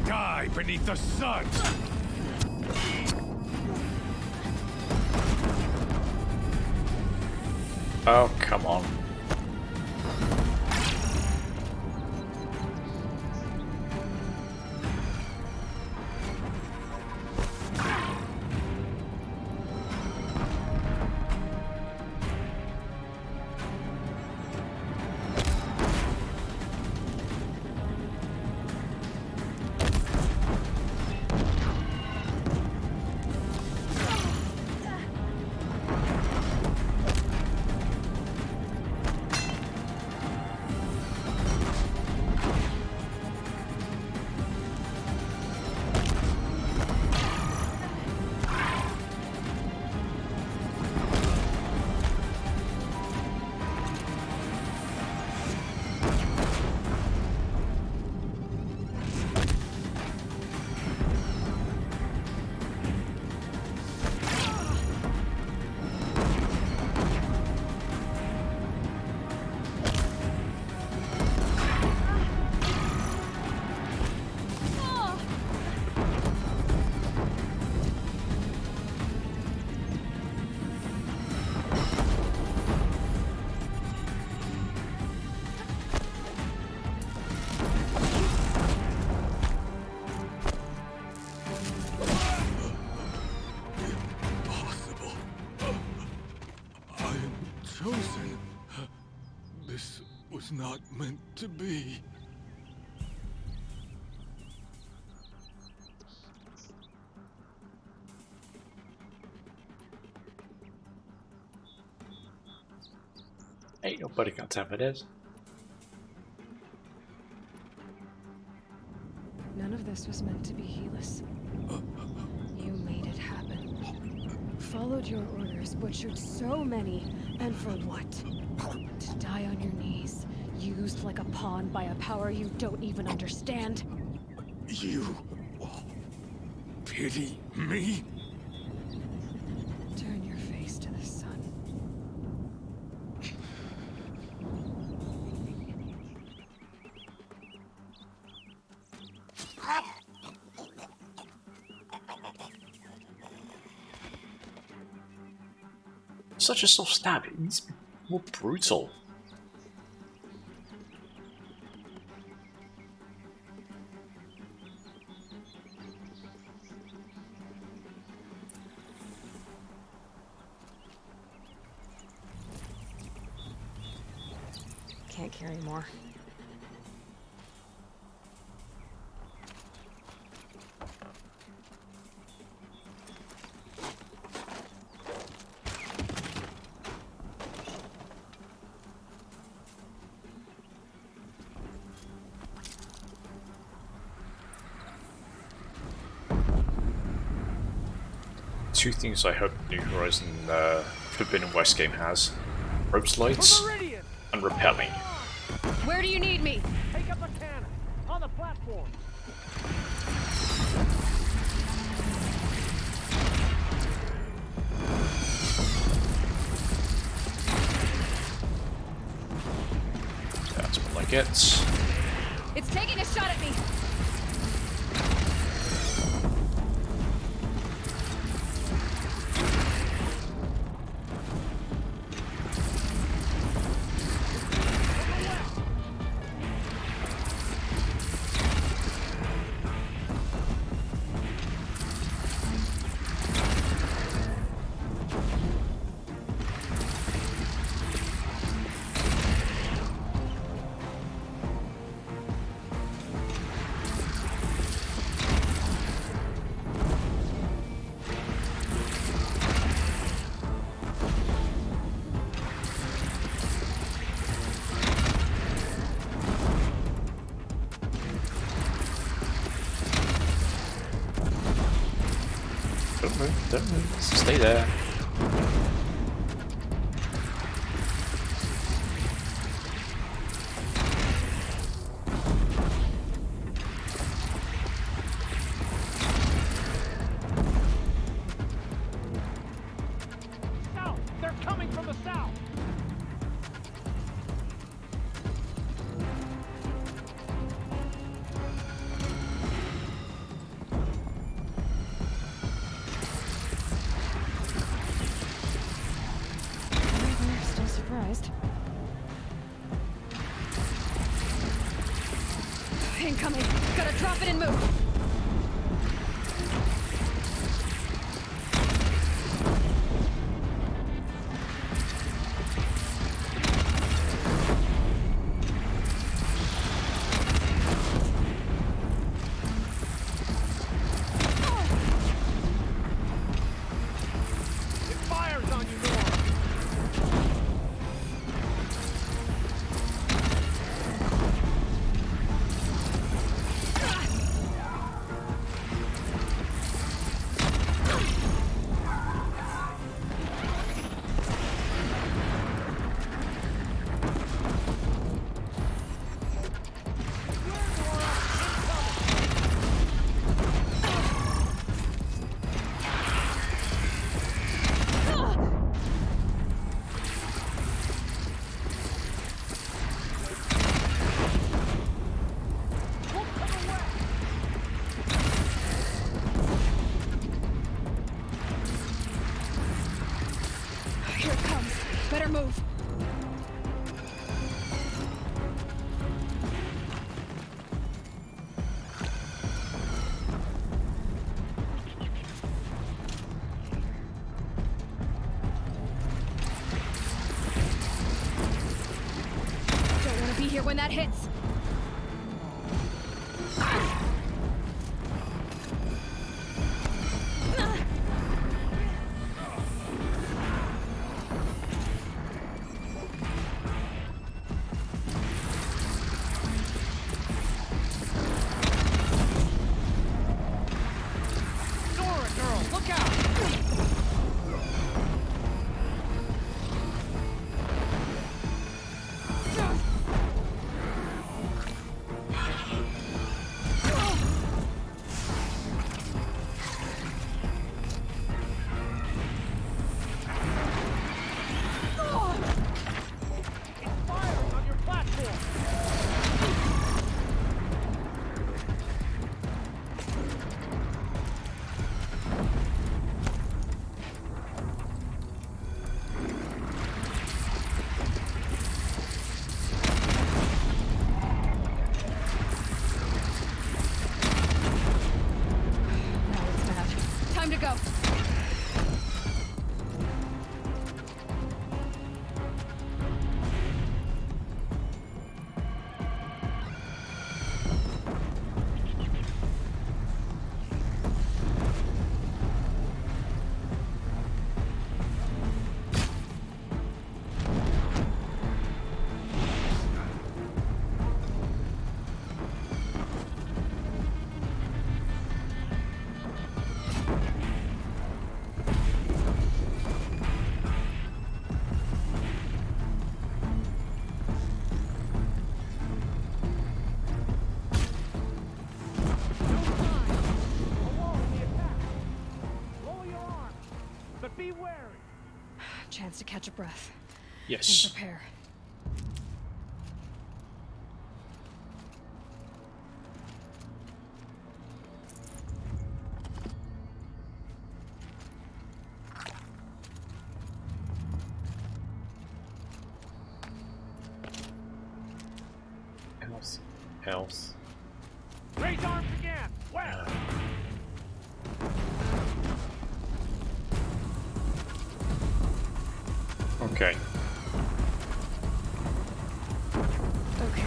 Die beneath the sun! Oh, come on. Chosen. This was not meant to be. Ain't nobody got time for this. None of this was meant to be Helis. You made it happen. Followed your orders, butchered so many, and for what? To die on your knees, used like a pawn by a power you don't even understand? You pity me? Turn your face to the sun. Such a soft stab. It needs to be more brutal. Can't carry more. Two things I hope New Horizon Forbidden West game has: rope slides and rappelling. Where do you need me? Take up the cannon on the platform. That's what I get. It's taking a shot at me. Don't move. Stay there. Incoming. Gotta drop it and move. Here it comes. Better move. Don't want to be here when that hits. Time to go. Chance to catch a breath. Yes. And prepare. Else. Raise arms again! Where? Okay. Okay.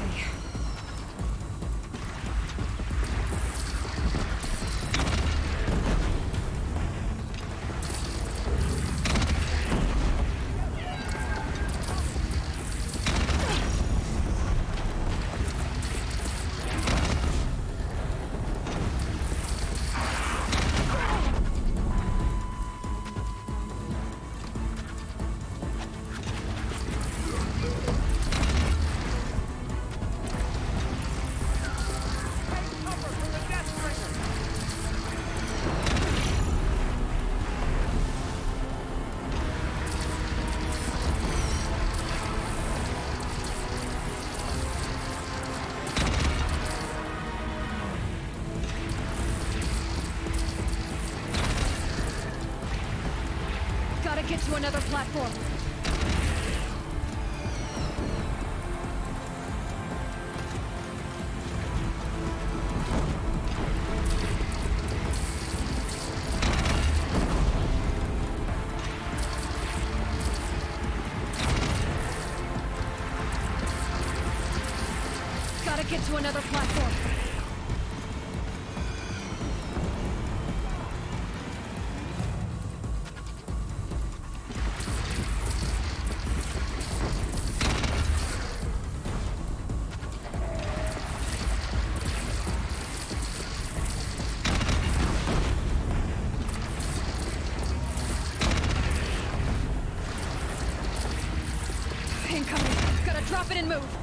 Gotta get to another platform. Gotta get to another platform. Incoming. Gotta drop it and move.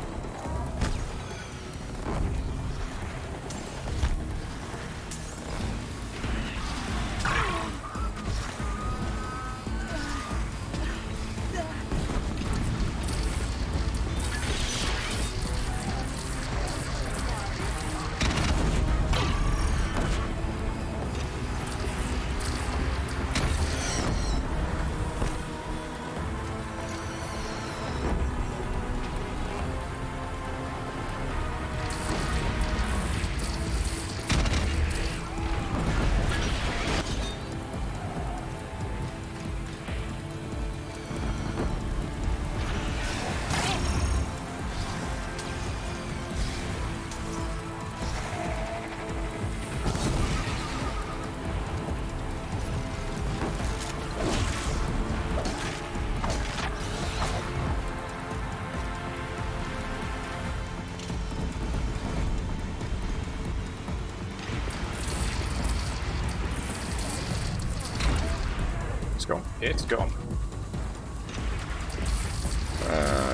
Gone. It's gone.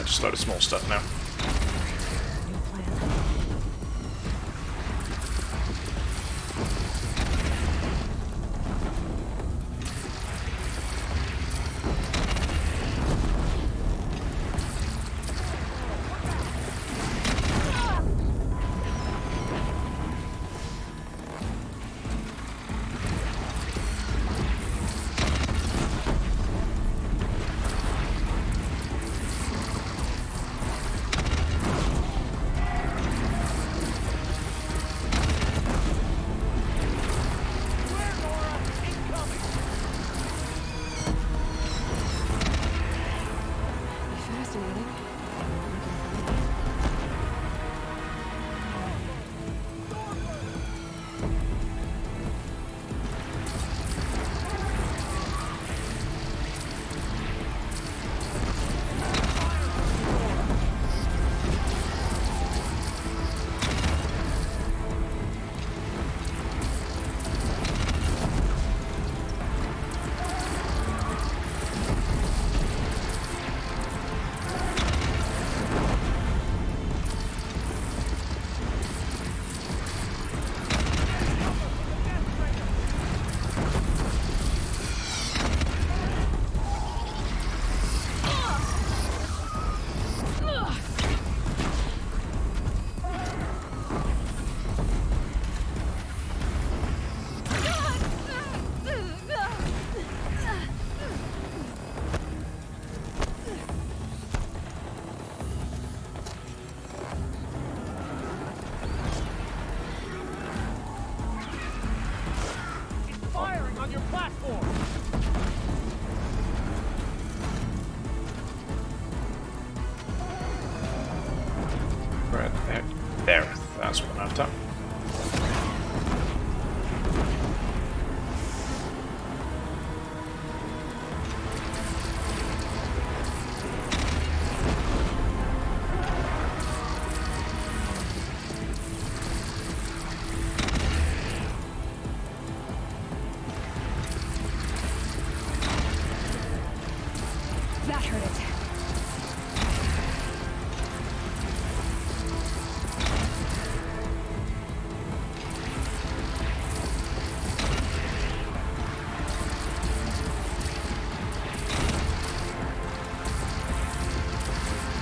Just a load of small stuff now. Right there. That's what I'm after. That hurt it.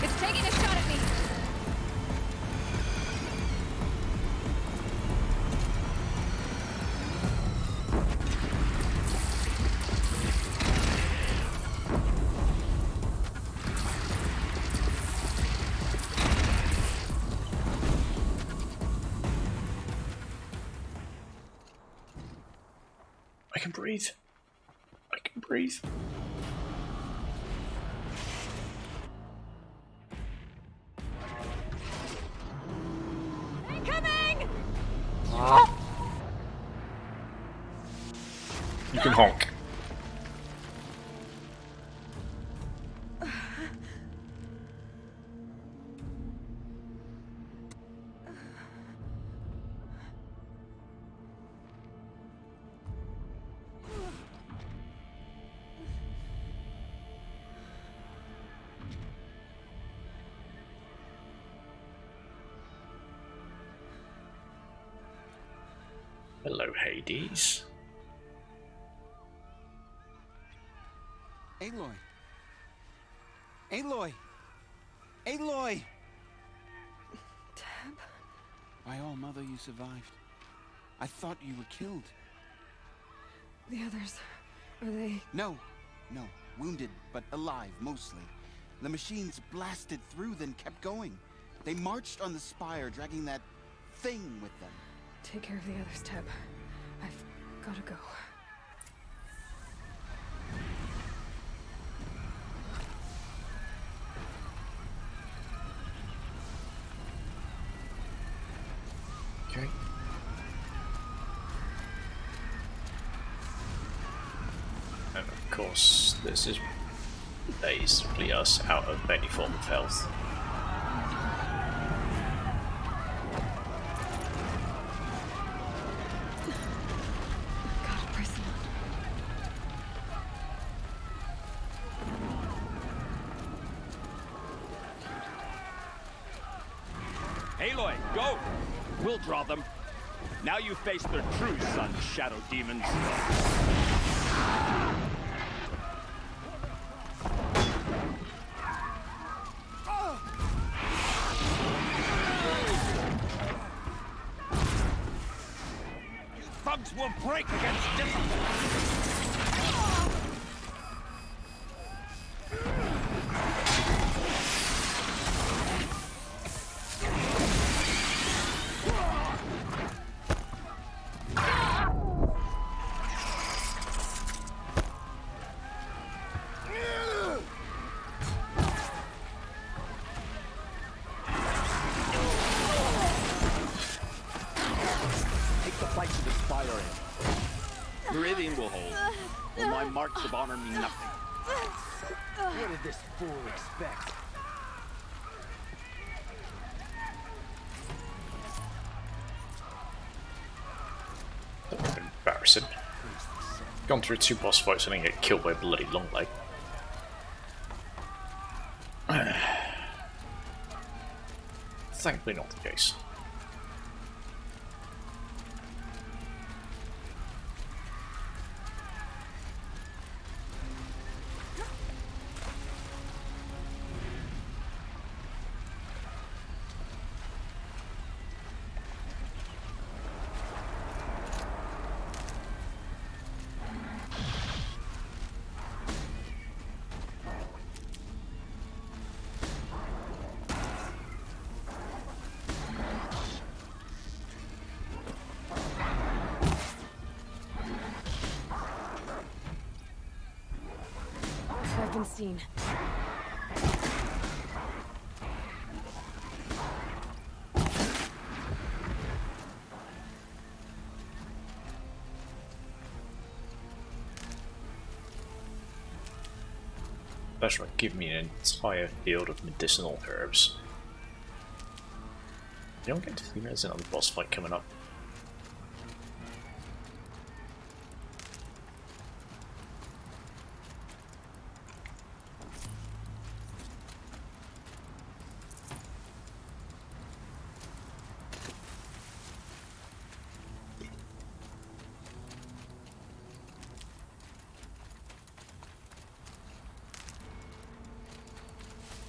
It's taking a shot at me. I can breathe. I can breathe. You can honk. Hello, Hades. Aloy! Aloy! Aloy! Tab? By all, Mother, you survived. I thought you were killed. The others, are they... No. Wounded, but alive, mostly. The machines blasted through, then kept going. They marched on the spire, dragging that thing with them. Take care of the others, Tab. I've gotta go. Okay. And of course, this is basically us out of any form of health. Aloy, go! We'll draw them. Now you face their true son, Shadow Demons. Thugs will break against discipline. Meridian will hold. Will my marks of honor mean nothing? What did this fool expect? Embarrassing. Gone through 2 boss fights and then get killed by a bloody long leg. Thankfully not the case. I've been seen. That's right, give me an entire field of medicinal herbs. You don't get to think there's another boss fight coming up.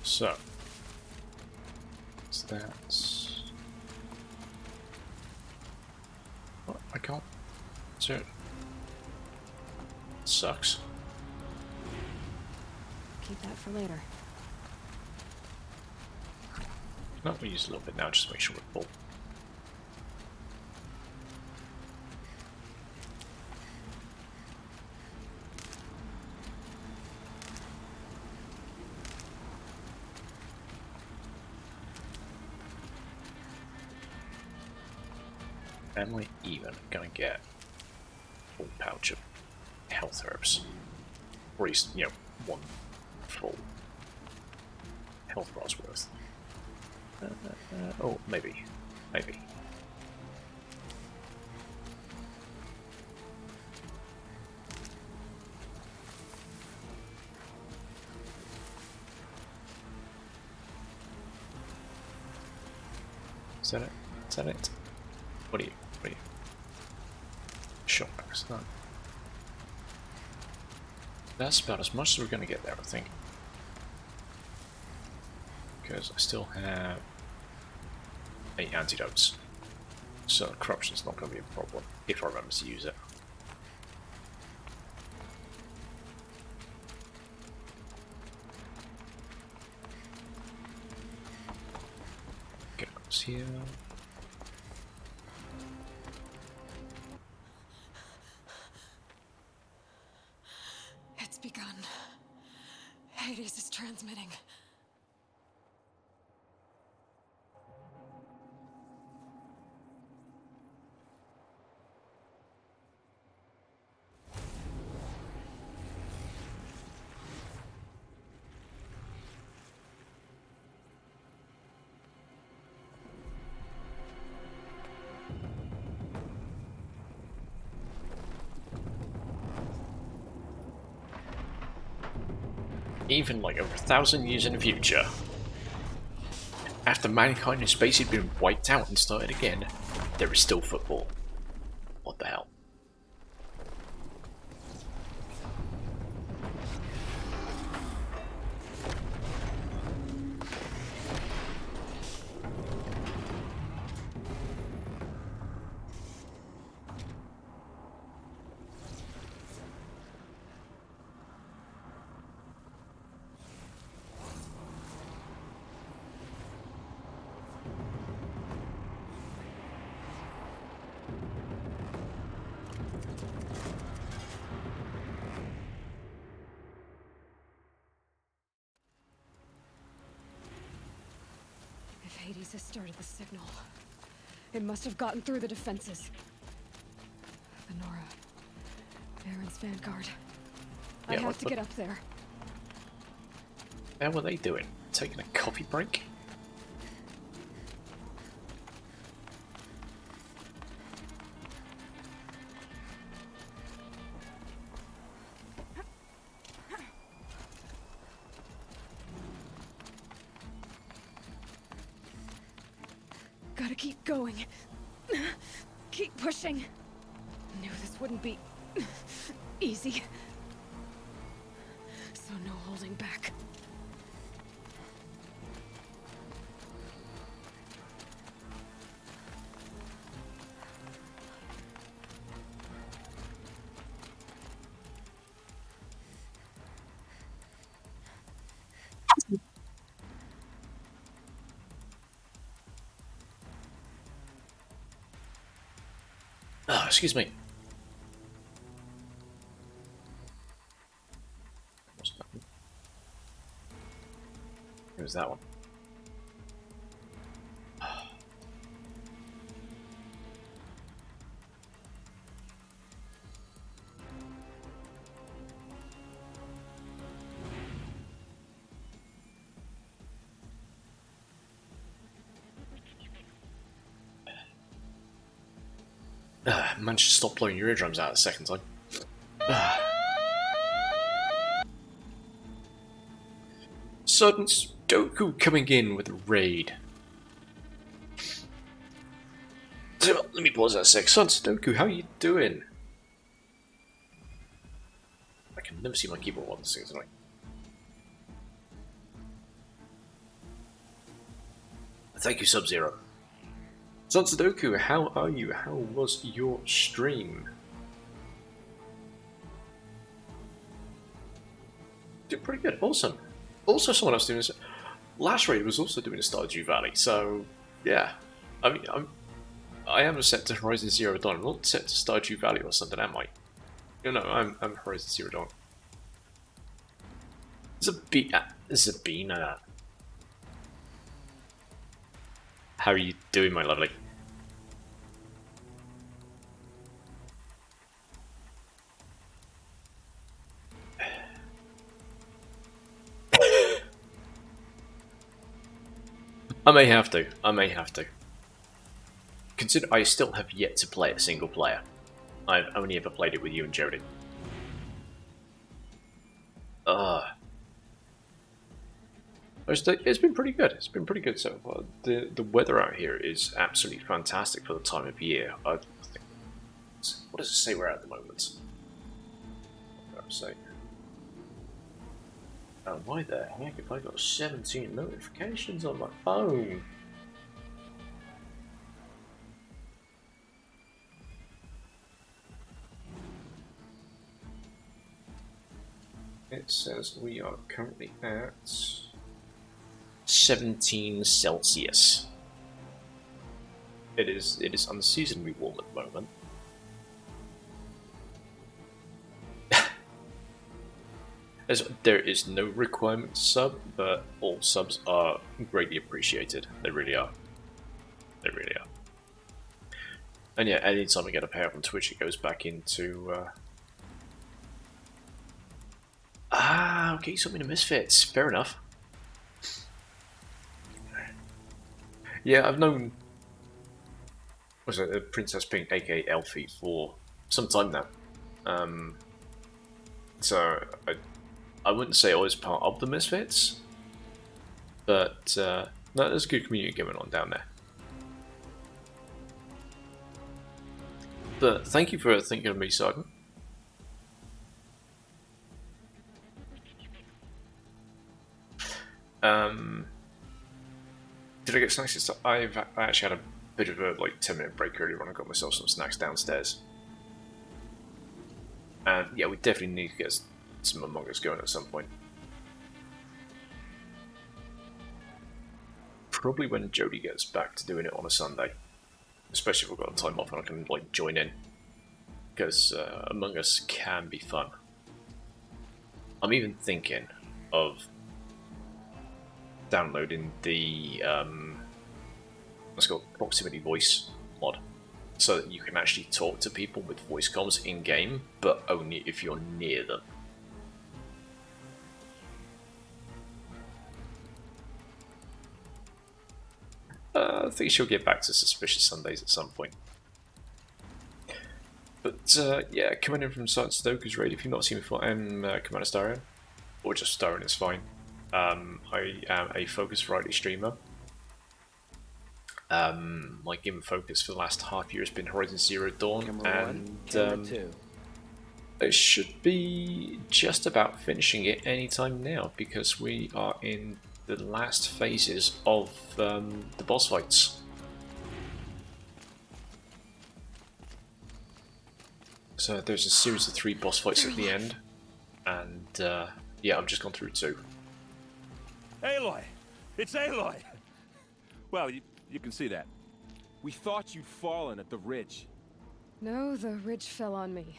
So, what's that? What? I can't. So, sucks. Keep that for later. No, we use a little bit now just to make sure we're full. am I even gonna get a full pouch of health herbs? Or at least, you know, one full health bar's worth. Oh, maybe. Maybe. Is that it? Is that it? What are you? What are you? Shotbags, no. That's about as much as we're gonna get there, I think. Because I still have 8 antidotes. So corruption's not gonna be a problem if I remember to use it. Goes here. It's begun. Hades is transmitting. Even like over 1,000 years in the future, after mankind has basically been wiped out and started again, there is still football. What the hell? Hades has started the signal. It must have gotten through the defenses. Venora, Aaron's vanguard. I have to get up there. How were they doing? Taking a coffee break? Gotta keep going. Keep pushing. Knew this wouldn't be easy. So no holding back. Oh, excuse me. Who's that one? Managed to stop blowing your eardrums out a second time. Sudden Sudoku coming in with a raid. Let me pause that a sec. Son Sudoku, how you doing? I can never see my keyboard on this thing tonight. Thank you, Sub-Zero. Son Sudoku, how are you? How was your stream? Doing pretty good. Awesome. Also, someone else doing this. Last raid was also doing a Stardew Valley, so yeah. I mean, I am set to Horizon Zero Dawn. I'm not set to Stardew Valley or something, am I? No, I'm Horizon Zero Dawn. Zabina. How are you doing, my lovely? I may have to. Consider I still have yet to play a single player. I've only ever played it with you and Jody. It's been pretty good. It's been pretty good so far. The weather out here is absolutely fantastic for the time of year. I think, what does it say we're at the moment? Oh, why the heck have I got 17 notifications on my phone? It says we are currently at 17 Celsius. It is unseasonably warm at the moment. There is no requirement to sub, but all subs are greatly appreciated. They really are. They really are. And yeah, anytime I get a payout on Twitch, it goes back into... okay, something to Misfits. Fair enough. Yeah, I've known... What's it? Princess Pink, aka Elfie, for some time now. So, I wouldn't say I was part of the Misfits, but no, there's a good community going on down there. But thank you for thinking of me, Sergeant. Did I get snacks? I actually had a bit of a 10-minute break earlier on. I got myself some snacks downstairs. And yeah, we definitely need to get some Among Us going at some point. Probably when Jody gets back to doing it on a Sunday. Especially if we've got time off and I can join in. Because Among Us can be fun. I'm even thinking of downloading the let's go proximity voice mod, so that you can actually talk to people with voice comms in game, but only if you're near them. I think she'll get back to Suspicious Sundays at some point. But yeah, coming in from Sergeant Stoker's raid, if you've not seen me before, I'm Commander Starion, or just Starion is fine. I am a Focus Friday streamer. My game focus for the last half year has been Horizon Zero Dawn, and I should be just about finishing it anytime now, because we are in the last phases of the boss fights. So there's a series of 3 boss fights at the end, and yeah, I've just gone through 2. Aloy! It's Aloy! Well, you can see that. We thought you'd fallen at the ridge. No, the ridge fell on me.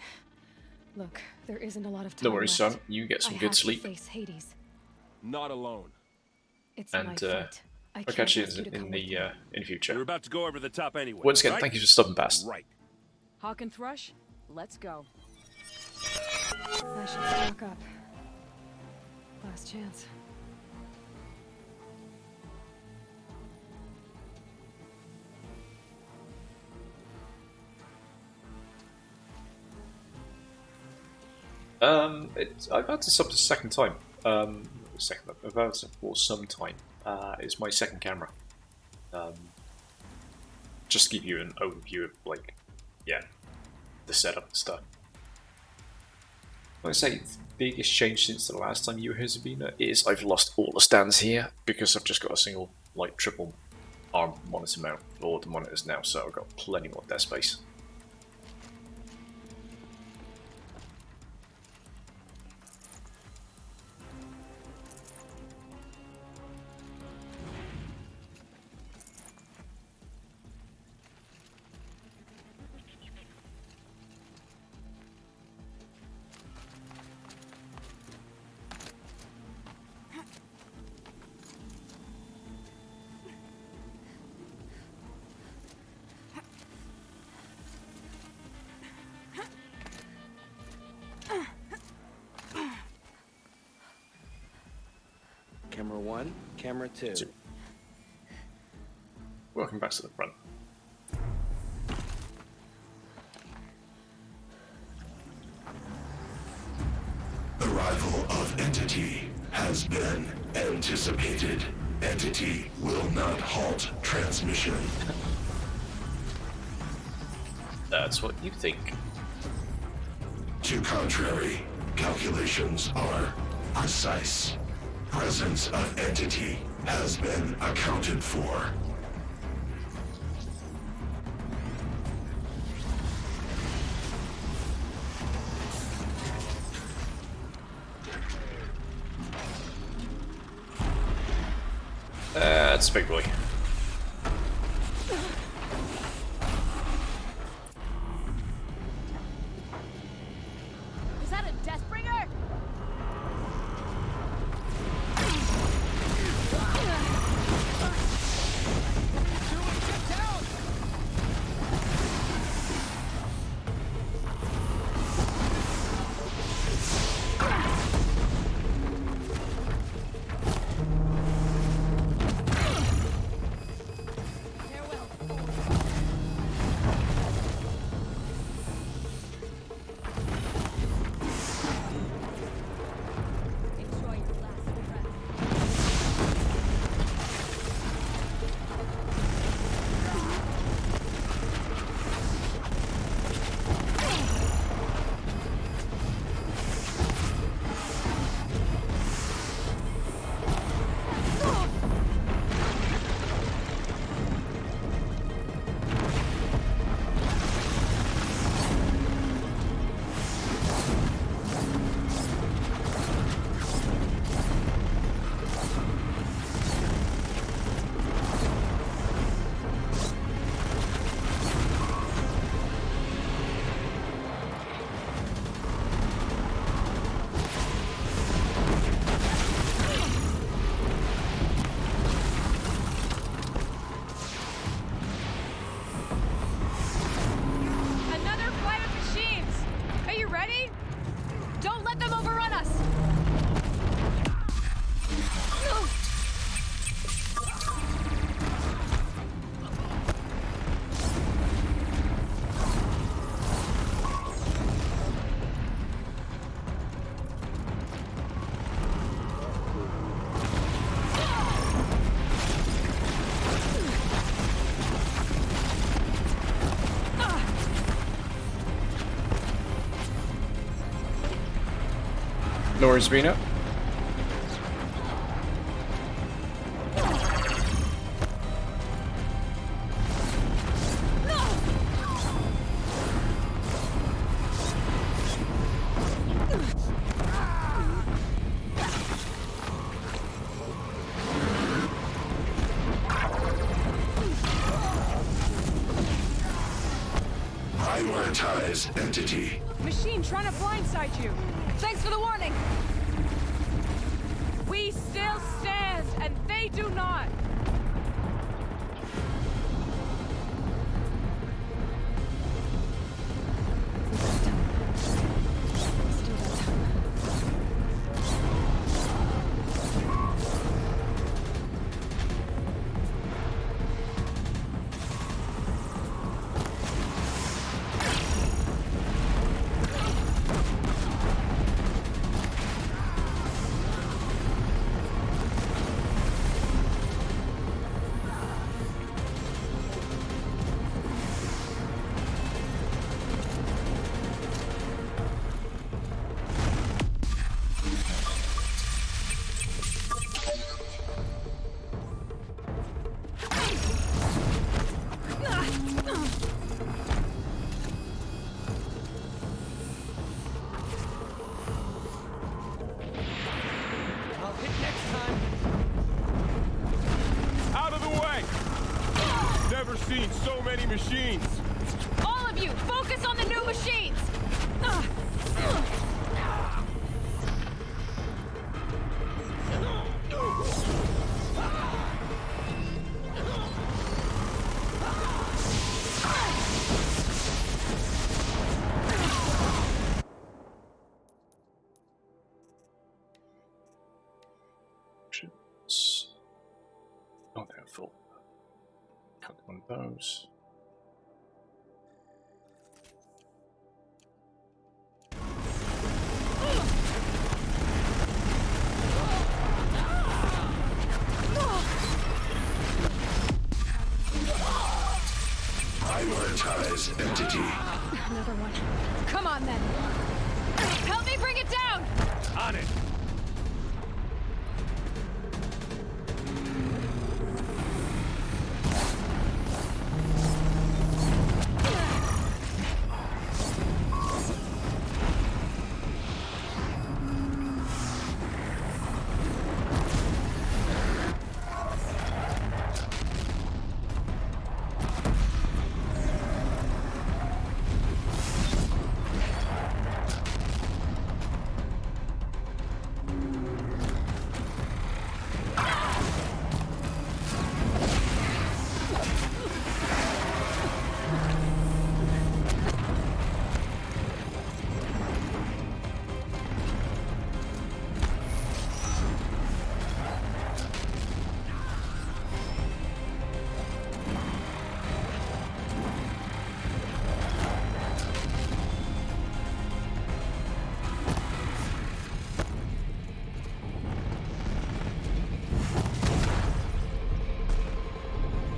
Look, there isn't a lot of time. No worries, left. son. You get some I good have sleep. To face Hades. Not alone. It's And my fight. I'll catch you in the future. We're about to go over the top anyway. Once again, right? thank you for stopping past. Right. Hawk and Thrush, let's go. I should stock up. Last chance. I've had to sub the second time. I've had to for some time. It's my second camera. Just to give you an overview of the setup and stuff. I'd say the biggest change since the last time you were here, Zabina, is I've lost all the stands here because I've just got a single triple arm monitor mount for all the monitors now, so I've got plenty more desk space. Camera 1, camera 2. Working back to the front. Arrival of Entity has been anticipated. Entity will not halt transmission. That's what you think. To contrary, calculations are precise. Presence of Entity has been accounted for. That's big boy. Is that a Deathbringer? Nora's been up. Prioritize Entity. Machine trying to blindside you. Thanks for the warning. We still stand, and they do not. Seen so many machines. All of you, focus on the new machines! Oh, they're full. Collect one of those. Prioritize entity. Another one. Come on, then. Help me bring it down! On it!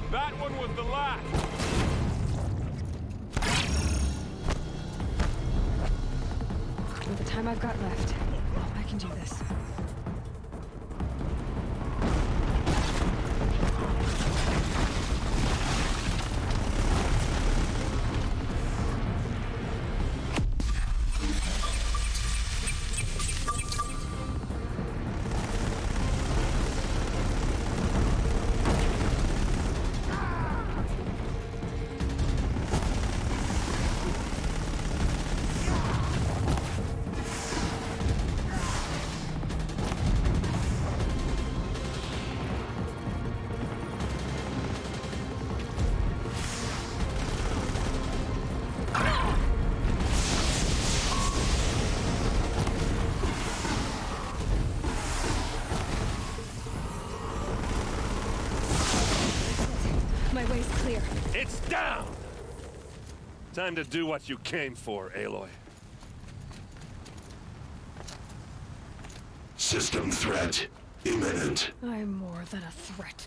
That one was the last! With the time I've got left, I can do this. My way's clear. It's down! Time to do what you came for, Aloy. System threat imminent. I'm more than a threat.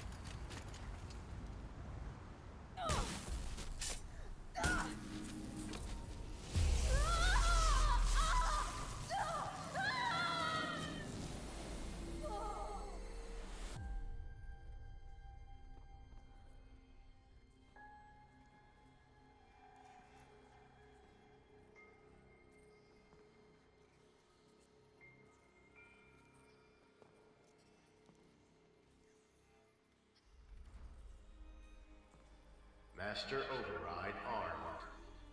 Master Override armed.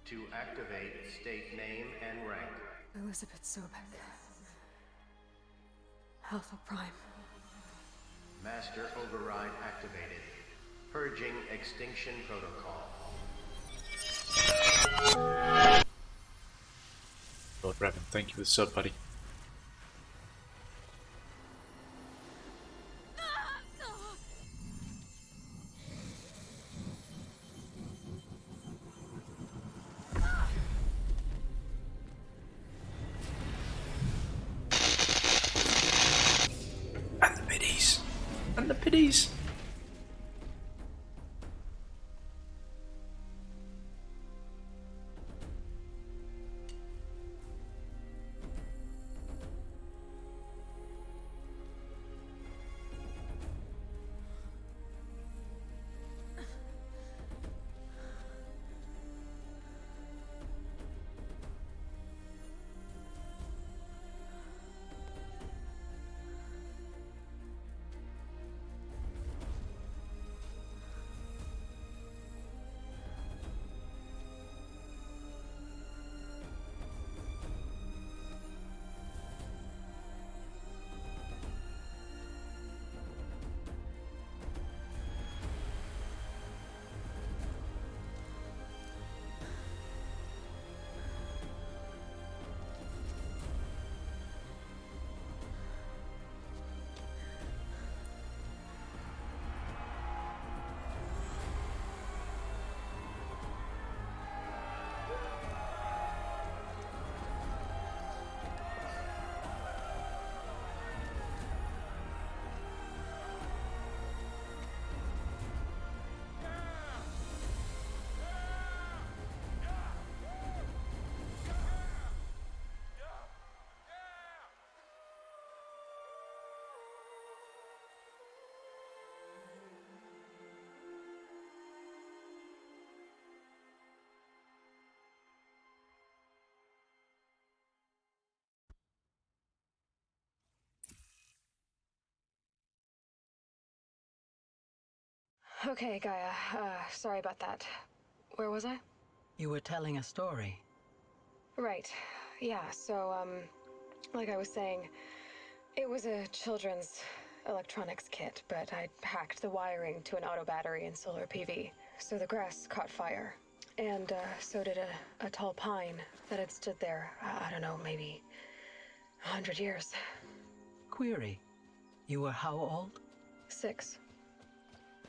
To activate, state name and rank. Elizabeth Sobek. Alpha Prime. Master Override activated. Purging Extinction Protocol. Lord Revan, thank you for the sub, buddy. And the biddies. Okay, Gaia. Sorry about that. Where was I? You were telling a story. Right. Yeah, so, like I was saying, it was a children's electronics kit, but I'd hacked the wiring to an auto battery and solar PV. So the grass caught fire. And, so did a tall pine that had stood there, I don't know, maybe 100 years. Query. You were how old? 6.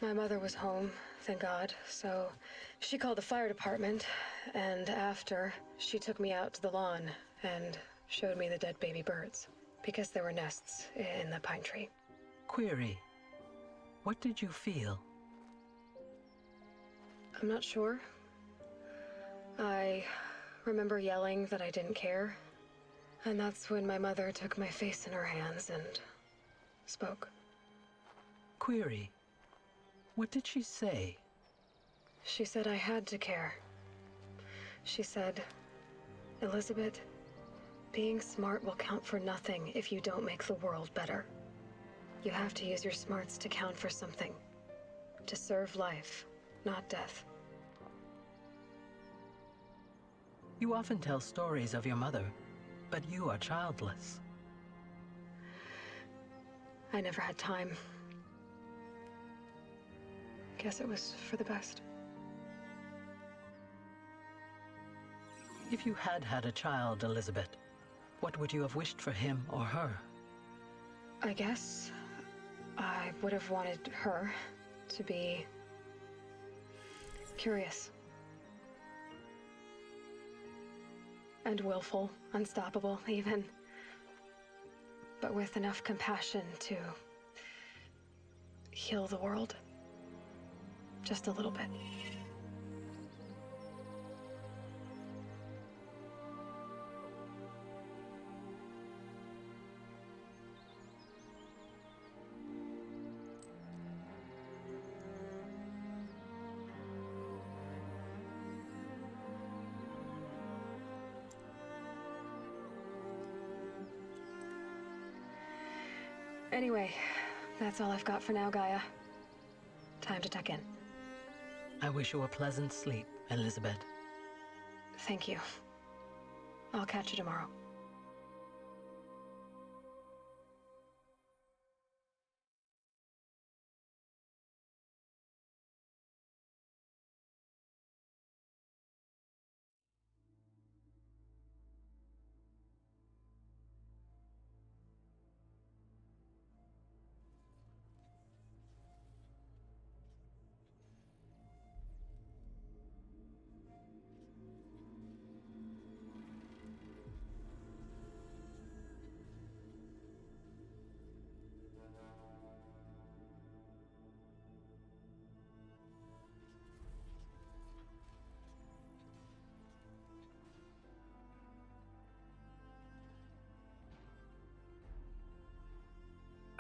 My mother was home, thank God, so she called the fire department, and after, she took me out to the lawn and showed me the dead baby birds, because there were nests in the pine tree. Query. What did you feel? I'm not sure. I remember yelling that I didn't care, and that's when my mother took my face in her hands and spoke. Query. What did she say? She said I had to care. She said, Elizabeth, being smart will count for nothing if you don't make the world better. You have to use your smarts to count for something. To serve life, not death. You often tell stories of your mother, but you are childless. I never had time. Guess it was for the best. If you had had a child, Elizabeth, what would you have wished for him or her? I guess I would have wanted her to be curious. And willful, unstoppable, even. But with enough compassion to heal the world. Just a little bit. Anyway, that's all I've got for now, Gaia. Time to tuck in. I wish you a pleasant sleep, Elizabeth. Thank you. I'll catch you tomorrow.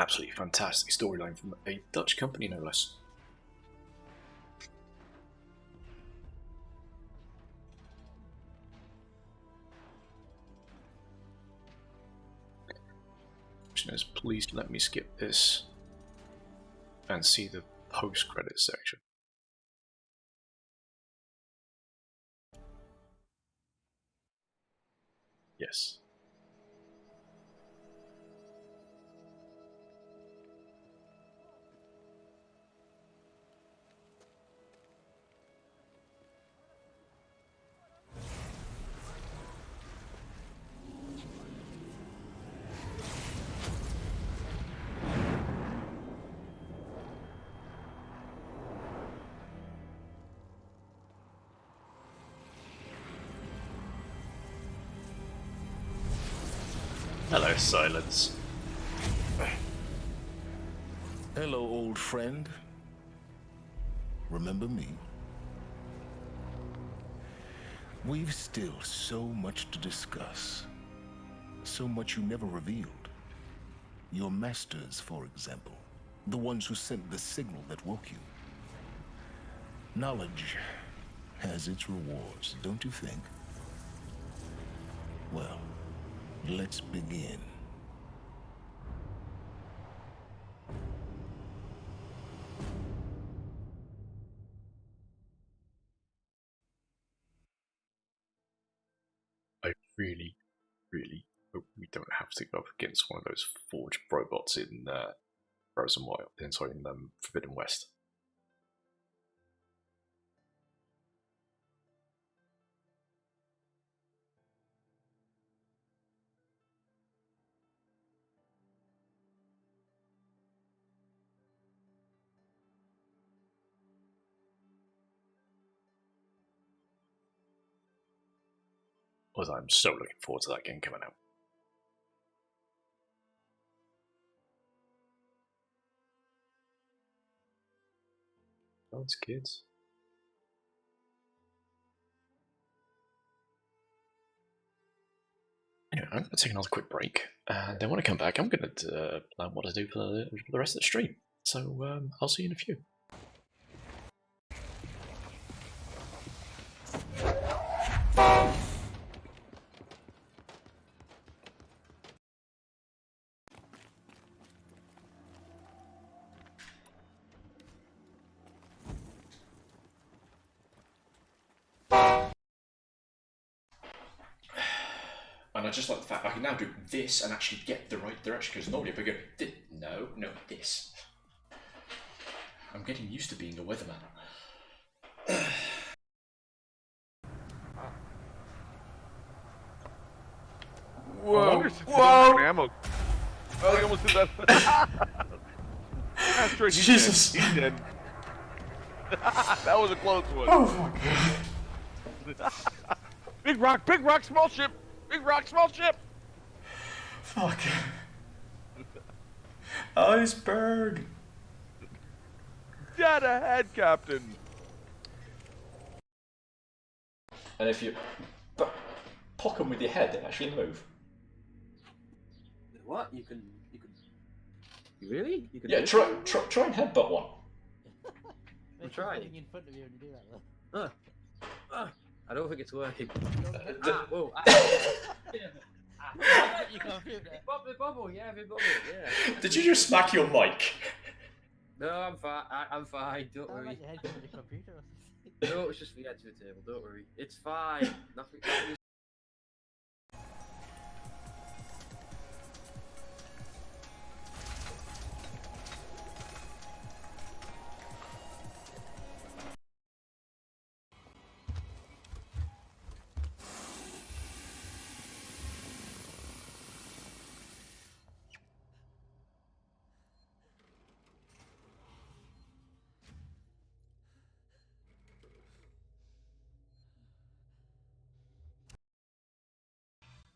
Absolutely fantastic storyline from a Dutch company, no less. Please let me skip this and see the post-credits section. Yes. Hello, Silence. Hello, old friend. Remember me? We've still so much to discuss. So much you never revealed. Your masters, for example. The ones who sent the signal that woke you. Knowledge has its rewards, don't you think? Well, let's begin. really, really hope we don't have to go up against one of those forged robots in Frozen Wild, in Forbidden West. Although I'm so looking forward to that game coming out. Oh, it's kids. Anyway, I'm going to take another quick break, and then when I come back, I'm going to plan what to do for the rest of the stream. So I'll see you in a few. And I just like the fact I can now do this and actually get the right direction, because normally if I go, no, this. I'm getting used to being a weatherman. Whoa! Whoa! Ammo. Oh, I almost did that. Jesus! He's dead. That was a close one. Oh my god. Big rock, small ship. Big rock, small ship. Fuck. Iceberg. Dead ahead, Captain. And if you poke them with your head, they actually move. What? You can. Really? You can. Yeah, try and headbutt one. I'm trying. In front of you when you do that, though. I don't think it's working. Whoa! You can't feel that. Bubble, yeah. Did you just smack your mic? No, I'm fine. I'm fine. Don't Sound worry. like your head on the computer or something. No, it's just the edge of the table. Don't worry. It's fine. Nothing.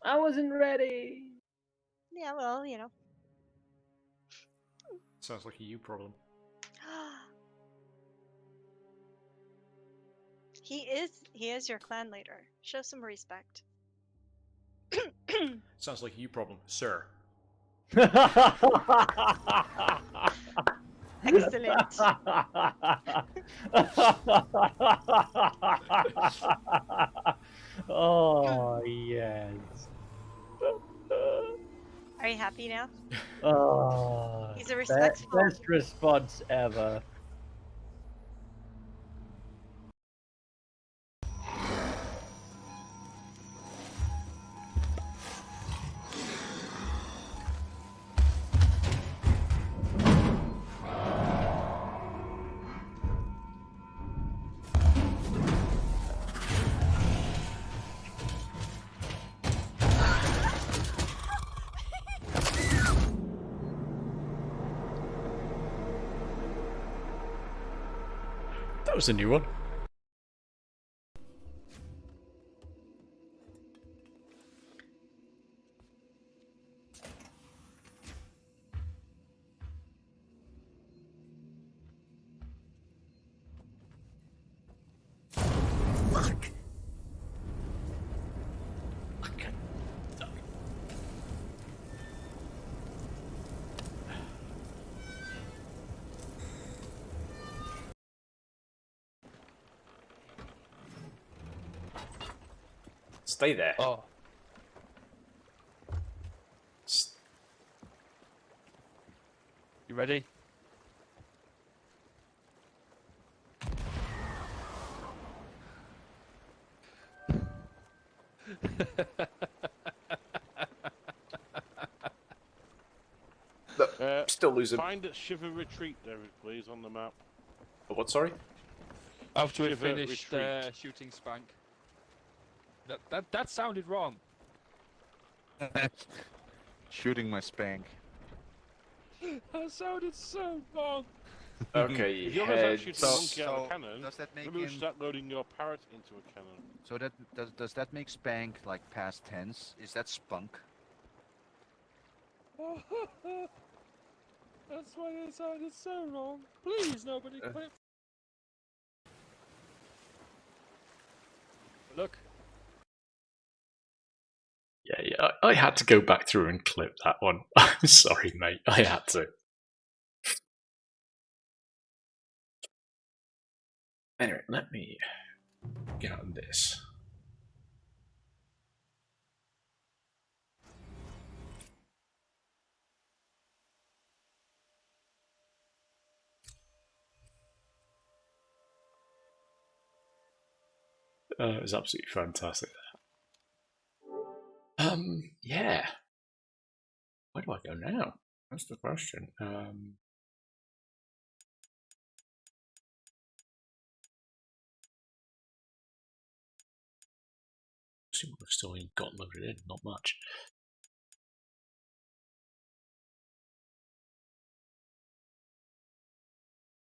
I wasn't ready. Yeah, well, you know. Sounds like a you problem. He is your clan leader. Show some respect. Sounds like a you problem, sir. Excellent. Oh, yes. Are you happy now? Oh, He's a respectful. best response ever. That was a new one. Fuck. Stay there. Oh. You ready? still losing. Find a Shiver Retreat there, please, on the map. What, sorry? After we Shiver finished shooting Spank. That sounded wrong. Shooting my Spank. That sounded so wrong. Okay, If you're head. shoot a monkey out of a So, cannon, does that make maybe we him- should start loading your parrot into a cannon. So that does that make Spank like past tense? Is that Spunk? That's why it sounded so wrong. Please, nobody clip. Look. Yeah, I had to go back through and clip that one. I'm sorry, mate. I had to. Anyway, let me get on this. It was absolutely fantastic. Yeah. Where do I go now? That's the question. See what I've still got loaded in. Not much.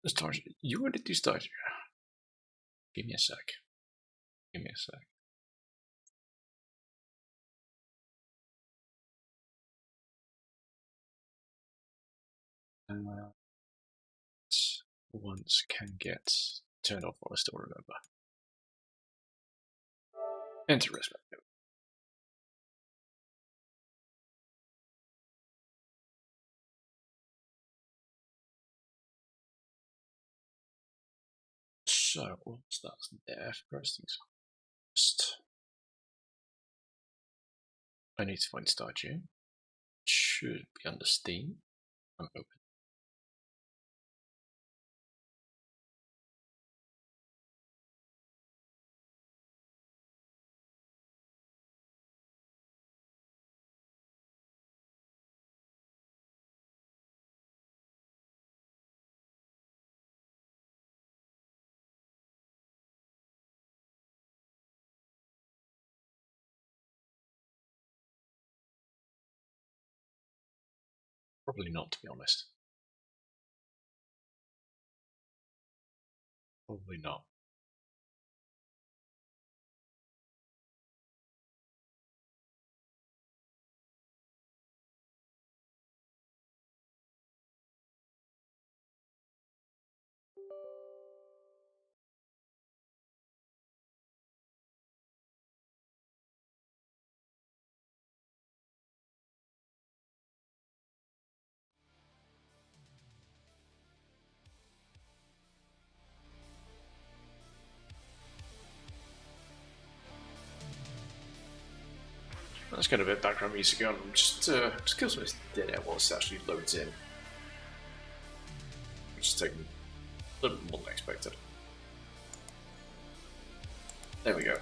Start. You want to do start? Give me a sec. Give me a sec. Once can get turned off, I still remember. Interesting. So, once that's there, first things first, I need to find Stardew. Should be under Steam. I'm open. Probably not, to be honest. Probably not. Let's get a bit of background music on. Just kill some of this dead air whilst it actually loads in. Which is taking a little bit more than expected. There we go.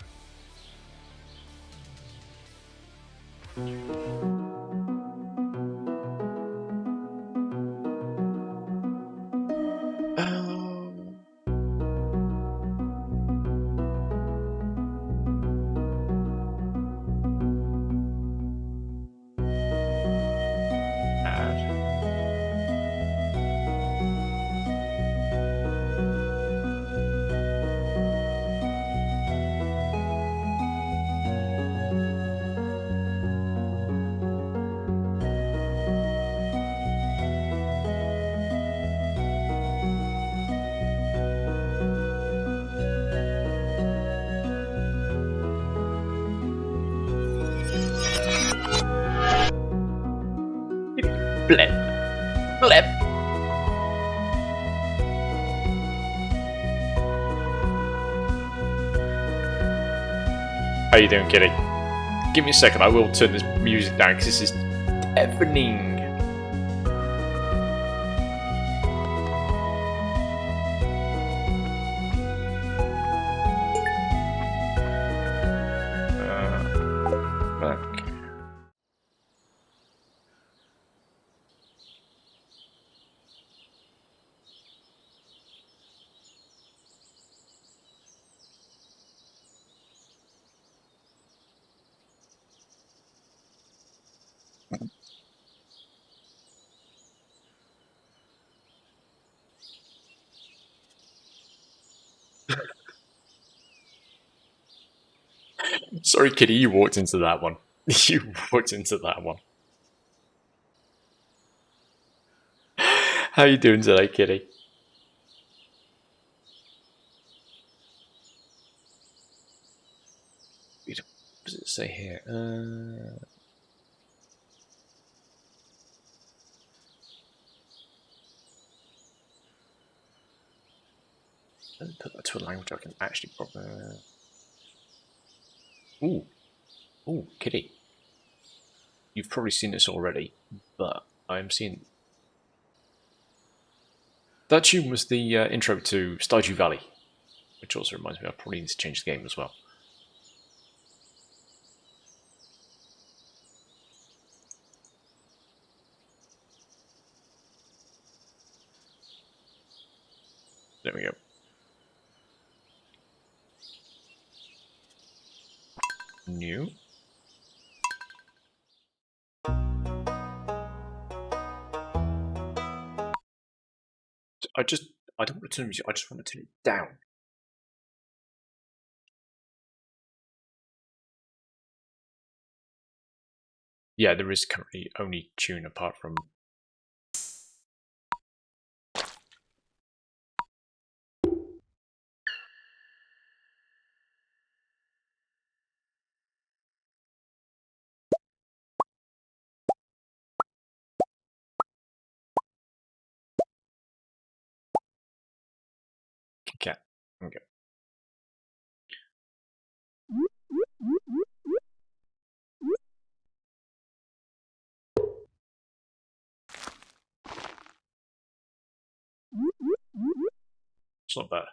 Blep. Blep. How you doing, kitty? Give me a second, I will turn this music down because this is deafening. Sorry, Kitty, you walked into that one. You walked into that one. How you doing today, Kitty? What does it say here? Let me put that to a language I can actually probably. Ooh, Kitty. You've probably seen this already, but I'm seeing. That tune was the intro to Stardew Valley, which also reminds me I probably need to change the game as well. There we go. New. I don't want to turn music, I just want to turn it down. Yeah, there is currently only tune apart from. Cat. Okay. It's not bad.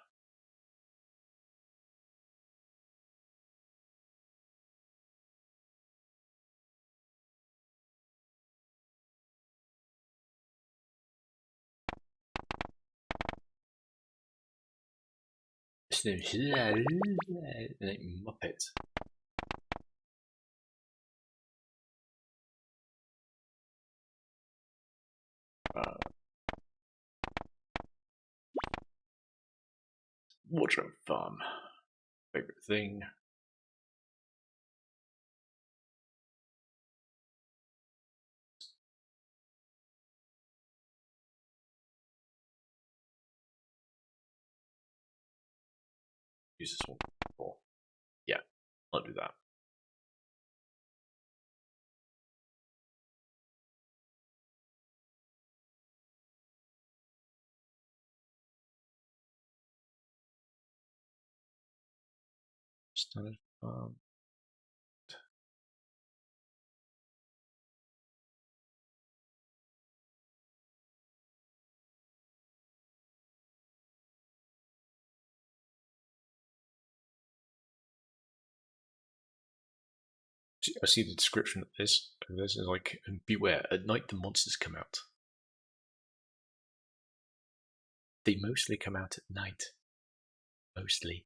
Muppet. Wardrobe farm. Favorite thing. Use this one before. Yeah, I'll do that. Standard farm. I see the description of this. This is like, beware, at night the monsters come out. They mostly come out at night. Mostly.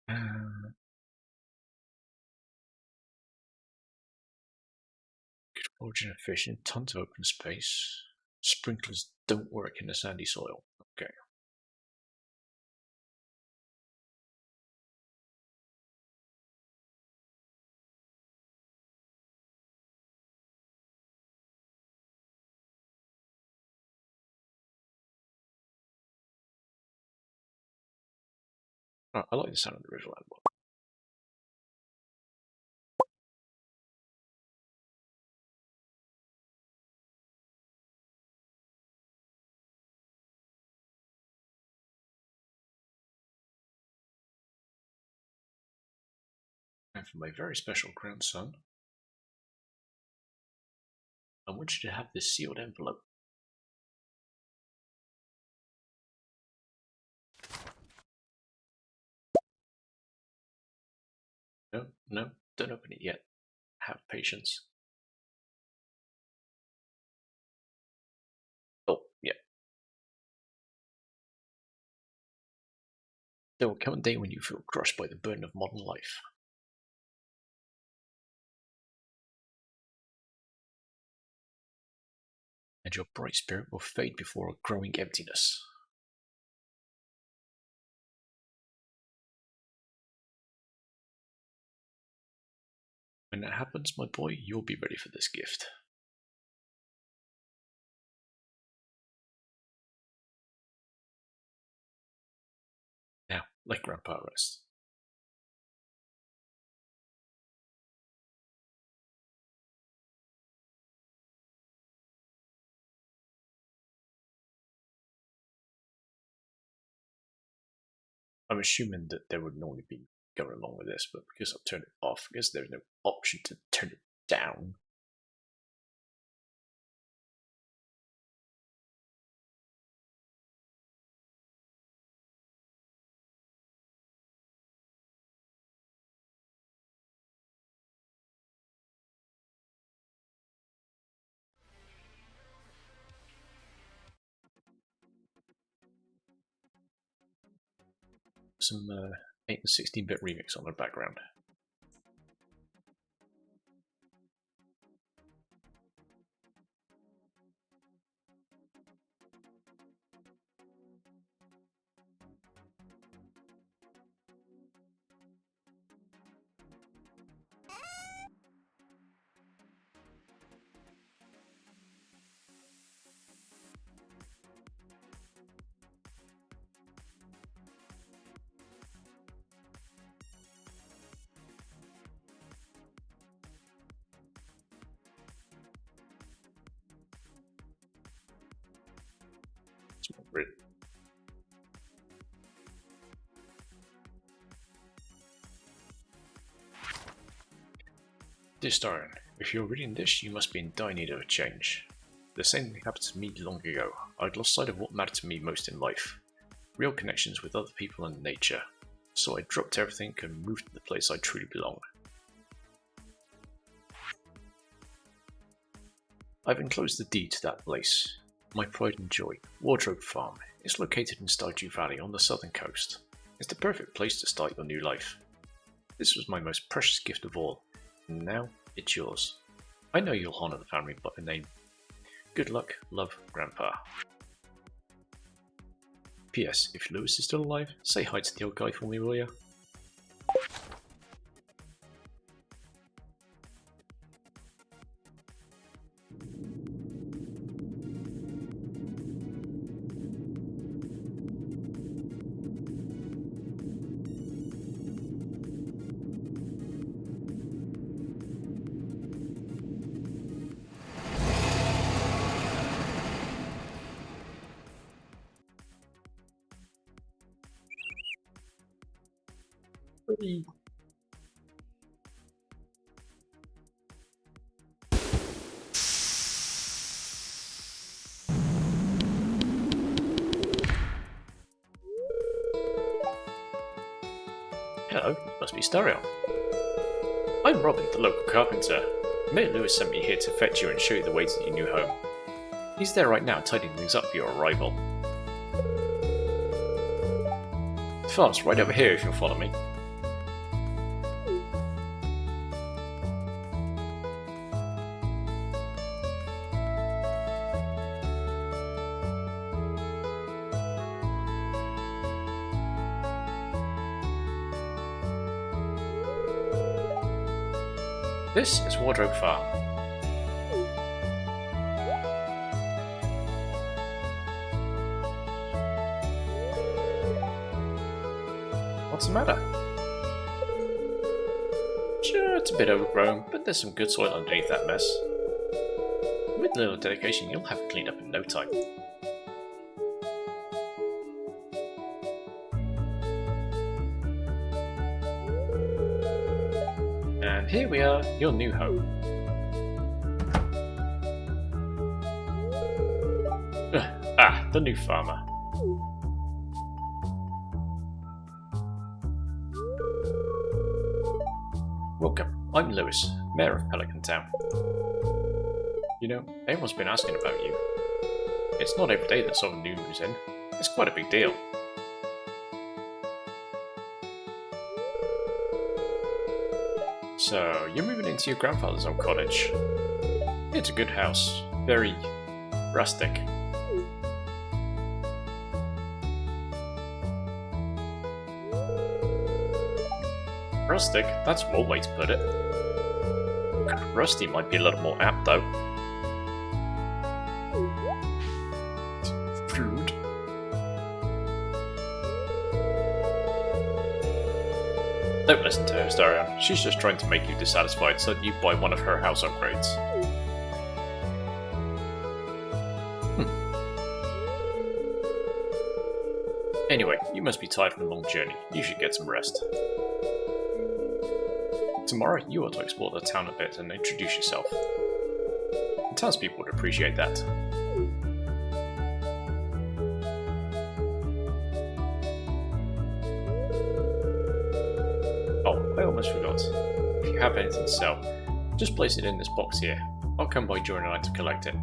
Good foraging and fishing, tons of open space. Sprinklers don't work in the sandy soil. Okay. Oh, I like the sound of the original album. And for my very special grandson, I want you to have this sealed envelope. No, don't open it yet. Have patience. Oh, yeah. There will come a day when you feel crushed by the burden of modern life. And your bright spirit will fade before a growing emptiness. When that happens, my boy, you'll be ready for this gift. Now, let Grandpa rest. I'm assuming that they would normally be going along with this, but because I've turned it off, because there's no option to turn it down. Some 8 and 16-bit remix on the background. Dear Starion, if you're reading this, you must be in dire need of a change. The same thing happened to me long ago. I'd lost sight of what mattered to me most in life. Real connections with other people and nature. So I dropped everything and moved to the place I truly belong. I've enclosed the deed to that place. My pride and joy, Wardrobe Farm, is located in Stardew Valley on the southern coast. It's the perfect place to start your new life. This was my most precious gift of all, and now it's yours. I know you'll honor the family by name. Good luck, love, Grandpa. P.S. If Lewis is still alive, say hi to the old guy for me, will ya? Hello, it must be Starion. I'm Robin, the local carpenter. Mayor Lewis sent me here to fetch you and show you the way to your new home. He's there right now tidying things up for your arrival. The farm's right over here if you'll follow me. This is Wardrobe Farm. What's the matter? Sure, it's a bit overgrown, but there's some good soil underneath that mess. With a little dedication, you'll have it cleaned up in no time. And here we are, your new home. The new farmer. Welcome, I'm Lewis, Mayor of Pelican Town. You know, everyone's been asking about you. It's not every day that someone new moves in. It's quite a big deal. So, you're moving into your grandfather's old cottage. It's a good house. Very rustic. Rustic? That's one way to put it. Rusty might be a little more apt, though. Rude. Don't listen to her, Starion. She's just trying to make you dissatisfied so that you buy one of her house upgrades. Anyway, you must be tired from a long journey. You should get some rest. Tomorrow, you are to explore the town a bit and introduce yourself. The townspeople would appreciate that. Oh, I almost forgot. If you have anything to sell, just place it in this box here. I'll come by during the night to collect it.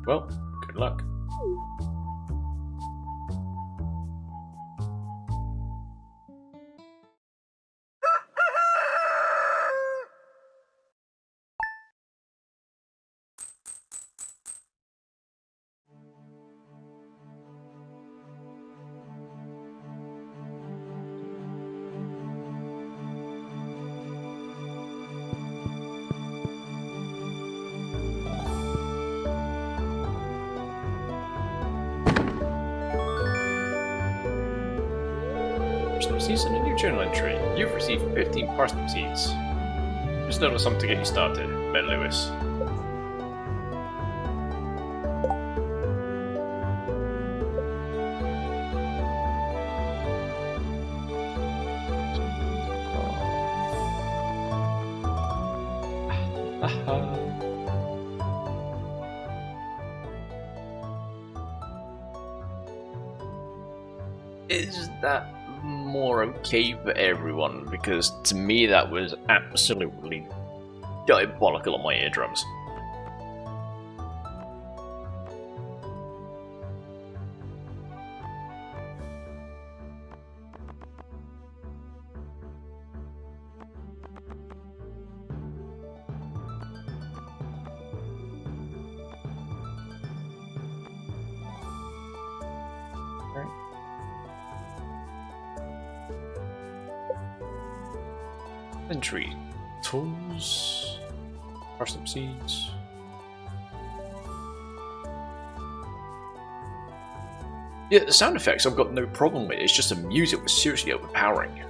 Well, good luck. Parsnip seeds and a new journal entry. You've received 15 parsnip seeds. Just notice something to get you started, Ben Lewis. Is that more okay for everyone? Because to me that was absolutely diabolical on my eardrums. Entry. Tools. Parsnip seeds. Yeah, the sound effects I've got no problem with, it's just the music was seriously overpowering.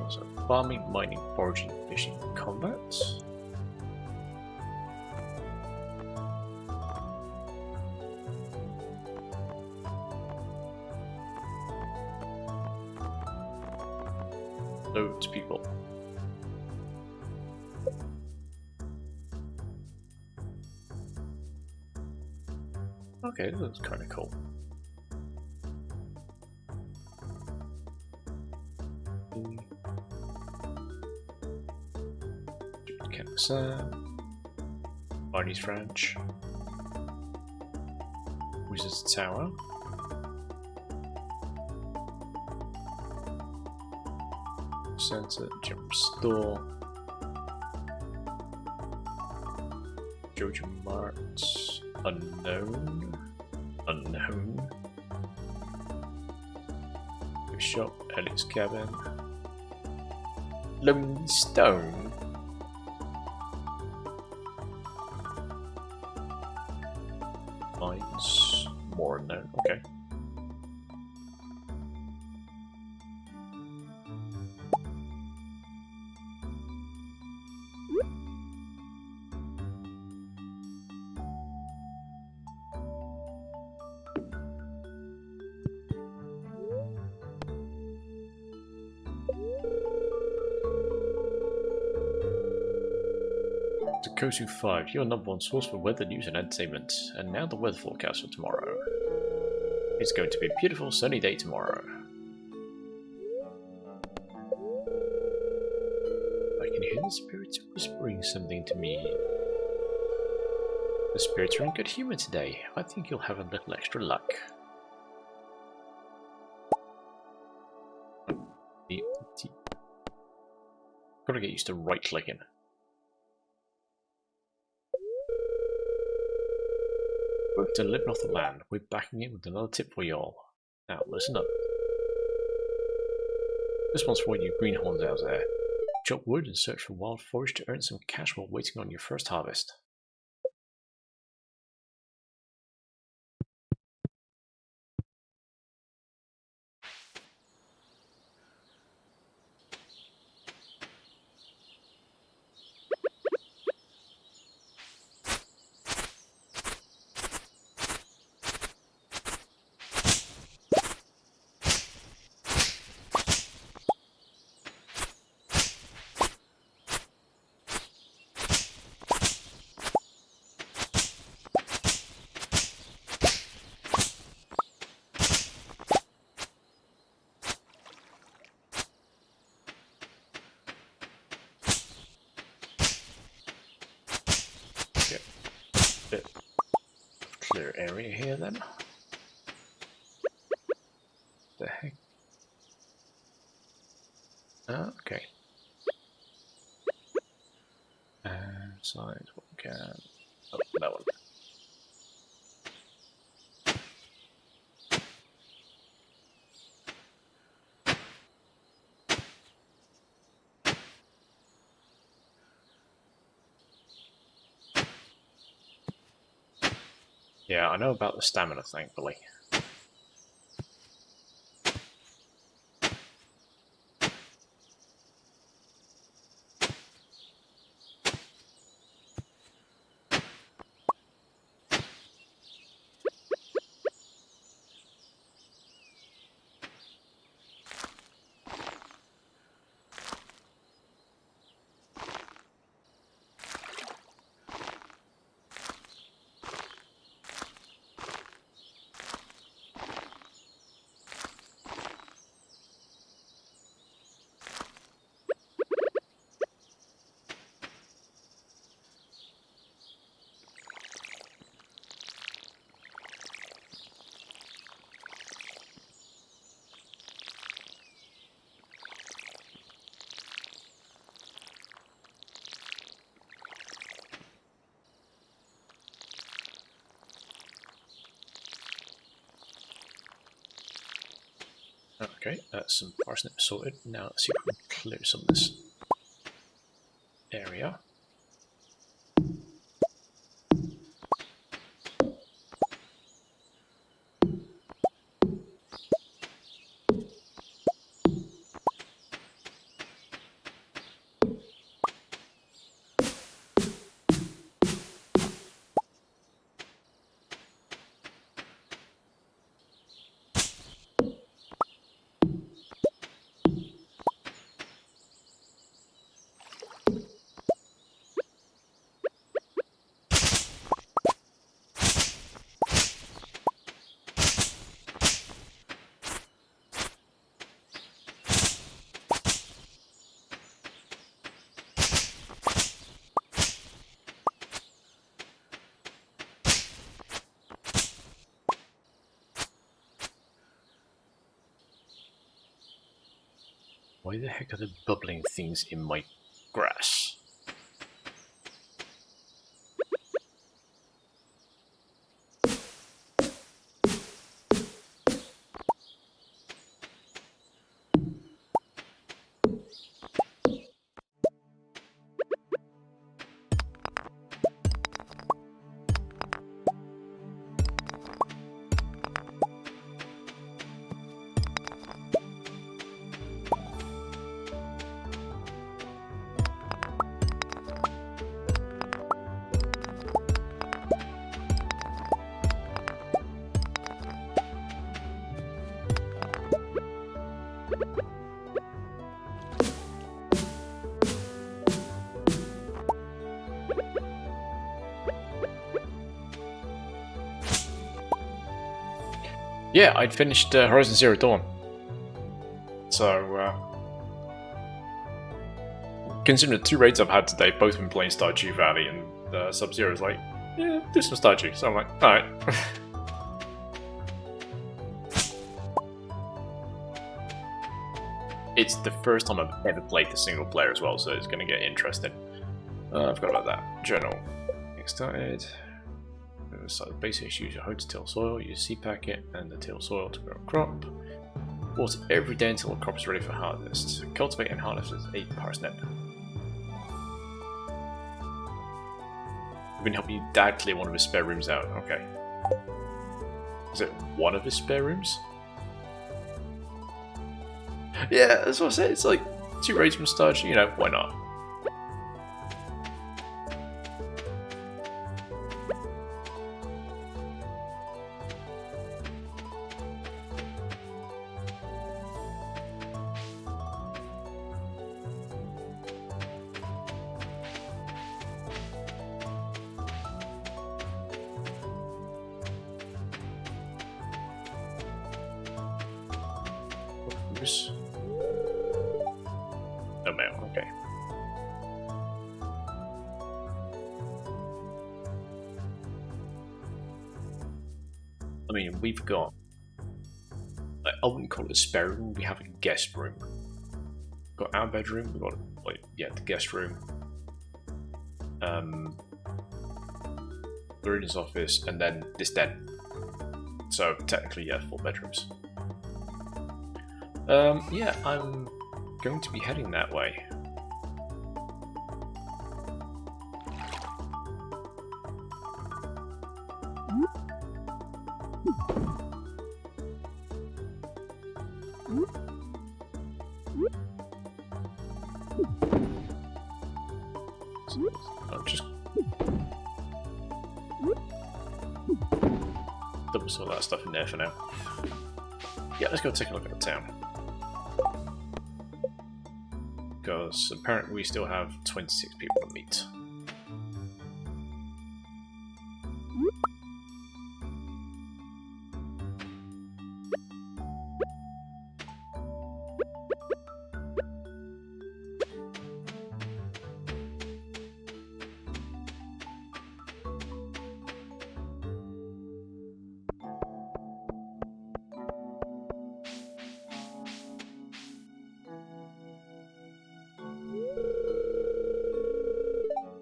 So farming, mining, foraging, fishing, combat. Loads of people. Okay, that looks kind of cool. Barney's Ranch. Wizard's Tower. Center, Gem Store. Jojo Mart. Unknown. Unknown. Shop, Elliott's Cabin. Lone Stone. Mines. More unknown. Okay. Kosu 5, your number one source for weather news and entertainment, and now the weather forecast for tomorrow. It's going to be a beautiful sunny day tomorrow. I can hear the spirits whispering something to me. The spirits are in good humor today. I think you'll have a little extra luck. Gotta get used to right-clicking. both to live off the land. We're backing it with another tip for y'all. Now, listen up. This one's for you greenhorns out there. Chop wood and search for wild forage to earn some cash while waiting on your first harvest. Bit clear area here then. The heck? Okay. And side what we can. Oh, that one. Yeah, I know about the stamina, thankfully. Okay, that's some parsnip sorted. Now let's see if we can clear some of this area. Why the heck are there bubbling things in my grass? Yeah, I'd finished Horizon Zero Dawn. So, considering the two raids I've had today, both been playing Stardew Valley, and Sub-Zero's like, yeah, do some Stardew. So I'm like, alright. It's the first time I've ever played the single player as well, so it's going to get interesting. I forgot about that. Journal. Getting started. the side of the basics, use your hoe to till soil, use seed packet and the till soil to grow a crop. Water every day until the crop is ready for harvest. Cultivate and harvest with a parsnip. We've been helping your dad clear one of his spare rooms out. Okay. Is it one of his spare rooms? Yeah, that's what I said. It's like 2 raids from starch, you know, why not? No mail, okay. I mean, we've got, like, I wouldn't call it a spare room, we have a guest room. We've got our bedroom, we've got, like, yeah, the guest room. Lorena's office, and then this den. So, technically, yeah, 4 bedrooms. Yeah, I'm going to be heading that way. I'll just dump some of that stuff in there for now. Yeah, let's go take a look at the town. Because apparently we still have 26 people to meet.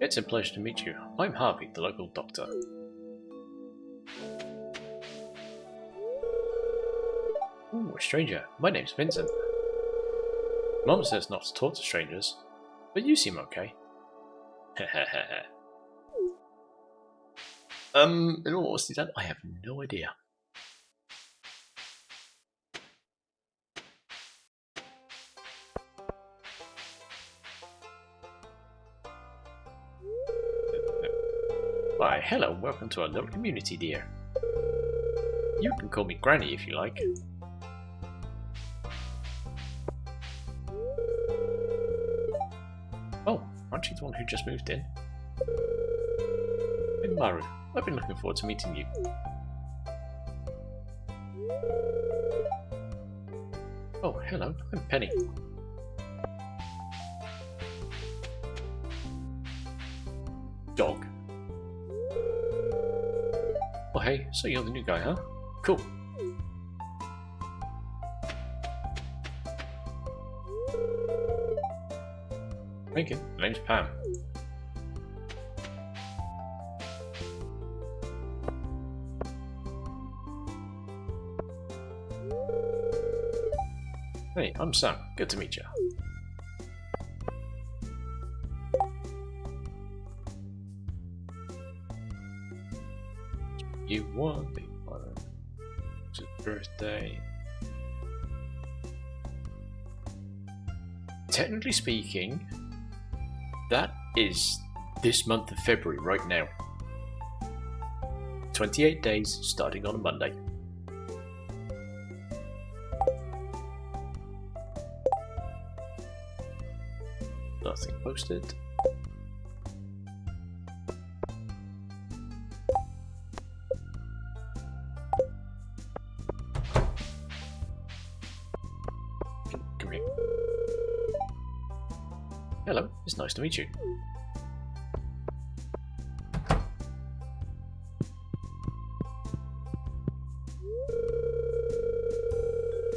It's a pleasure to meet you. I'm Harvey, the local doctor. Ooh, a stranger. My name's Vincent. Mom says not to talk to strangers, but you seem okay. In all honesty, Dad, I have no idea. Why, hello, welcome to our little community, dear. You can call me Granny if you like. Oh, aren't you the one who just moved in? I'm Maru. I've been looking forward to meeting you. Oh, hello, I'm Penny. Dog. Oh hey, so you're the new guy, huh? Cool. Thank you. My name's Pam. Hey, I'm Sam. Good to meet you. You want big one. It's his birthday. Technically speaking, that is this month of February right now. 28 days starting on a Monday. Nothing posted. Come here. Hello, it's nice to meet you.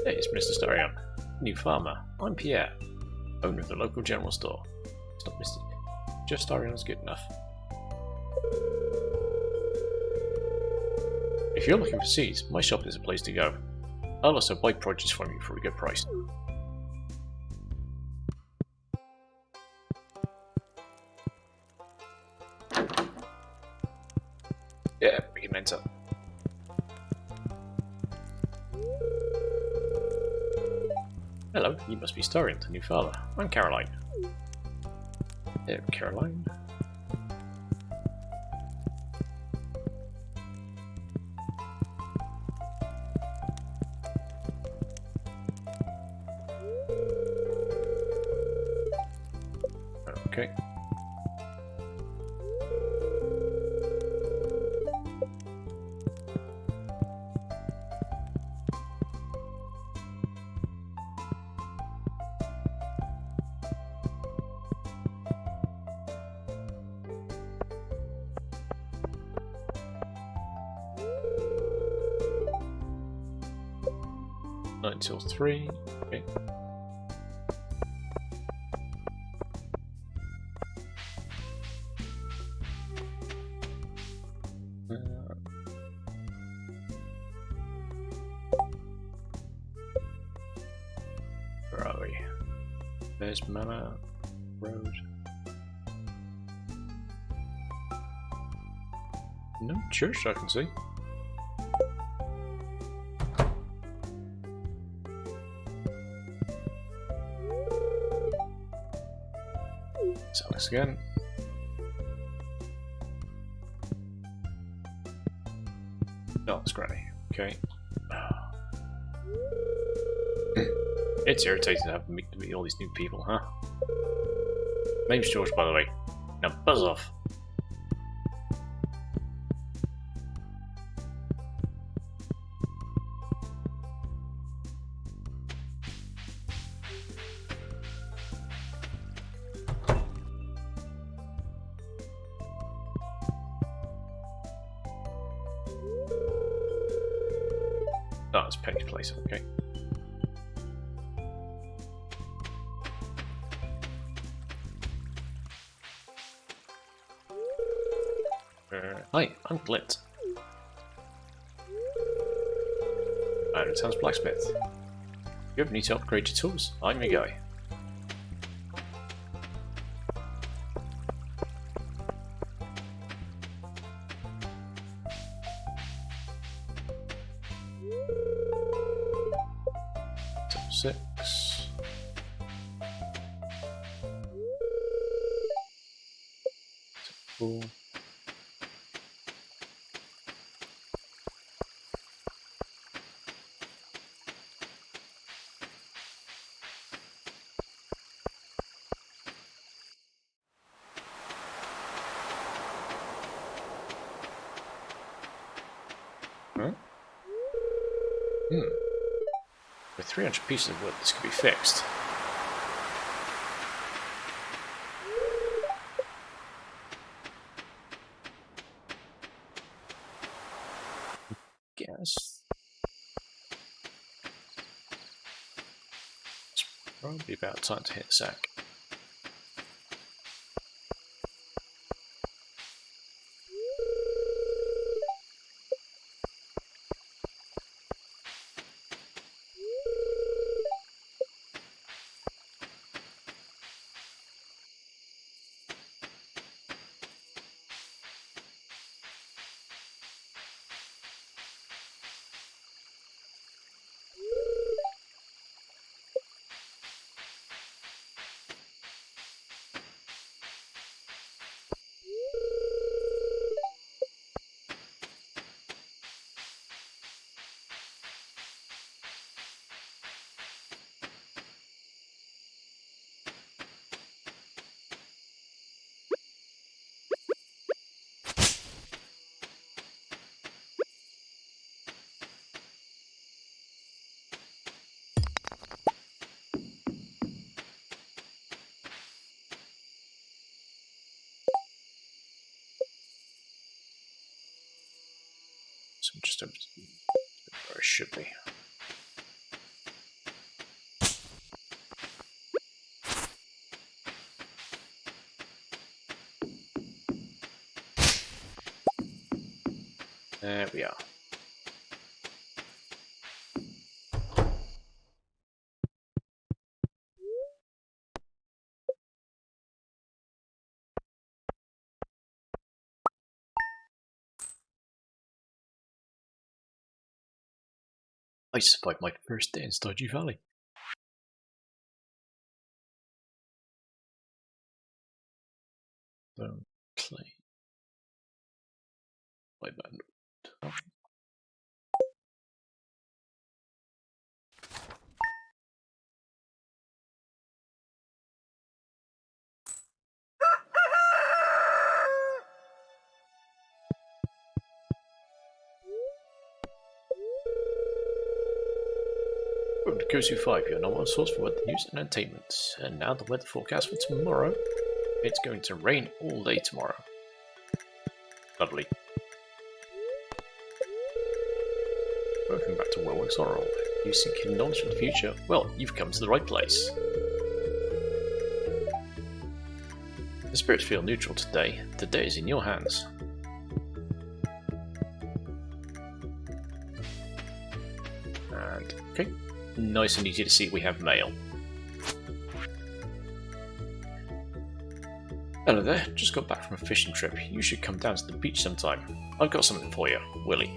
Hey, it's Mr. Starion, new farmer. I'm Pierre, owner of the local general store. It's not Mr. Just Starion's good enough. If you're looking for seeds, my shop is a place to go. I'll also buy produce from you for a good price. Yeah, we can enter. Hello, you must be Starion, the new father. I'm Caroline. Yeah, Caroline. Okay. Until 3. Okay. Where are we? There's Manor Road. No church I can see. Alex again. No, it's Granny. Okay. It's irritating to have to meet all these new people, huh? Name's George, by the way. Now buzz off. Oh, it's Penny's place, okay. Hi, I'm Glint. I'm the town's blacksmith. If you ever need to upgrade your tools, I'm your guy. Top 6. Top 4. Huh? With 300 pieces of wood, this could be fixed. Guess. It's probably about time to hit sack. So I'm just over where I should be. There we are. I survived my first day in Stardew Valley. Clay. My bad. Okay. Welcome to Cozy 5, your number one source for weather news and entertainment. And now the weather forecast for tomorrow. It's going to rain all day tomorrow. Lovely. Welcome back to Wellworks Oral. You seek hidden knowledge of the future? Well, you've come to the right place. The spirits feel neutral today. The day is in your hands. And, okay. Nice and easy to see we have mail. Hello there, just got back from a fishing trip. You should come down to the beach sometime. I've got something for you, Willie.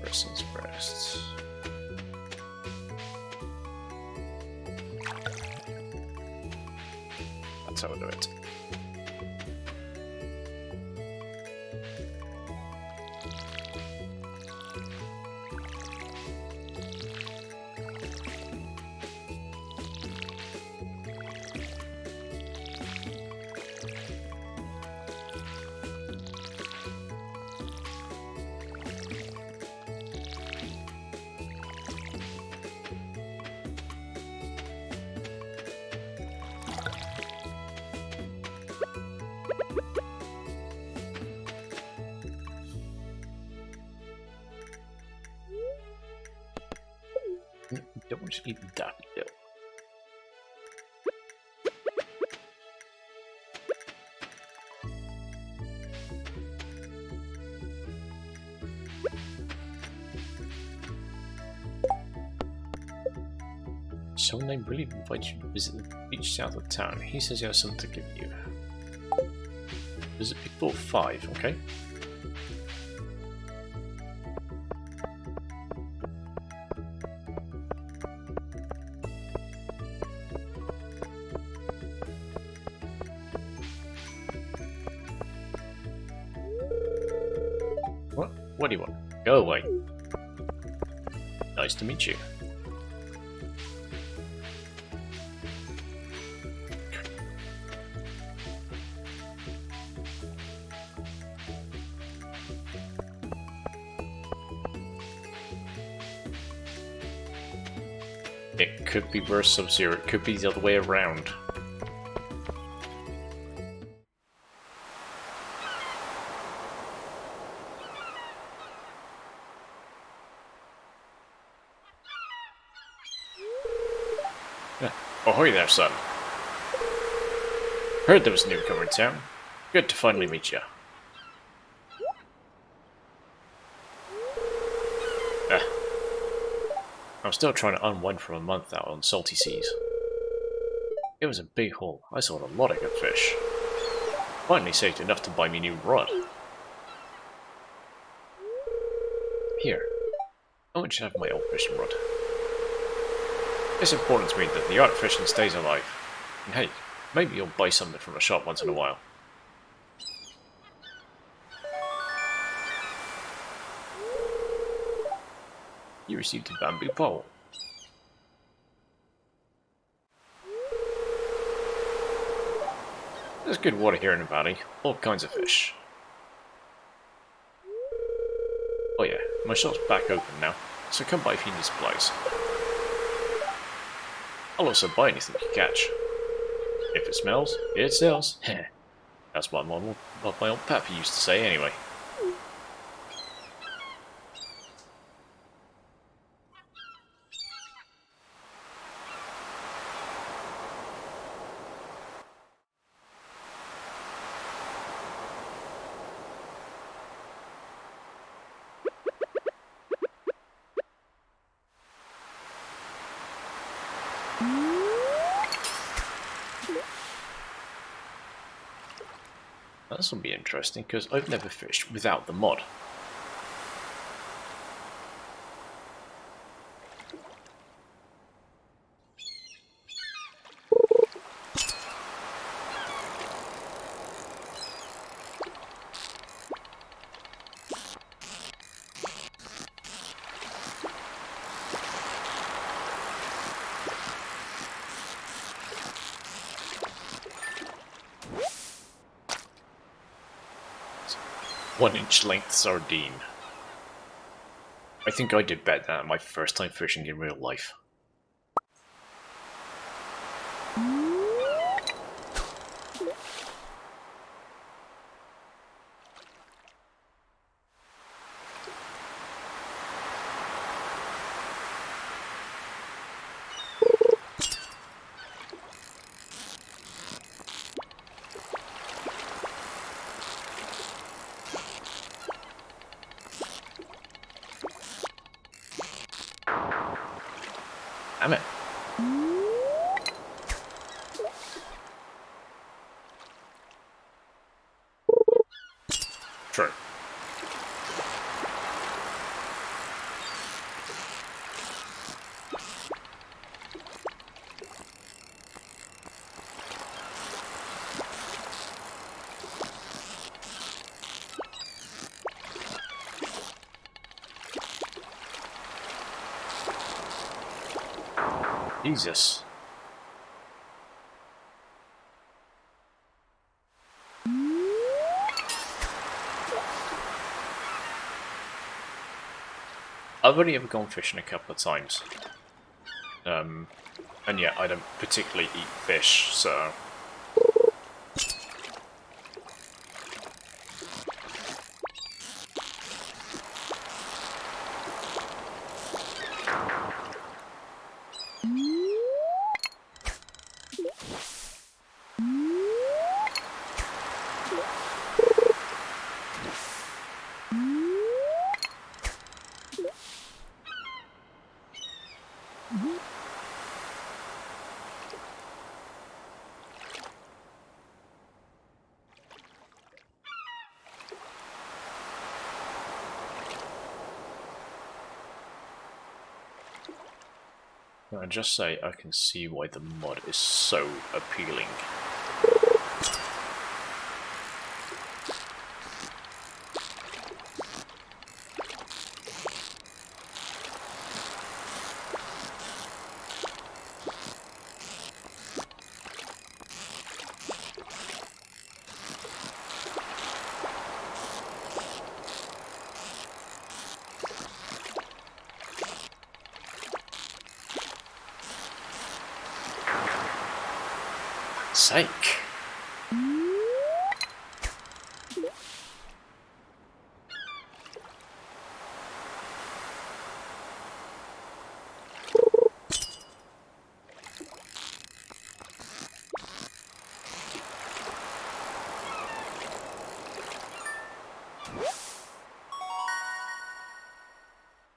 Preston's breasts. That's how I do it. Don't want to eat that though. Someone named Willie invites you to visit the beach south of town. He says he has something to give you. Visit before 5, okay? What do you want? Go away. Nice to meet you. It could be worse Sub-Zero, it could be the other way around. Ahoy there, son. Heard there was a newcomer in town. Good to finally meet you. I'm still trying to unwind from a month out on salty seas. It was a big haul. I saw a lot of good fish. Finally saved enough to buy me a new rod. Here. I want you to have my old fishing rod. It's important to me that the art of fishing stays alive. And hey, maybe you'll buy something from the shop once in a while. You received a bamboo pole. There's good water here in the valley, all kinds of fish. Oh yeah, my shop's back open now, so come by if you need supplies. I'll also buy anything you catch. If it smells, it sells. That's what my old pappy used to say anyway. This will be interesting because I've never fished without the mod. 1-inch length sardine. I think I did better than my first time fishing in real life. Damn it. True. Jesus. I've only ever gone fishing a couple of times. And yeah, I don't particularly eat fish, so... I just say I can see why the mod is so appealing. Sake.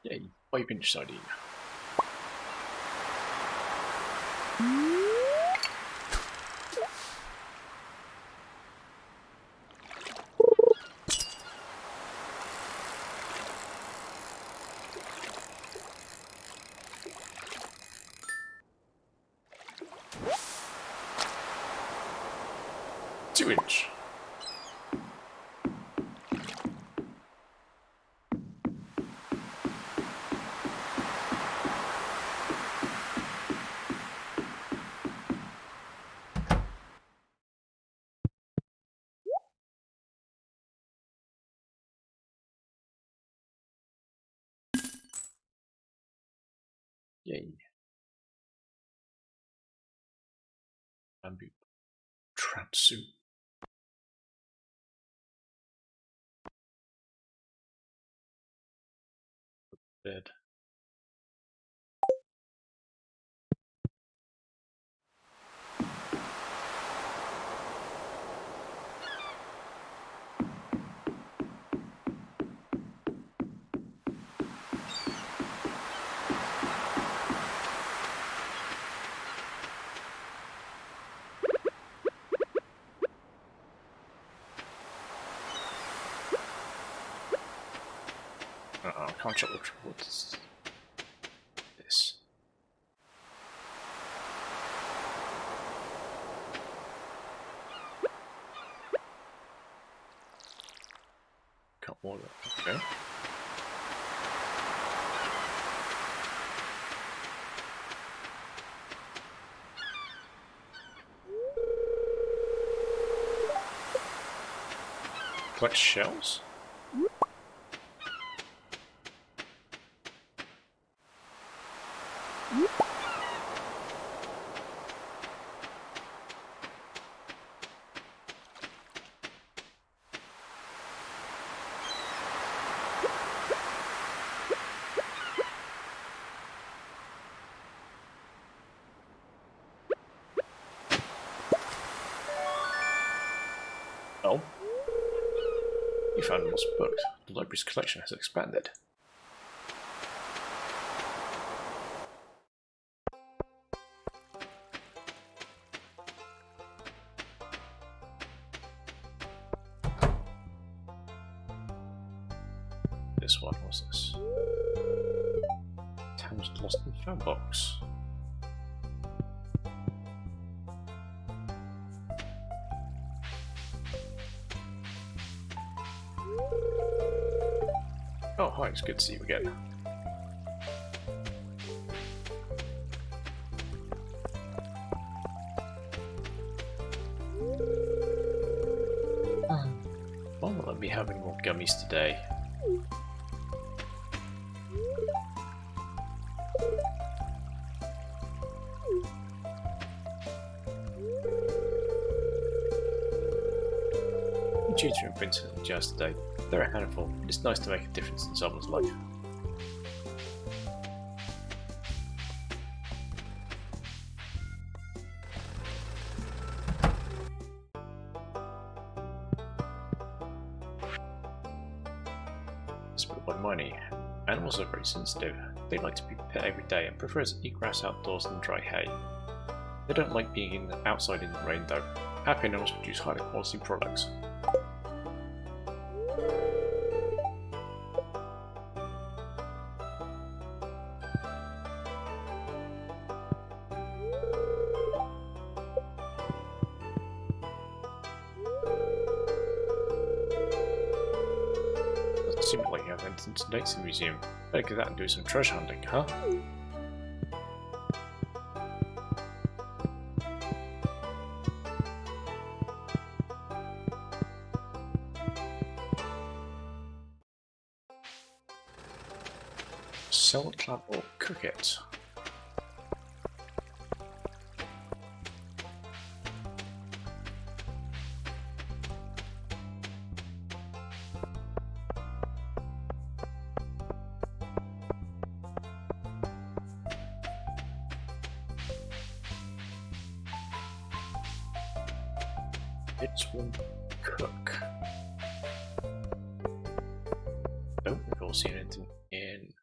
Yay, 5-inch sardine. Two-inch. Yay. Bamboo trap suit. Bed. Uh-oh, I can't check what's this. Cut water, okay. Collect shells? We found a lost book. The library's collection has expanded. This one, what's this? Town's lost and found box. Oh, hi, it's good to see you again. Why not let me have any more gummies today? Tutoring Vincent and Jazz today. They're a handful, and it's nice to make a difference in someone's life. Split by money. Animals are very sensitive. They like to be pet every day and prefer to eat grass outdoors than dry hay. They don't like being outside in the rain though. Happy animals produce higher quality products. Seems like you have entered today's museum. Better get that and do some treasure hunting, huh? Sell it, club, or cook it. It will cook. Oh, we've all seen it in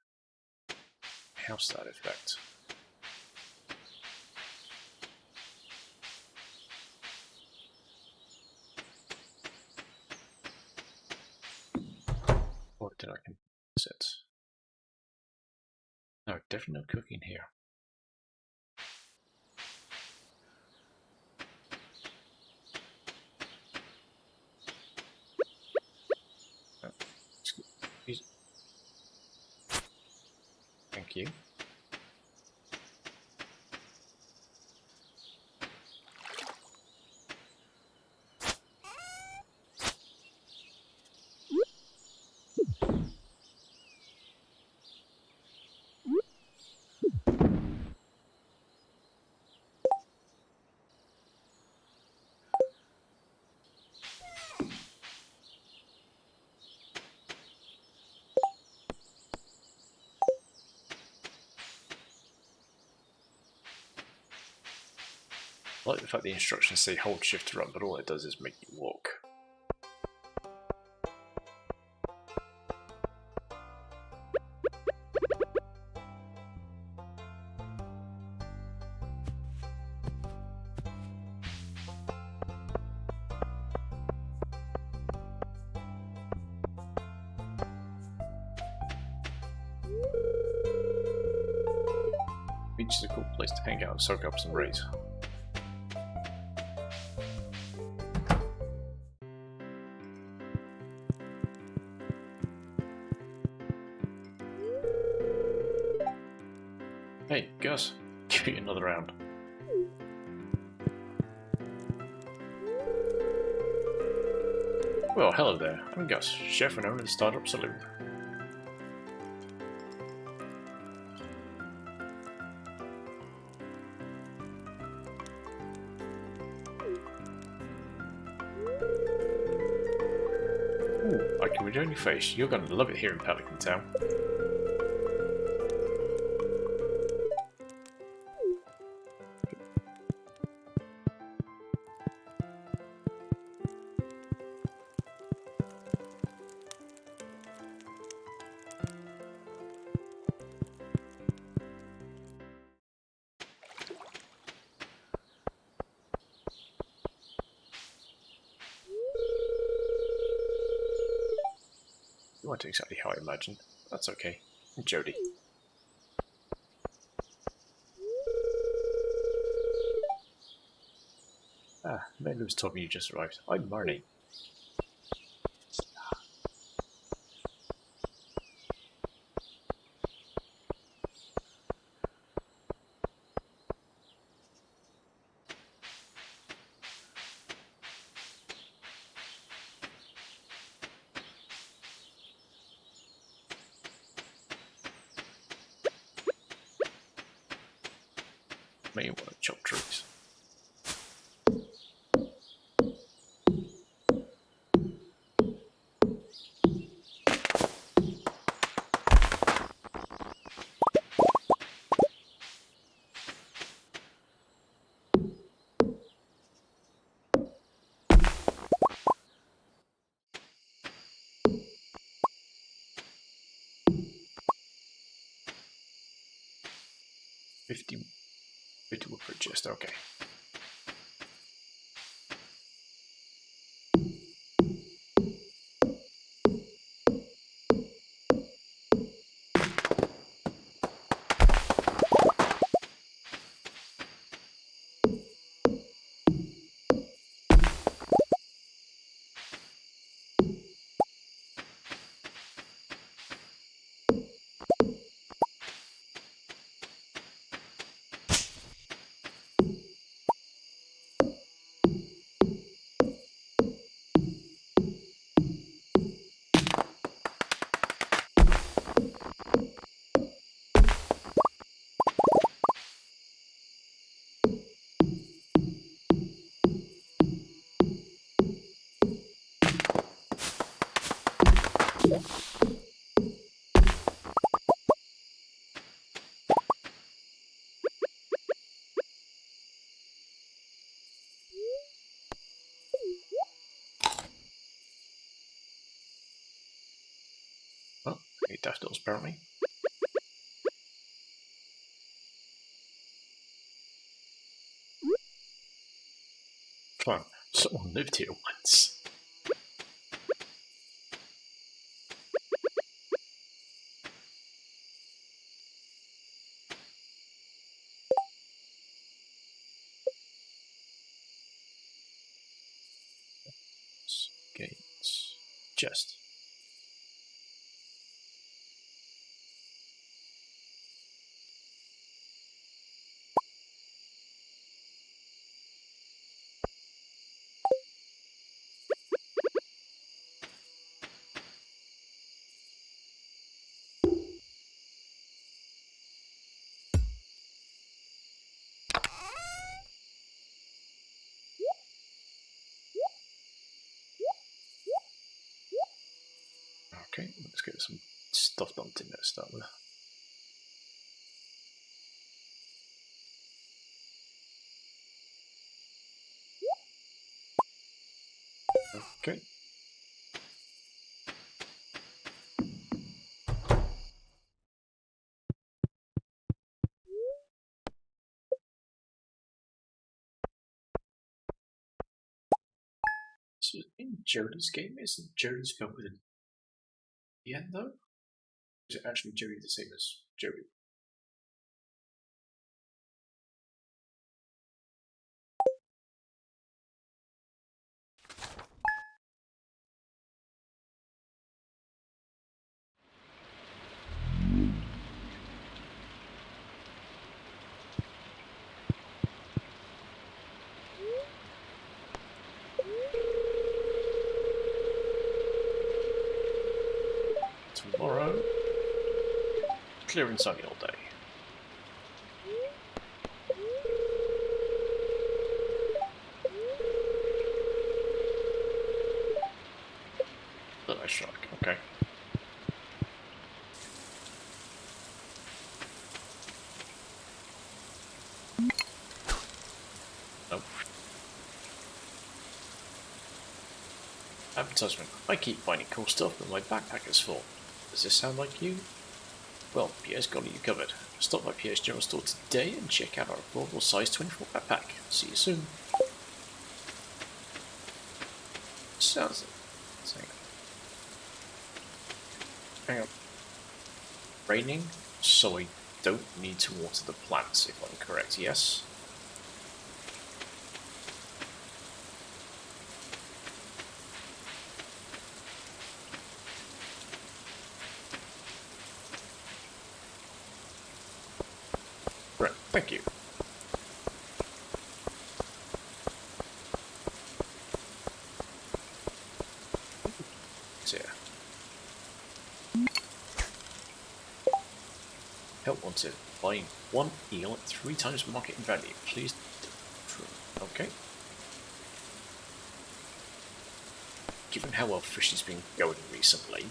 house that effect. Or did I miss it? No, definitely no cooking here. Thank you. I like the fact the instructions say hold shift to run, but all it does is make you walk. Beach is a cool place to hang out and soak up some rays. Hey, Gus, give me another round. Well, hello there. I'm Gus, chef and owner of the Startup Saloon. Ooh, I can read on your face. You're gonna love it here in Pelican Town. weren't exactly how I imagined. That's okay. Jody. Ah, Maylus told me you just arrived. I'm Marnie. May want to chop trees. $50 per chest, okay. Oh, I need daffodils apparently. Come on, someone lived here once. Gates. Chest. Okay, let's get some stuff dumped in there to start with. Okay. So in Jody's game, isn't Jody's film with the end though? Is it actually Jody the same as Jody? Tomorrow, clear and sunny all day. The nice shark, okay. Nope. Advertisement. I keep finding cool stuff, but my backpack is full. Does this sound like you? Well, Pierre's got you covered. Stop by Pierre's General Store today and check out our affordable size 24 backpack. See you soon. Sounds like hang on. Raining, so I don't need to water the plants, if I'm correct, yes? Right, thank you. So, yeah. Help wanted. Buying 1 eel at 3 times market value. Please. Okay. Given how well fishing's been going recently.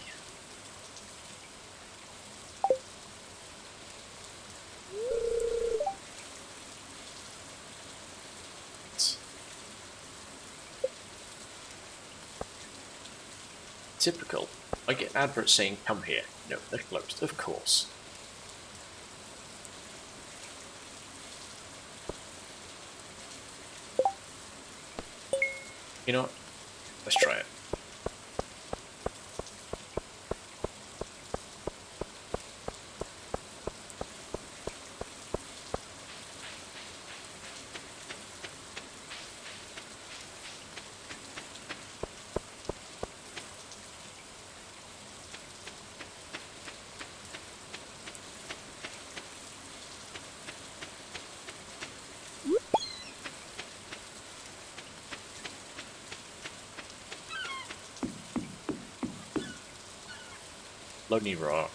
Typical. I get an advert saying, come here. No, they're closed, of course. You know what? Let's try it. Lonely Rock.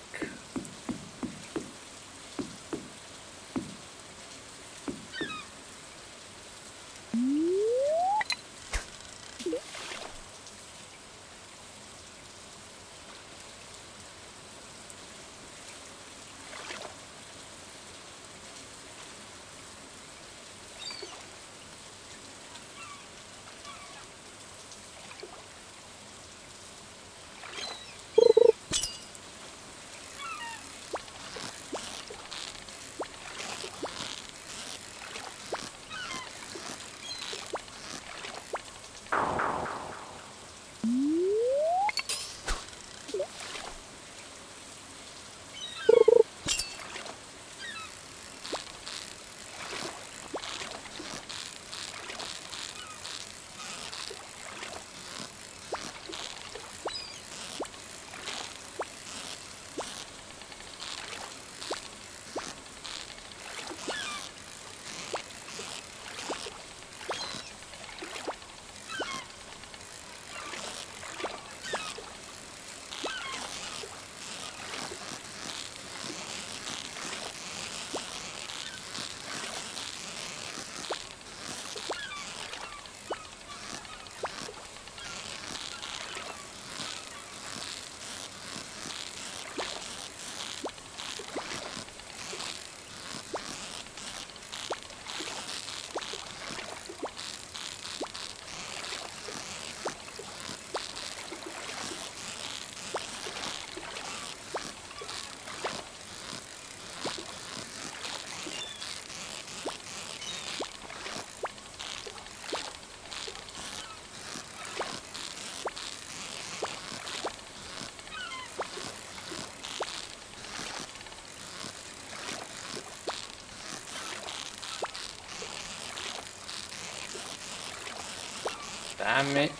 Damn it.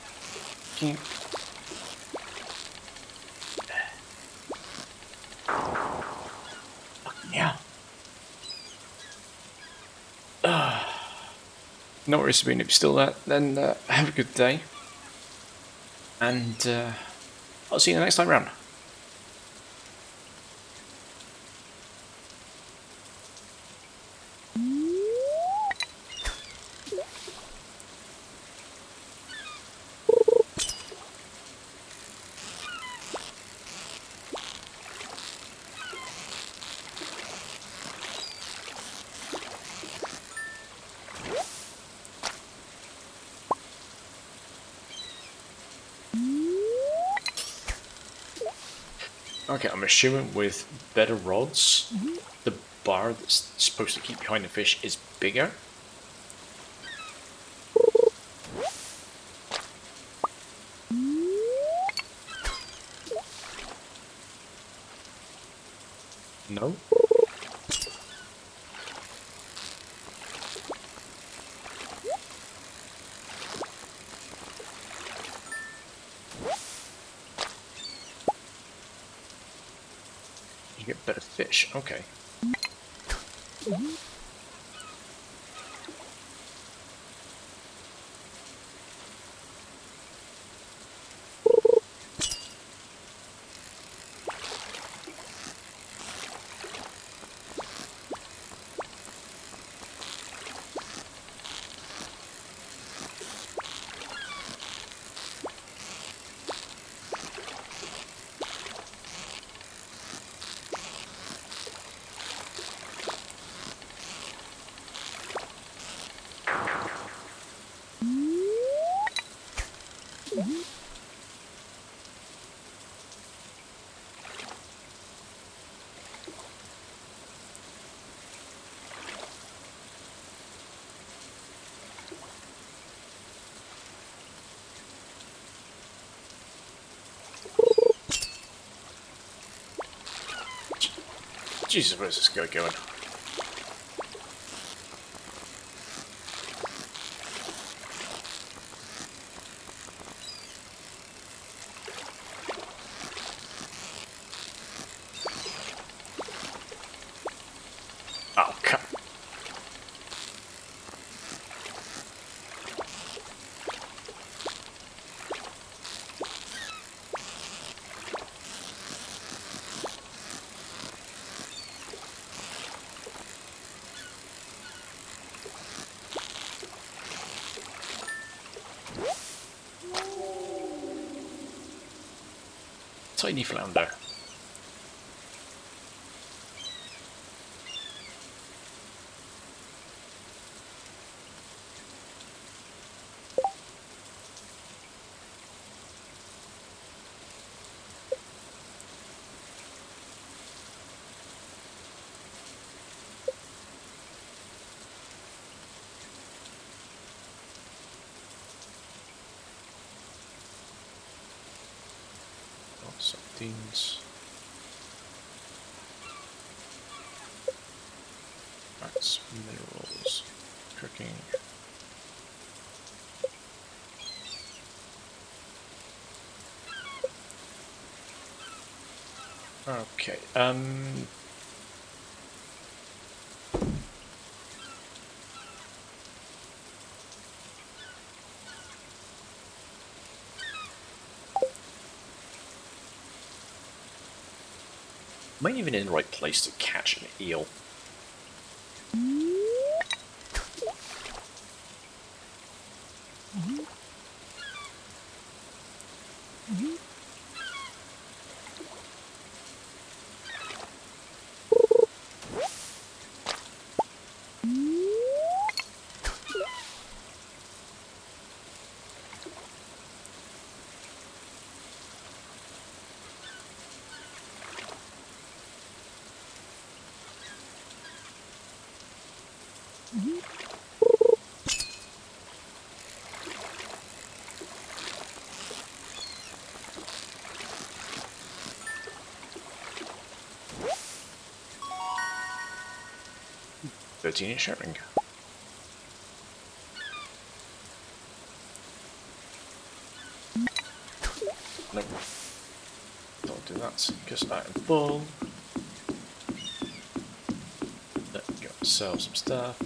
Fucking hell. No worries, Sabine. If you're still there, then have a good day. And I'll see you the next time round. Okay, I'm assuming with better rods, the bar that's supposed to keep behind the fish is bigger. You get better fish. Okay. Jesus, where's this guy going? Oh, come. Tiny flounder. Sardines. That's minerals. Cooking. Okay, am I even in the right place to catch an eel? Thirteen-inch herring. Nope. Don't do that because I am full. Let's go sell some stuff.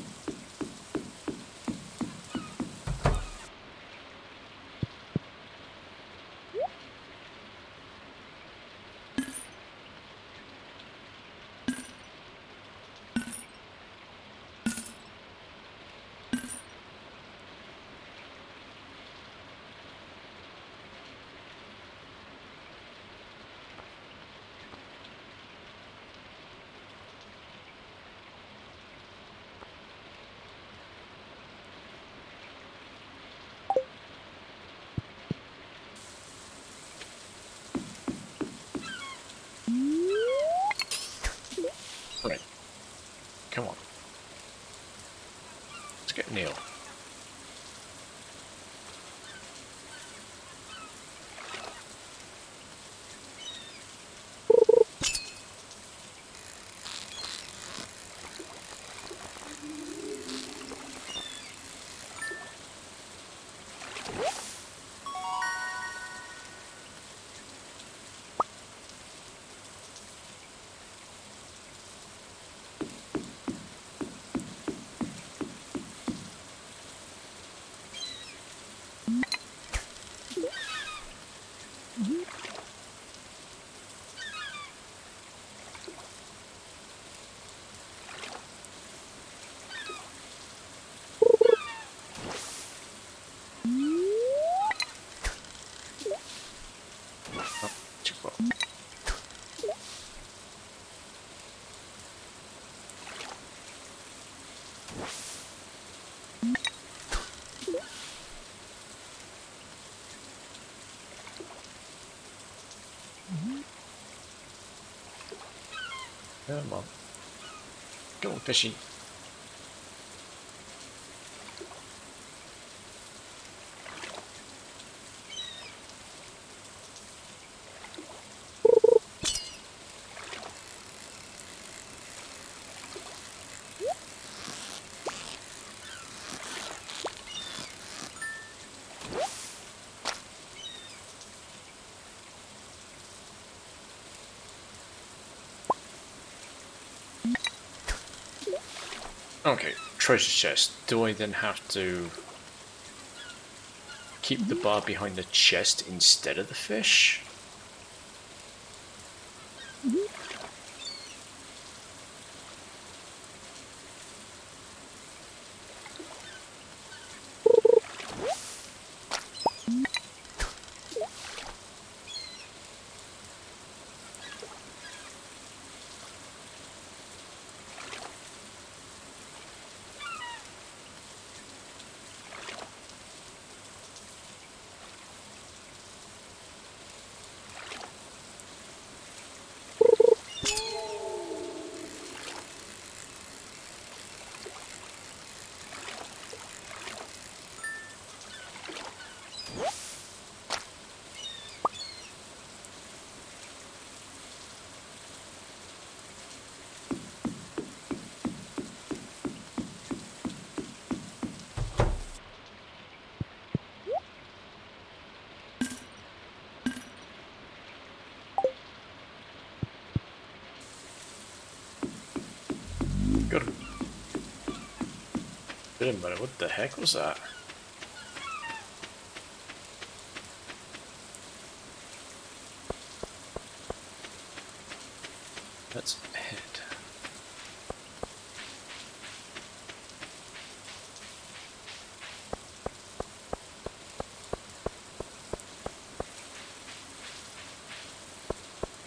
Right. Come on. Let's get Neil. Come on. Go on, fishy. Okay, treasure chest. Do I then have to keep the bar behind the chest instead of the fish? Got him. Wait a minute, what the heck was that? Let's head.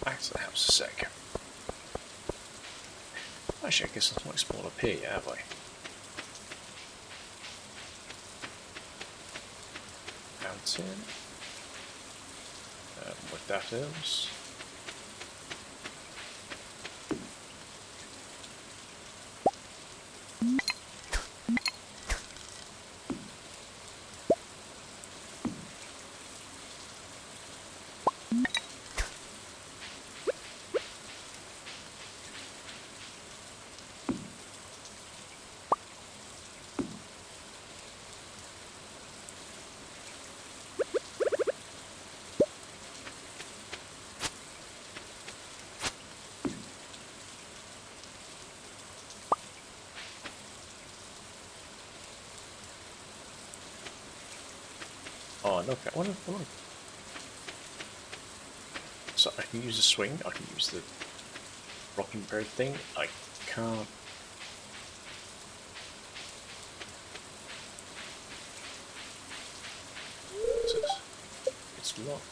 Back to the house a sec. Actually, I guess I've not explored up here yet, have I? Mountain. With daffodils. Oh, look, I want to... So I can use a swing, I can use the rocking bird thing, I can't... What's this? It's locked.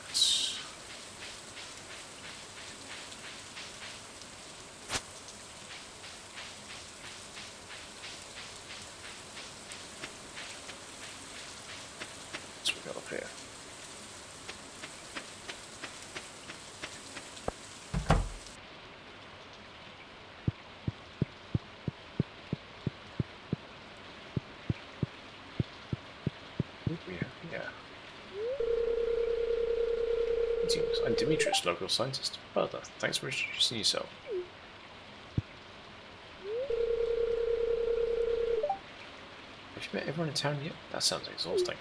Here. Yeah. I'm Demetrius, local scientist. Further, thanks for introducing yourself. Have you met everyone in town yet? That sounds exhausting.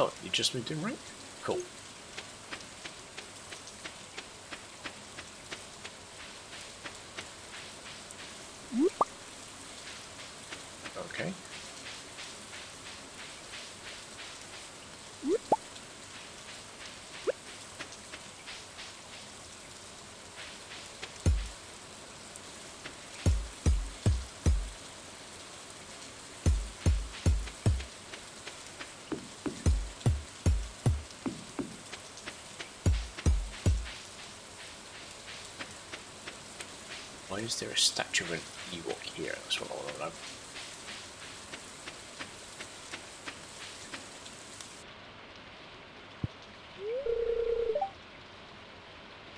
Oh, you just moved in, right? Cool. Okay. is there a statue of an Ewok here? That's what I want to know.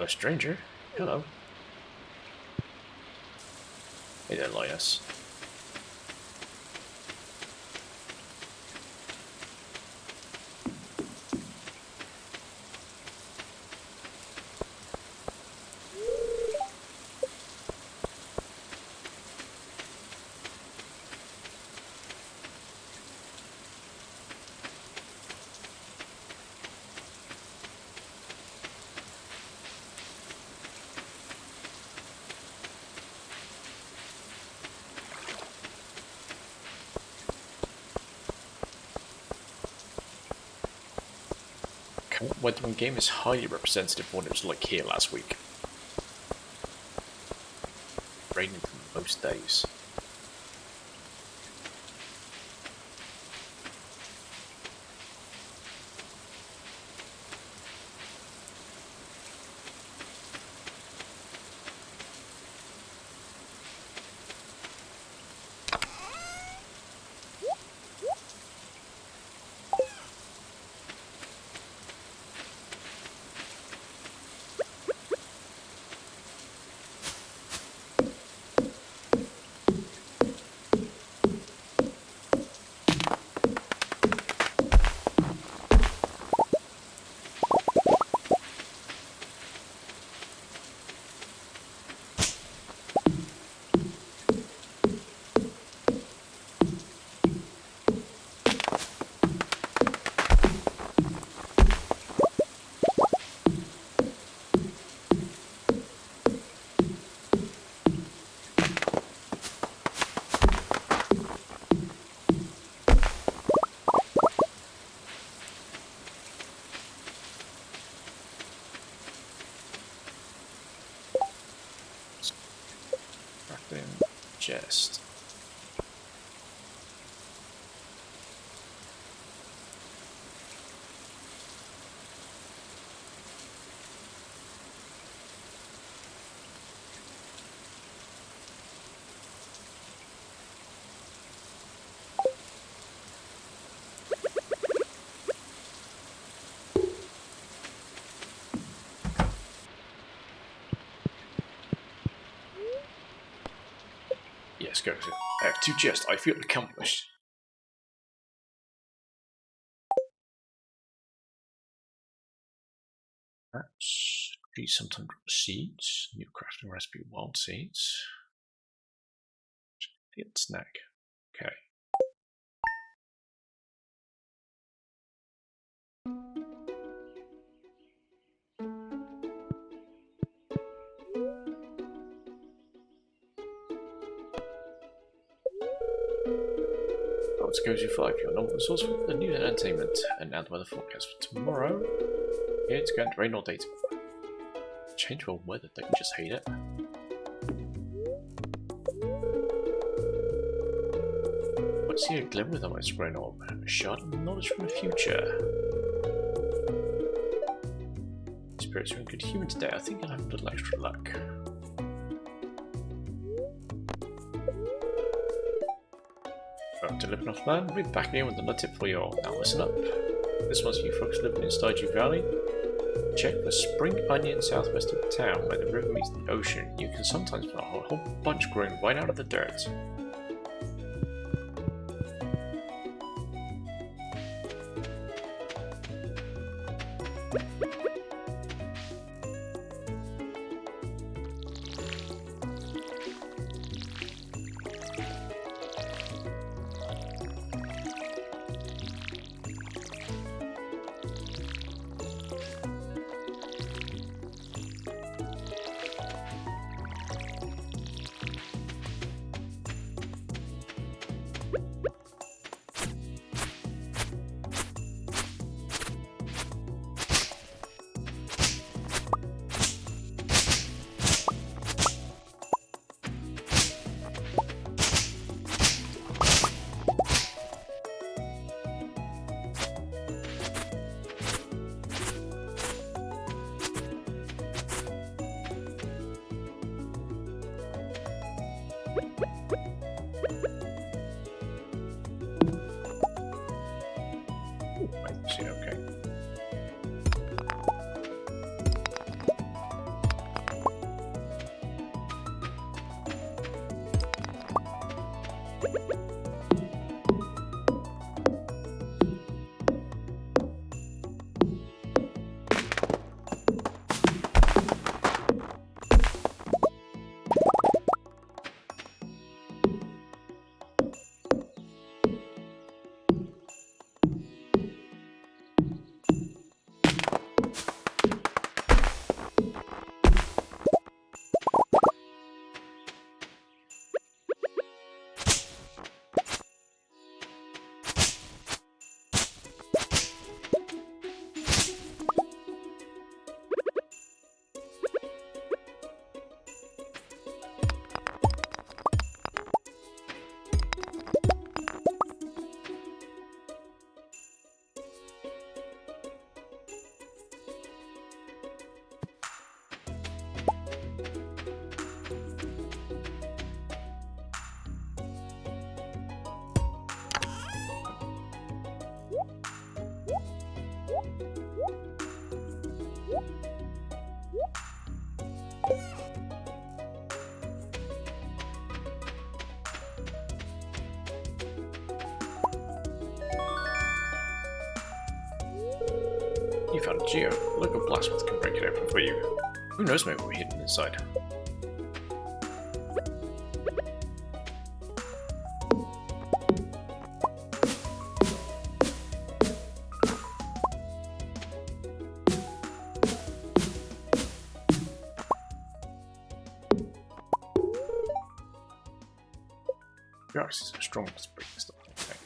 A stranger? Hello. Hey there, Linus. Weathering game is highly representative of what it was like here last week. Raining for most days. Chest. Yes, go. I have 2 chests. I feel accomplished. That's trees sometimes grow seeds. New crafting recipe, wild seeds. Get snack. Okay. It's Cozy 5, your number one source for the news and entertainment. And now the weather forecast for tomorrow. Yeah, it's going to rain all day tomorrow. Changeable weather, don't you just hate it? I see a glimmer with my spray orb. A shard of knowledge from the future. Spirits are in good humor today. I think I'll have a little extra luck. To living off land, we'll be back again with another tip for you all. Now listen up. This one's for you folks living in Stardew Valley. Check for spring onion southwest of town where the river meets the ocean. You can sometimes find a whole bunch growing right out of the dirt. You found a geo. A local blacksmith can break it open for you. Who knows, maybe we're hidden inside. Yours is a strong spring stuff. Okay.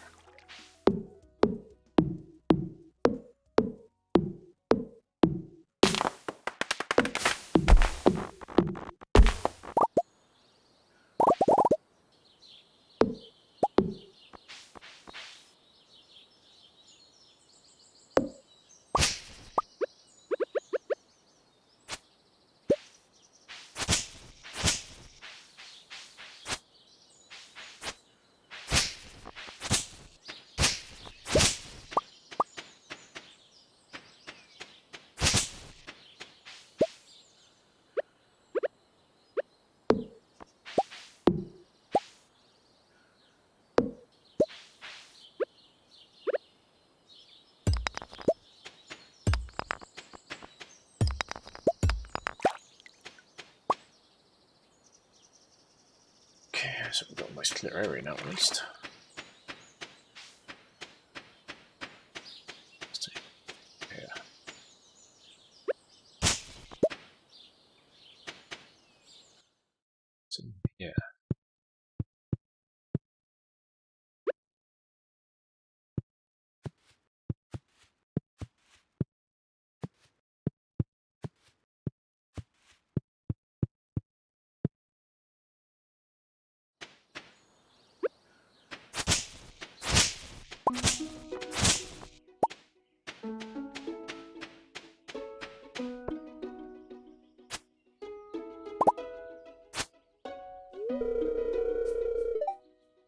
Okay, so we've got a nice clear area now at least. Let's see. Yeah. So, yeah.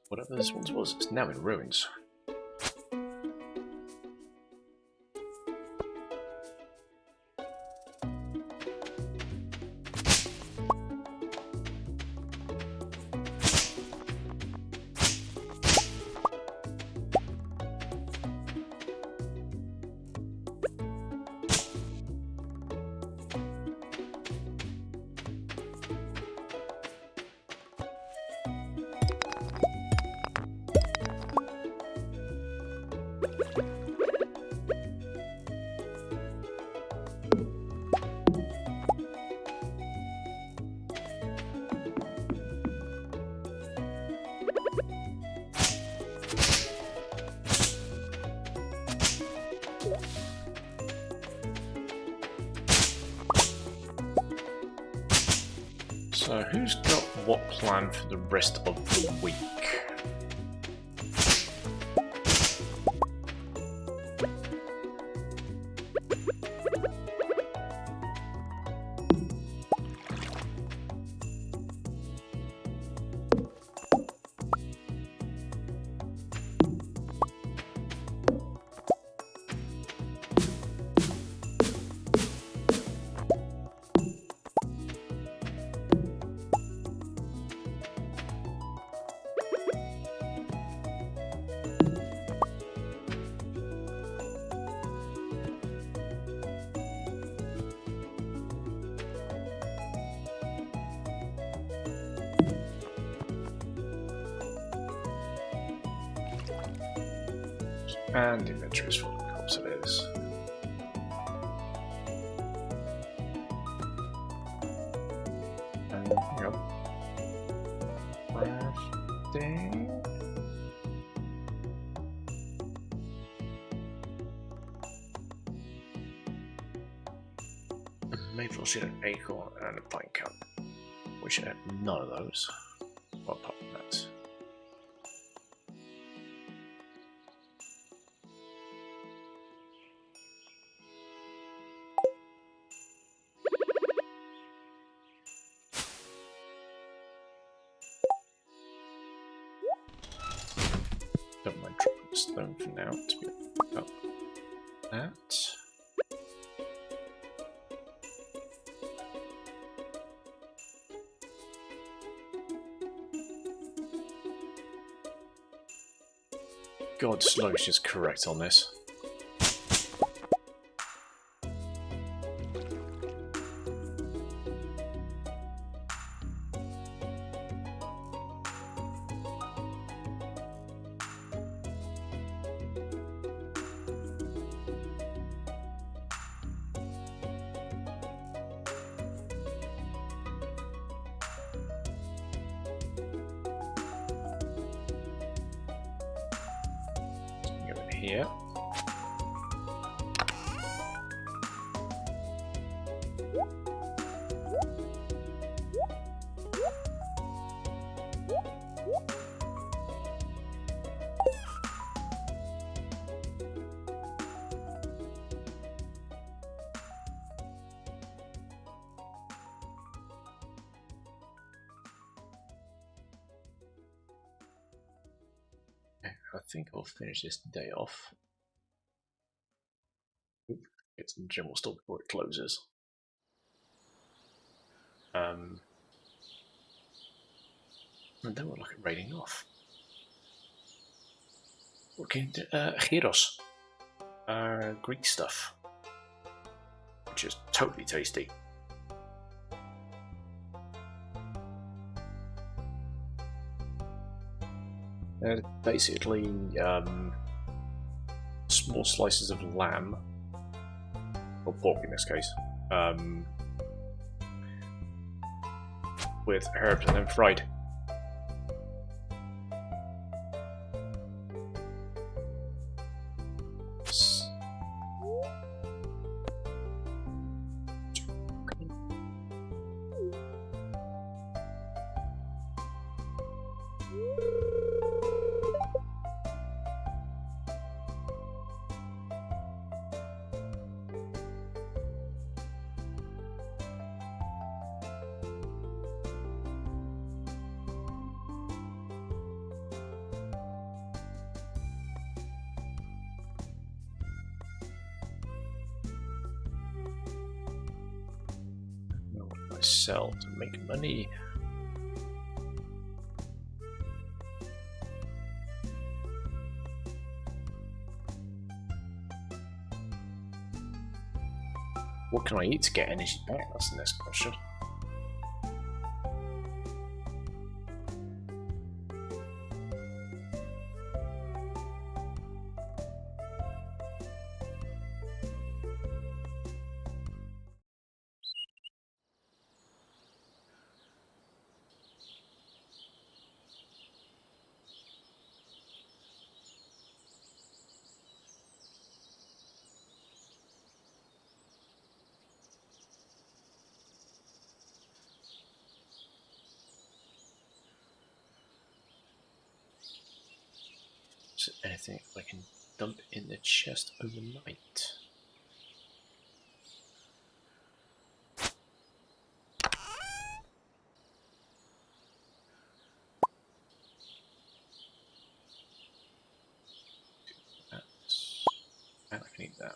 Whatever this once was, it's now in ruins. So who's got what plan for the rest of the week? And inventory is full, of course it is. Yep. Crafting. Maple seed, an acorn, and a pine cone. Which I have none of those. Well, apart from that. Don't mind dropping stone for now to be up that. God, Slosh is correct on this. Here. I think I'll finish this day off. Get some general store before it closes. And then we're like raiding off. Okay, gyros. Greek stuff. Which is totally tasty. Basically, small slices of lamb, or pork in this case, with herbs and then fried. Sell to make money. What can I eat to get energy back? That's the next question. Is there anything I can dump in the chest overnight? And I can eat that.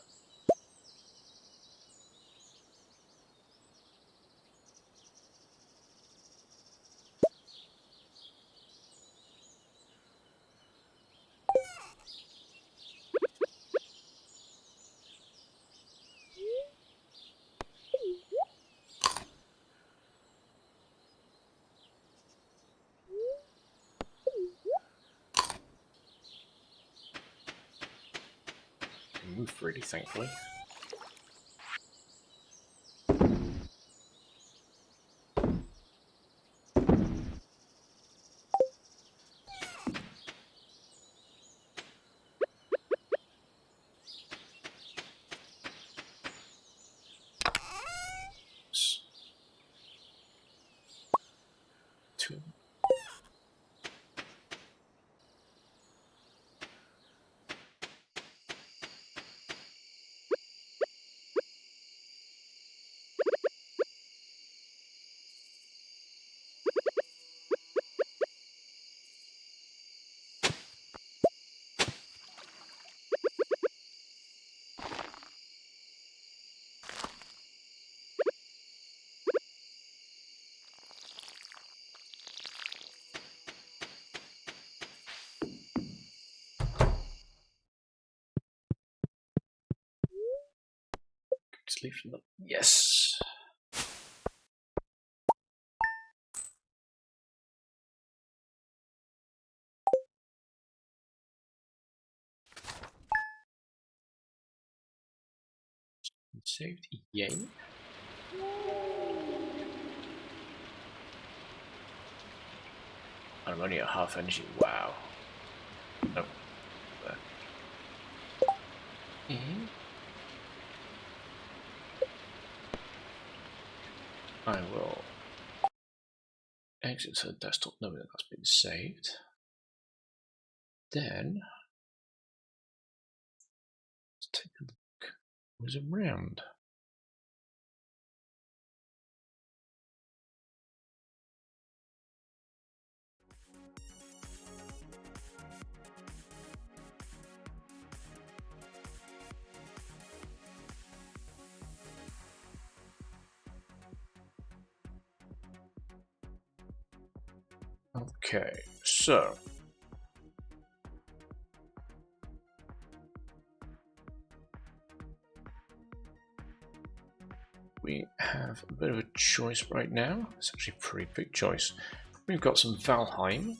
move freely, thankfully. Two. Sleep from the... Yes! Saved, yay. I'm only at half energy, wow. Nope. I will exit to the desktop knowing that that's been saved. Then let's take a look what's around. Okay, so we have a bit of a choice right now. It's actually a pretty big choice. We've got some Valheim.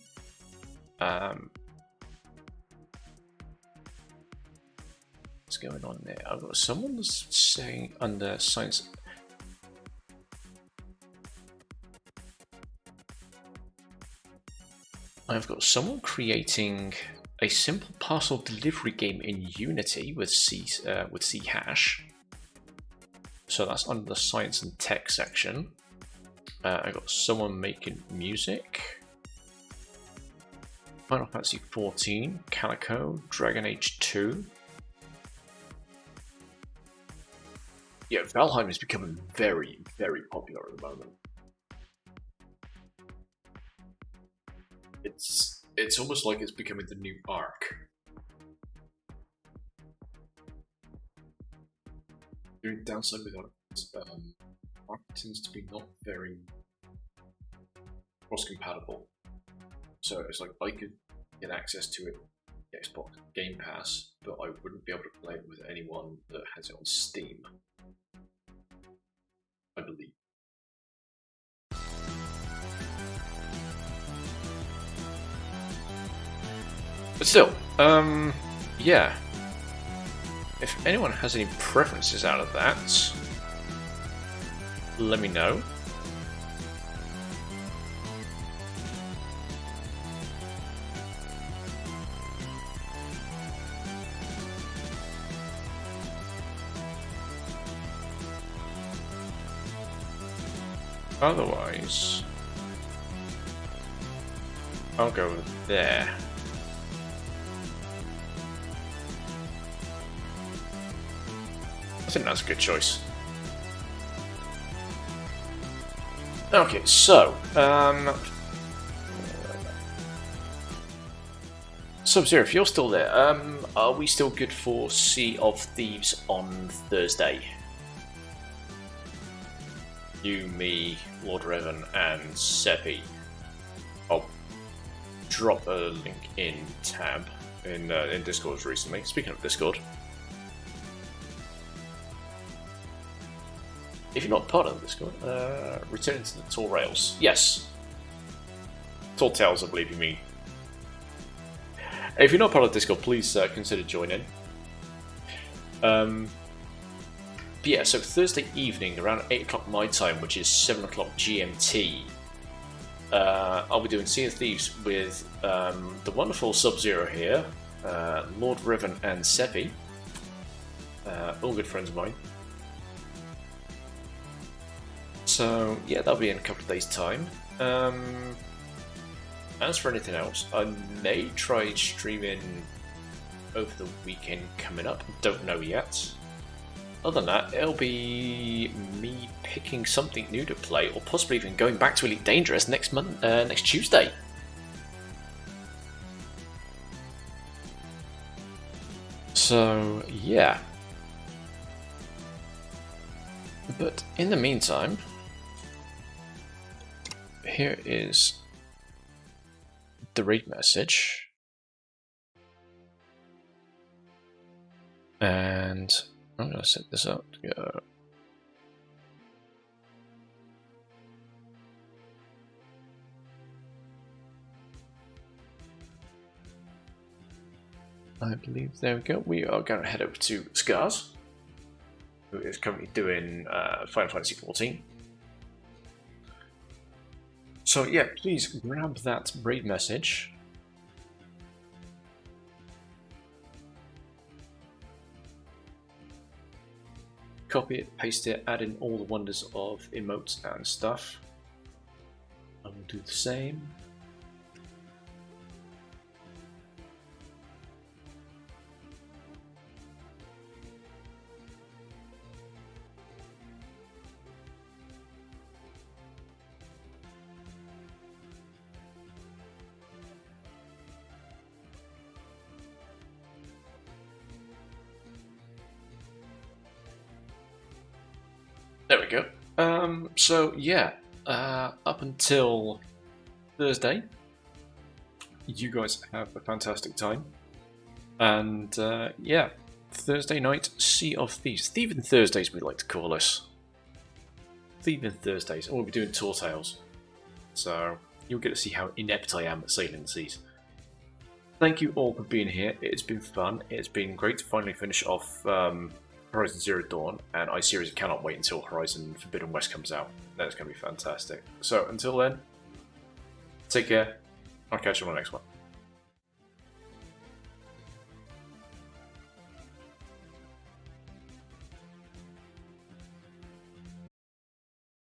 What's going on there? I've got someone that's saying under science. I've got someone creating a simple parcel delivery game in Unity with C hash. So that's under the science and tech section. I got someone making music. Final Fantasy 14, Calico, Dragon Age 2. Yeah, Valheim is becoming very, very popular at the moment. It's almost like it's becoming the new Ark. The only downside with Ark tends to be not very cross-compatible. So it's like I could get access to it Xbox Game Pass, but I wouldn't be able to play it with anyone that has it on Steam. I believe. But still, yeah. If anyone has any preferences out of that, let me know. Otherwise, I'll go there. I think that's a good choice. Okay, so Sub-Zero, if you're still there, are we still good for Sea of Thieves on Thursday? You, me, Lord Revan, and Seppi. I'll drop a link in tab in Discord recently. Speaking of Discord, if you're not part of the Discord, return to the Tall Rails. Yes. Tall Tales, I believe you mean. If you're not part of the Discord, please consider joining. But yeah, so Thursday evening around 8 o'clock my time, which is 7 o'clock GMT, I'll be doing Sea of Thieves with the wonderful Sub-Zero here, Lord Riven and Seppi, all good friends of mine. So yeah, that'll be in a couple of days' time. As for anything else, I may try streaming over the weekend coming up, don't know yet. Other than that, it'll be me picking something new to play, or possibly even going back to Elite Dangerous next Tuesday. So yeah. But in the meantime, here is the raid message. And I'm going to set this up to go. I believe, there we go. We are going to head over to Scars, who is currently doing Final Fantasy XIV. So yeah, please grab that raid message. Copy it, paste it, add in all the wonders of emotes and stuff. I will do the same. There we go. So yeah, up until Thursday, you guys have a fantastic time. And yeah, Thursday night, Sea of Thieves. Thieving Thursdays, we like to call us. Thieving Thursdays, and we'll be doing Tour Tales. So you'll get to see how inept I am at sailing the seas. Thank you all for being here. It's been fun. It's been great to finally finish off Horizon Zero Dawn, and I seriously cannot wait until Horizon Forbidden West comes out. That's going to be fantastic. So until then, take care. I'll catch you on the next one.